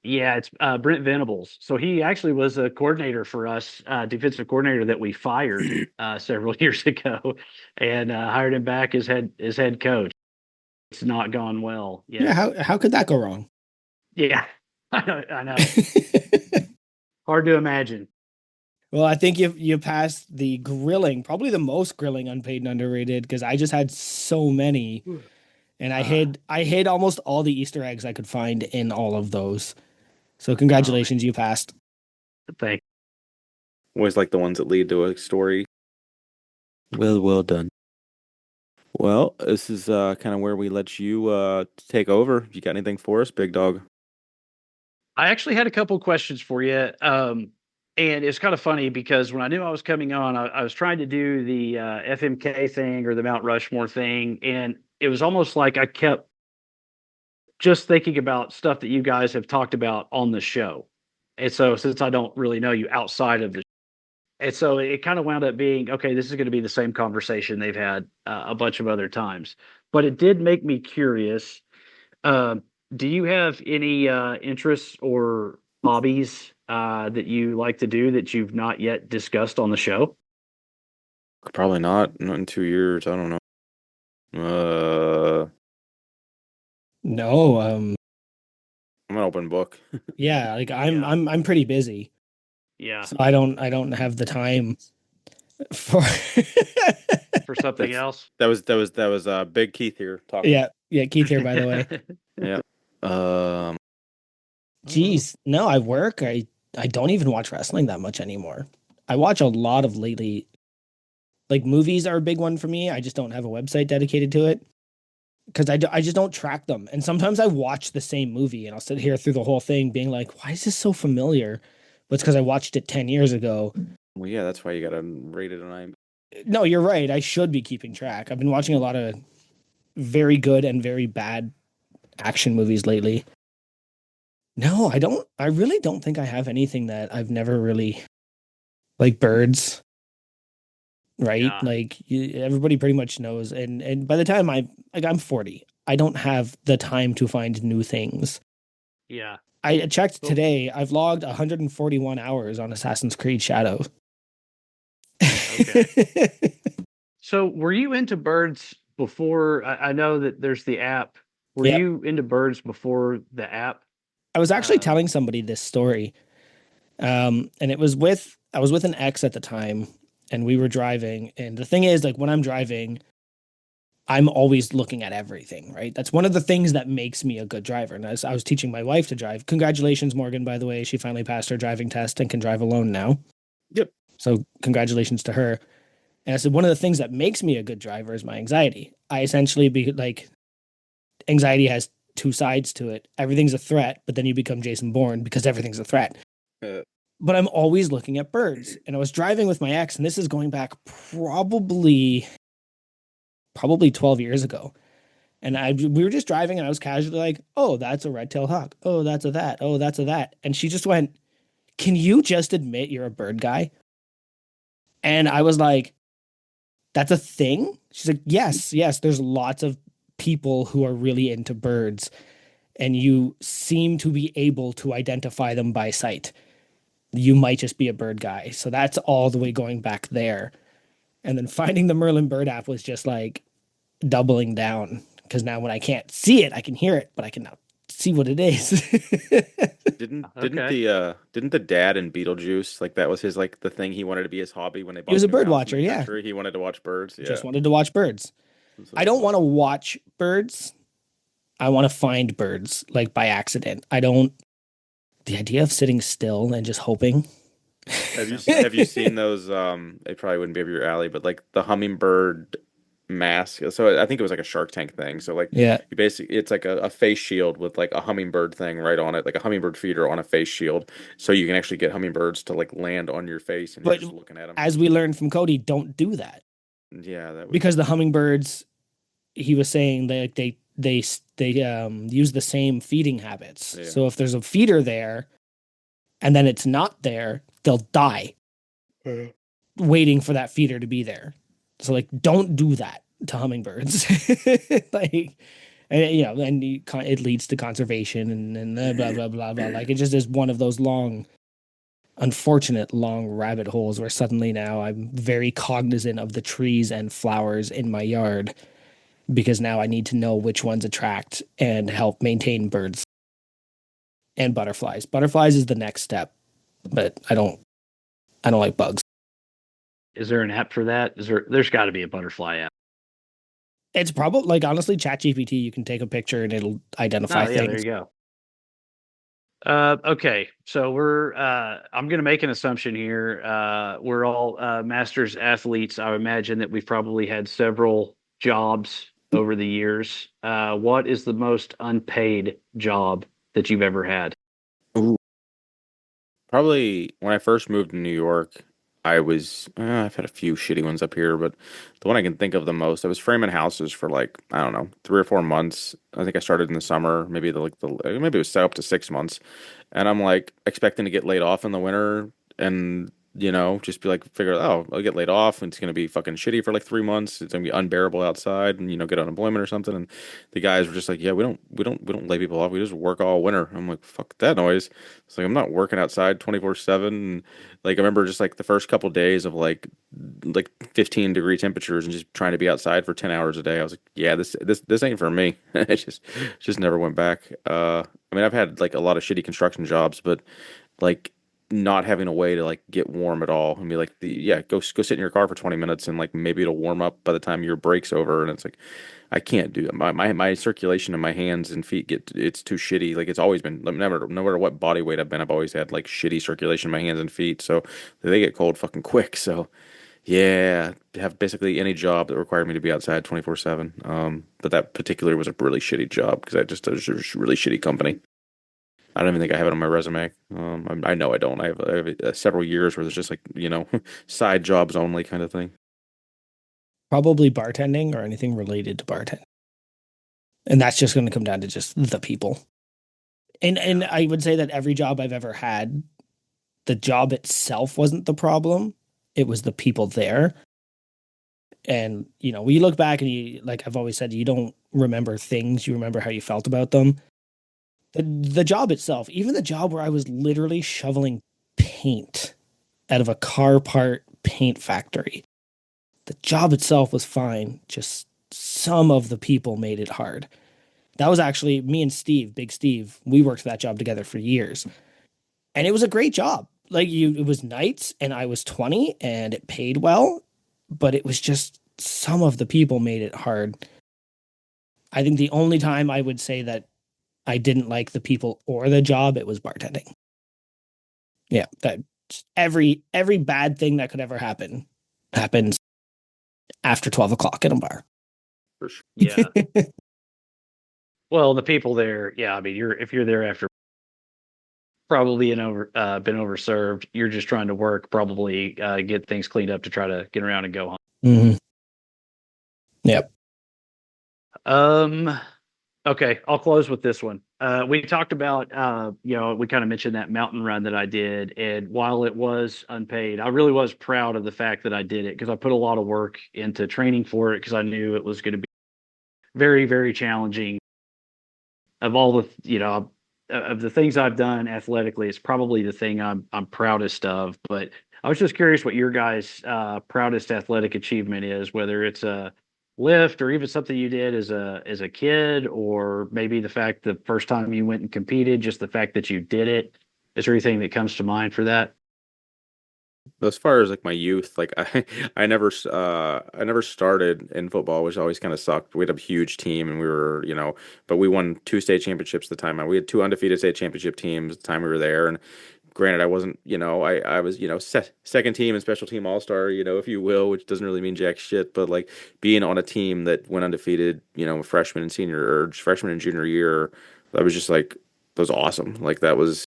yeah, it's Brent Venables. So he actually was a coordinator for us, defensive coordinator that we fired several years ago, and hired him back as head coach. It's not gone well yet. Yeah, how could that go wrong? Yeah, I know. Hard to imagine. Well, I think you passed the grilling, probably the most grilling unpaid and underrated, because I just had so many, and I hid almost all the Easter eggs I could find in all of those. So congratulations, you passed. Thank Always like the ones that lead to a story. Well done. Well, this is kind of where we let you take over. You got anything for us, big dog? I actually had a couple questions for you. And it's kind of funny because when I knew I was coming on, I was trying to do the FMK thing or the Mount Rushmore thing. And it was almost like I kept just thinking about stuff that you guys have talked about on the show. And so since I don't really know you outside of the and so it kind of wound up being, okay, this is going to be the same conversation they've had a bunch of other times. But it did make me curious. Um, do you have any interests or hobbies that you like to do that you've not yet discussed on the show? Probably not. Not in 2 years. I don't know. No, I'm an open book. yeah, like I'm Yeah. I'm pretty busy, Yeah, so I don't have the time for. for something That's- else. That was Big Keith here talking. Yeah, Keith here, by the way. Yeah. Um. Jeez, no, I work. I don't even watch wrestling that much anymore. I watch a lot of lately. Like movies are a big one for me. I just don't have a website dedicated to it because I just don't track them. And sometimes I watch the same movie and I'll sit here through the whole thing being like, why is this so familiar? But it's because I watched it 10 years ago. Well, yeah, that's why you got to rate it on IMDb. No, you're right. I should be keeping track. I've been watching a lot of very good and very bad action movies lately. No, I don't. I really don't think I have anything that I've never really like birds, right? Yeah. Like everybody pretty much knows. And by the time I'm 40, I don't have the time to find new things. Yeah. I checked today. I've logged 141 hours on Assassin's Creed Shadows. Okay. So were you into birds before? I know that there's the app. Were Yep. you into birds before the app? I was actually Uh, telling somebody this story. And I was with an ex at the time and we were driving. And the thing is, like when I'm driving, I'm always looking at everything, right? That's one of the things that makes me a good driver. And as I was teaching my wife to drive, congratulations, Morgan, by the way, she finally passed her driving test and can drive alone now. Yep. So congratulations to her. And I said, one of the things that makes me a good driver is my anxiety. I essentially anxiety has two sides to it. Everything's a threat, but then you become Jason Bourne because everything's a threat. But I'm always looking at birds. And I was driving with my ex, and this is going back probably 12 years ago. And we were just driving, and I was casually like, oh, that's a red-tailed hawk. Oh, that's a that. Oh, that's a that. And she just went, can you just admit you're a bird guy? And I was like, that's a thing? She's like, yes, there's lots of people who are really into birds, and you seem to be able to identify them by sight. You might just be a bird guy. So that's all the way going back there. And then finding the Merlin Bird app was just like doubling down because now when I can't see it, I can hear it, but I can now see what it is. Didn't Okay. the dad in Beetlejuice, like that was his like the thing he wanted to be his hobby when they bought was a new bird house in watcher, the yeah. country? He wanted to watch birds. Yeah. Just wanted to watch birds. I don't want to watch birds. I want to find birds like by accident. The idea of sitting still and just hoping. Have you seen those? It probably wouldn't be up your alley, but like the hummingbird mask. So I think it was like a Shark Tank thing. So like Yeah. you basically it's like a face shield with like a hummingbird thing right on it, like a hummingbird feeder on a face shield, so you can actually get hummingbirds to like land on your face and you're But just looking at them. as we learned from Cody, don't do that Yeah, that was because the hummingbirds, he was saying they use the same feeding habits. yeah. So if there's a feeder there and then it's not there, they'll die waiting for that feeder to be there. So like, don't do that to hummingbirds. Like, and it leads to conservation and blah blah blah blah. Like it just is one of those unfortunate long rabbit holes where suddenly now I'm very cognizant of the trees and flowers in my yard because now I need to know which ones attract and help maintain birds and butterflies. Butterflies is the next step, but I don't like bugs. Is there an app for that? There's got to be a butterfly app. It's probably like honestly, ChatGPT. You can take a picture and it'll identify Oh, yeah, there things. you go. Okay, so I'm going to make an assumption here. We're all masters athletes. I would imagine that we've probably had several jobs over the years. What is the most unpaid job that you've ever had? Ooh. Probably when I first moved to New York, I've had a few shitty ones up here, but the one I can think of the most, I was framing houses for like, I don't know, 3 or 4 months. I think I started in the summer, maybe it was set up to 6 months. And I'm like expecting to get laid off in the winter and, just be like, figure, oh, I'll get laid off and it's going to be fucking shitty for like 3 months. It's going to be unbearable outside and, get unemployment or something. And the guys were just like, yeah, we don't lay people off. We just work all winter. I'm like, fuck that noise. It's like, I'm not working outside 24/7. And like, I remember just like the first couple days of like 15-degree temperatures and just trying to be outside for 10 hours a day. I was like, yeah, this ain't for me. It just never went back. I mean, I've had like a lot of shitty construction jobs, but like not having a way to like get warm at all and be like go sit in your car for 20 minutes and like maybe it'll warm up by the time your break's over. And it's like I can't do it. My circulation in my hands and feet it's too shitty. Like it's always been never no matter what body weight I've been, I've always had like shitty circulation in my hands and feet, so they get cold fucking quick. So yeah, have basically any job that required me to be outside 24/7. But that particular was a really shitty job because it was a really shitty company. I don't even think I have it on my resume. I know I don't. I have several years where there's just like, side jobs only kind of thing. Probably bartending or anything related to bartending. And that's just going to come down to just the people. And I would say that every job I've ever had, the job itself wasn't the problem. It was the people there. And, when you look back and like I've always said, you don't remember things, you remember how you felt about them. The job itself, even the job where I was literally shoveling paint out of a car part paint factory, the job itself was fine. Just some of the people made it hard. That was actually me and Steve, Big Steve. We worked that job together for years. And it was a great job. Like it was nights and I was 20 and it paid well, but it was just some of the people made it hard. I think the only time I would say that I didn't like the people or the job, it was bartending. Yeah, that every bad thing that could ever happen happens after 12 o'clock in a bar. For sure. Yeah. Well, the people there, yeah. I mean, if you're there after probably been overserved, you're just trying to work, probably get things cleaned up to try to get around and go home. Mm-hmm. Yep. Okay, I'll close with this one. We talked about, we kind of mentioned that mountain run that I did. And while it was unpaid, I really was proud of the fact that I did it because I put a lot of work into training for it because I knew it was going to be very, very challenging. Of all the, of the things I've done athletically, it's probably the thing I'm proudest of. But I was just curious what your guys' proudest athletic achievement is, whether it's a lift or even something you did as a kid, or maybe the fact the first time you went and competed, just the fact that you did it. Is there anything that comes to mind for that? As far as like my youth, like I never started in football, which always kind of sucked. We had a huge team and we were, but we won 2 state championships at the time. We had 2 undefeated state championship teams at the time we were there. And granted, I wasn't, I was, second team and special team all-star, if you will, which doesn't really mean jack shit, but like being on a team that went undefeated, freshman and senior or freshman and junior year, that was just like that was awesome. Like that was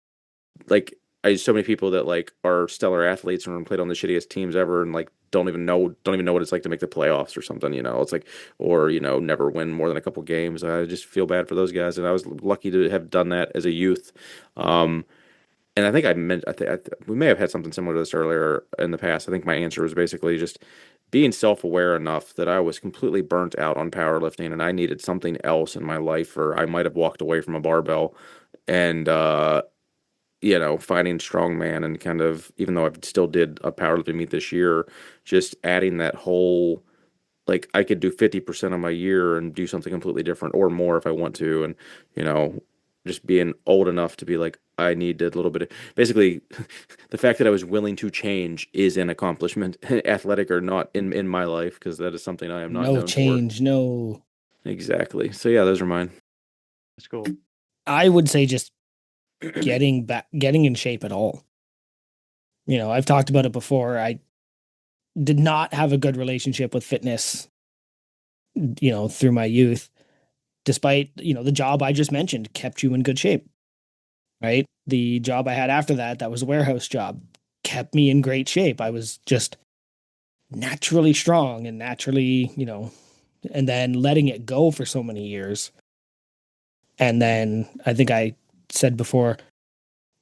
like I so many people that like are stellar athletes and played on the shittiest teams ever and like don't even know what it's like to make the playoffs or something, it's like or never win more than a couple games. I just feel bad for those guys, and I was lucky to have done that as a youth. And I think we may have had something similar to this earlier in the past. I think my answer was basically just being self-aware enough that I was completely burnt out on powerlifting and I needed something else in my life, or I might have walked away from a barbell and finding strongman and kind of, even though I still did a powerlifting meet this year, just adding that whole, like I could do 50% of my year and do something completely different or more if I want to. And, you know, just being old enough to be like, I need a little bit of, basically the fact that I was willing to change is an accomplishment, athletic or not in my life, because that is something I am not No known change, no. for. Exactly. So yeah, those are mine. That's cool. I would say just getting in shape at all. I've talked about it before. I did not have a good relationship with fitness, through my youth, despite, the job I just mentioned kept you in good shape, right? The job I had after that was a warehouse job, kept me in great shape. I was just naturally strong and naturally, and then letting it go for so many years. And then I think I said before,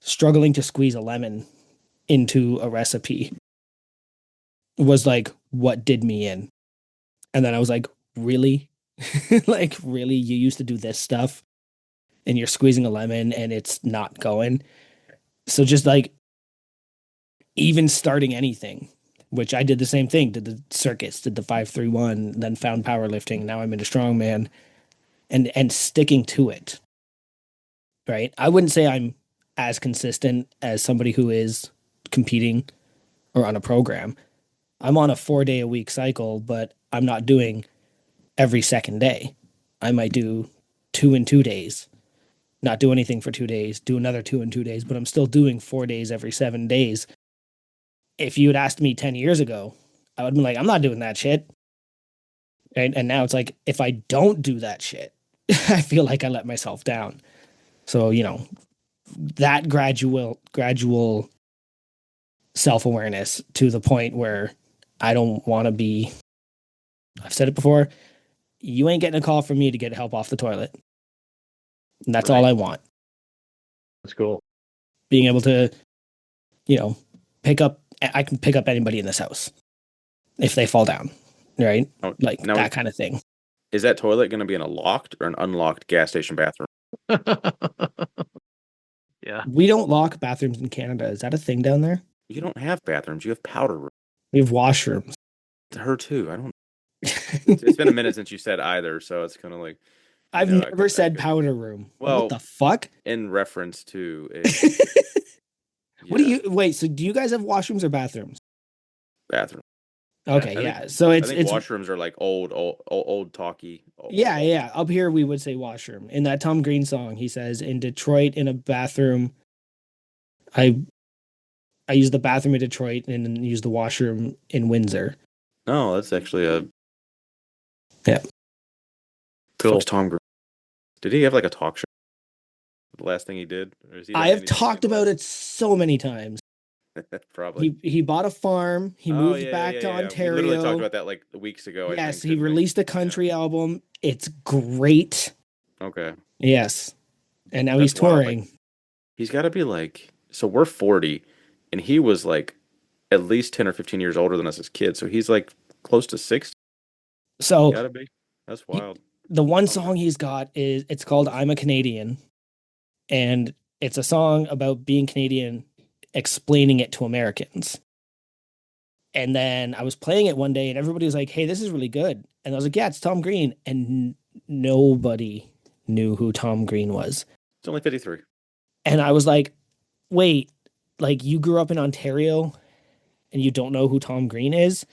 struggling to squeeze a lemon into a recipe was like what did me in. And then I was like, really? Like, really? You used to do this stuff and you're squeezing a lemon and it's not going. So just like even starting anything, which I did the same thing, did the circuits, did the 5-3-1, then found powerlifting. Now I'm into strongman and sticking to it. Right. I wouldn't say I'm as consistent as somebody who is competing or on a program. I'm on a 4-day-a-week cycle, but I'm not doing every second day. I might do 2 and 2 days, not do anything for 2 days, do another 2 and 2 days, but I'm still doing 4 days every 7 days. If you had asked me 10 years ago, I would have been like, I'm not doing that shit. And now it's like, if I don't do that shit, I feel like I let myself down. So, that gradual self-awareness to the point where I don't want to be, I've said it before, you ain't getting a call from me to get help off the toilet. And that's Right. all I want. That's cool. Being able to, I can pick up anybody in this house if they fall down, right? Oh, Like now, that kind of thing. is that toilet going to be in a locked or an unlocked gas station bathroom? Yeah. We don't lock bathrooms in Canada. Is that a thing down there? You don't have bathrooms. You have powder room. We have washrooms. Her too. I don't. It's been a minute since you said either, so it's kind of like. I've I never said powder room. Well, what the fuck? in reference to a What do you wait? So do you guys have washrooms or bathrooms? bathroom? Okay, I yeah. think- So I it's think washrooms are like old talky. yeah. Up here we would say washroom. In that Tom Green song, he says, "In Detroit, in a bathroom, I use the bathroom in Detroit and then use the washroom in Windsor." No, that's actually a. Yeah. Cool. Fuck's Tom Green. Did he have like a talk show? The last thing he did? Or is he I have talked about it so many times. Probably. He bought a farm. He moved back to Ontario. We literally talked about that like weeks ago. Yes, I think, he didn't we? released a country album. It's great. Okay. Yes. And now That's he's wild, touring. like, he's got to be like, so we're 40, and he was like at least 10 or 15 years older than us as kids. So he's like close to 60. So Gotta be. That's wild. the one song he's got it's called I'm a Canadian. And it's a song about being Canadian, explaining it to Americans. And then I was playing it one day and everybody was like, hey, this is really good. And I was like, yeah, it's Tom Green. And nobody knew who Tom Green was. It's only 53. And I was like, wait, like you grew up in Ontario and you don't know who Tom Green is?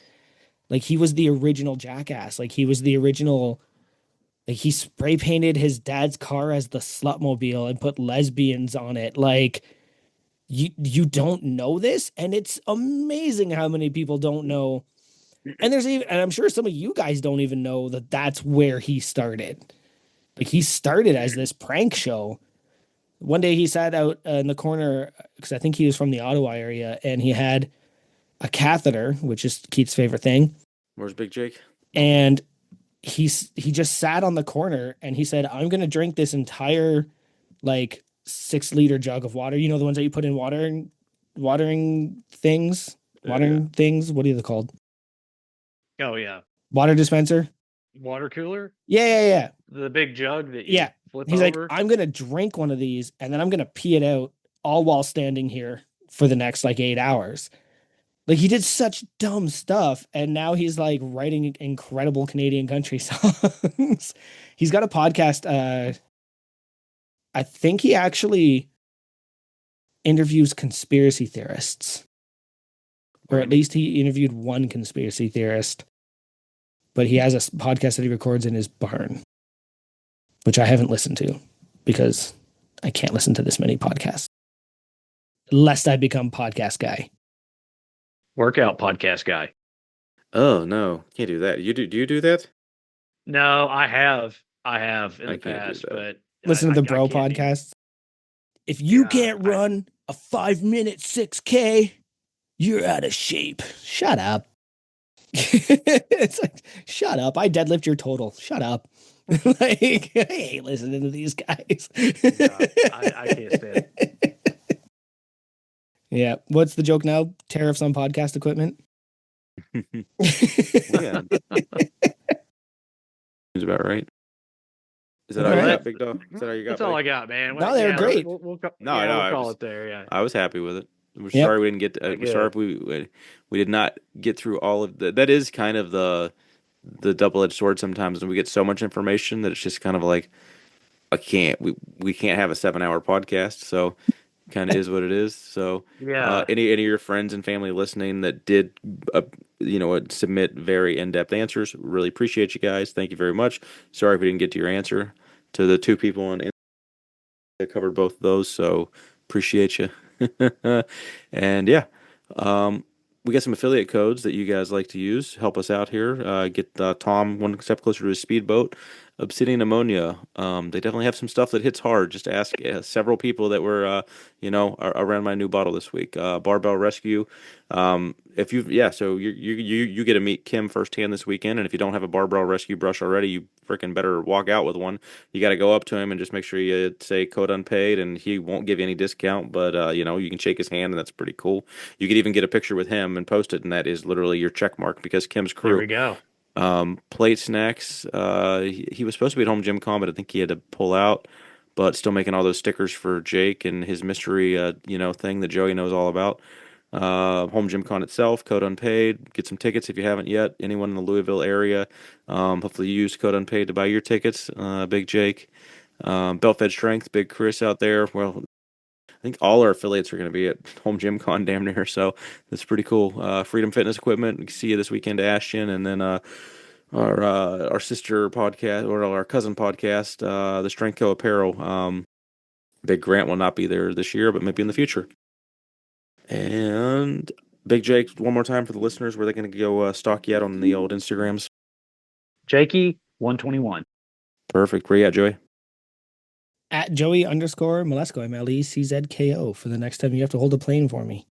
Like he was the original Jackass. Like he was the original, like he spray painted his dad's car as the Slutmobile and put lesbians on it. Like you don't know this, and it's amazing how many people don't know. And I'm sure some of you guys don't even know that that's where he started. Like he started as this prank show. One day he sat out in the corner because I think he was from the Ottawa area, and he had a catheter, which is Keith's favorite thing. Where's Big Jake? And he just sat on the corner and he said, "I'm gonna drink this entire like 6 liter jug of water. You know the ones that you put in watering things, watering things. What are they called? Oh yeah, Water dispenser. water cooler, Yeah. the big jug that you Yeah. flip He's like, over. I'm gonna drink one of these and then I'm gonna pee it out all while standing here for the next like 8 hours." Like he did such dumb stuff, and now he's like writing incredible Canadian country songs. He's got a podcast. I think he actually interviews conspiracy theorists, or at least he interviewed one conspiracy theorist. But he has a podcast that he records in his barn, which I haven't listened to because I can't listen to this many podcasts, lest I become podcast guy. Workout podcast guy. Oh no, can't do that. Do you do that? No, I have in I the can't do past, that. but Listen to the I bro can't do it. podcast. If you Yeah, can't run a 5-minute 6K, you're out of shape. Shut up. It's like, shut up. I deadlift your total. Shut up. Like, I hate listening to these guys. I can't stand it. Yeah. What's the joke now? Tariffs on podcast equipment? Yeah. Seems about right. Is that all you got, Big Dog? Is that all you got? That's all I got, man. No, they were great. We'll I call was- it there. Yeah. I was happy with it. We're Yep. sorry we didn't get. We're Good. sorry if we did not get through all of the. That is kind of the double-edged sword sometimes, when we get so much information that it's just kind of like, we can't have a 7-hour podcast, so kind of is what it is. So Yeah. any of your friends and family listening that did submit very in-depth answers, really appreciate you guys. Thank you very much. Sorry if we didn't get to your answer. To the 2 people on that covered both of those, so appreciate you. And yeah, we got some affiliate codes that you guys like to use. Help us out here. Get Tom one step closer to his speedboat. Obsidian Ammonia. They definitely have some stuff that hits hard. Just ask several people that were, around my new bottle this week. Barbell Rescue. So you get to meet Kim firsthand this weekend, and if you don't have a Barbell Rescue brush already, you freaking better walk out with one. You got to go up to him and just make sure you say code unpaid, and he won't give you any discount, but you can shake his hand, and that's pretty cool. You could even get a picture with him and post it, and that is literally your check mark, because Kim's crew. There we go. Plate Snacks. He was supposed to be at Home Gym Con, but I think he had to pull out. But still making all those stickers for Jake and his mystery, thing that Joey knows all about. Home Gym Con itself, code unpaid. Get some tickets if you haven't yet. Anyone in the Louisville area, hopefully you use code unpaid to buy your tickets. Big Jake, Belt Fed Strength, Big Chris out there. Well, I think all our affiliates are going to be at Home Gym Con damn near, so that's pretty cool. Freedom Fitness Equipment, see you this weekend to Ashton, and then our sister podcast, or our cousin podcast, the Strength Co Apparel. Big Grant will not be there this year, but maybe in the future. And Big Jake, one more time for the listeners, where they're going to go stalk you out on the old Instagrams. Jakey 121. Perfect. Where you at, Joey? At Joey_Malesko, MLECZKO, for the next time you have to hold a plane for me.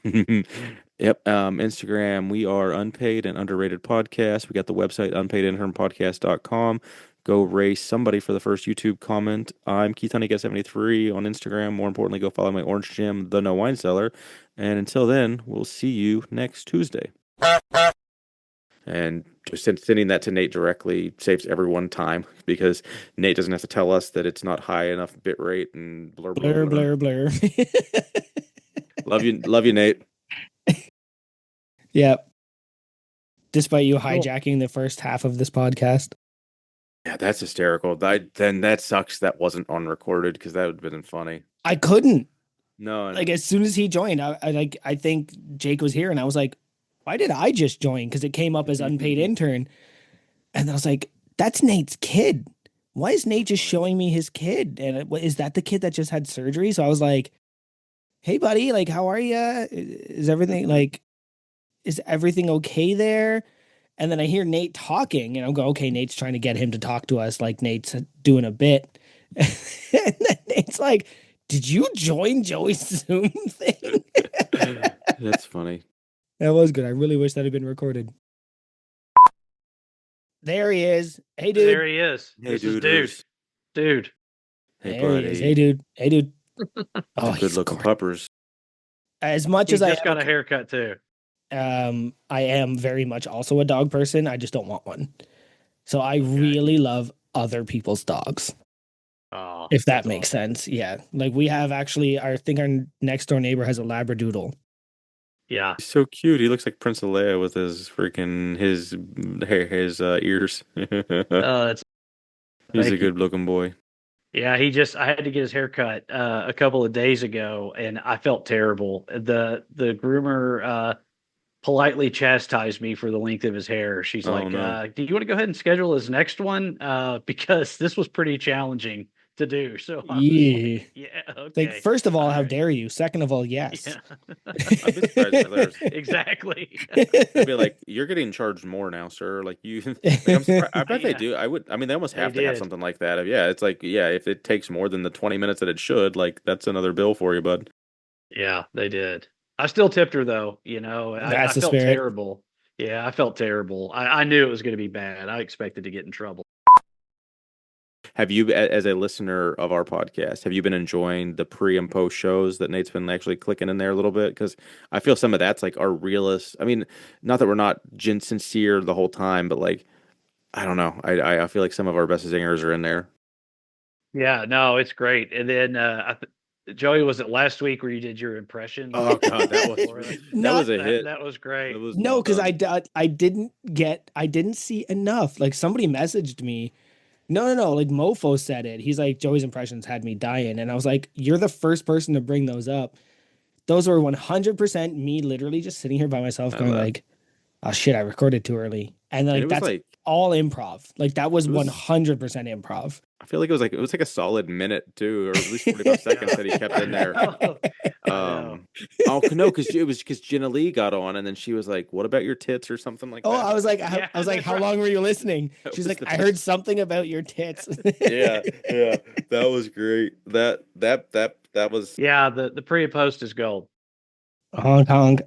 Yep. Instagram, we are Unpaid and Underrated Podcast. We got the website, unpaidinternpodcast.com. Go race somebody for the first YouTube comment. I'm Keith Honeycat73 on Instagram. More importantly, go follow my Orange Gym, The No Wine Cellar. And until then, we'll see you next Tuesday. And just sending that to Nate directly saves everyone time, because Nate doesn't have to tell us that it's not high enough bit rate and blur, blur, Blur, blur, blur. Love you, Nate. Yep. Despite you hijacking the first half of this podcast. Yeah, that's hysterical. Then that sucks that wasn't on recorded, because that would have been funny. I couldn't. No. Like, as soon as he joined, I think Jake was here, and I was like, why did I just join? Because it came up as unpaid intern. And I was like, that's Nate's kid. Why is Nate just showing me his kid? And is that the kid that just had surgery? So I was like, hey buddy, like how are you? Is everything okay there? And then I hear Nate talking, and I'm going, okay, Nate's trying to get him to talk to us, like Nate's doing a bit. And then Nate's like, "Did you join Joey's Zoom thing?" That's funny. That was good. I really wish that had been recorded. There he is. Hey, dude. There he is. Hey, This is duders. dude. Hey, There he is. Hey, buddy. dude. Hey, dude. Oh, Good he's looking gorgeous. puppers. As much He as I just got a haircut too. I am very much also a dog person. I just don't want one. So I Okay. really love other people's dogs. Oh, If that that's makes awesome. sense. Yeah. Like we have actually, I think our next door neighbor has a Labradoodle. Yeah. He's so cute. He looks like Prince of Leia with his freaking his hair, his ears. That's He's a thank you. good looking boy. Yeah, I had to get his haircut a couple of days ago, and I felt terrible. The groomer politely chastised me for the length of his hair. She's Oh like, no. "Do you want to go ahead and schedule his next one? Because this was pretty challenging to do." So I was Yeah. like, "Yeah, Like, okay, first of all, all how right." dare you? Second of all, yes. Yeah, I'd be surprised if there's. exactly. I'd be like, you're getting charged more now, sir. Like you, like I'm surprised. I bet they Yeah, do. I would. I mean, they almost they have to have did. something like that. Yeah, it's like, yeah, if it takes more than the 20 minutes that it should, like that's another bill for you, bud. Yeah, they did. I still tipped her though. You know, I That's the felt spirit. terrible. Yeah, I felt terrible. I knew it was going to be bad. I expected to get in trouble. Have you, as a listener of our podcast, have you been enjoying the pre and post shows that Nate's been actually clicking in there a little bit? Because I feel some of that's like our realist. I mean, not that we're not sincere the whole time, but like I don't know. I feel like some of our best singers are in there. Yeah, no, it's great. And then Joey, was it last week where you did your impressions? Oh God, that was For it? that was Not a That hit. that was That great. was well no, because done. I didn't see enough. Like somebody messaged me. No. Like Mofo said it. He's like, Joey's impressions had me dying. And I was like, you're the first person to bring those up. Those were 100% me literally just sitting here by myself I going love, like, oh shit, I recorded too early. And and it like was that's like all improv. Like that was it was. 100% improv. I feel like it was like a solid minute too, or at least 45 seconds that he kept in there. I know. Oh no, because it was because Jenna Lee got on, and then she was like, "What about your tits?" or something like Oh, that. I was like, Yeah, I was like, that's how long right. were you listening? That She's was like, the I heard best. something about your tits. Yeah, yeah, that was great. That was Yeah, the pre and post is gold. Hong Kong.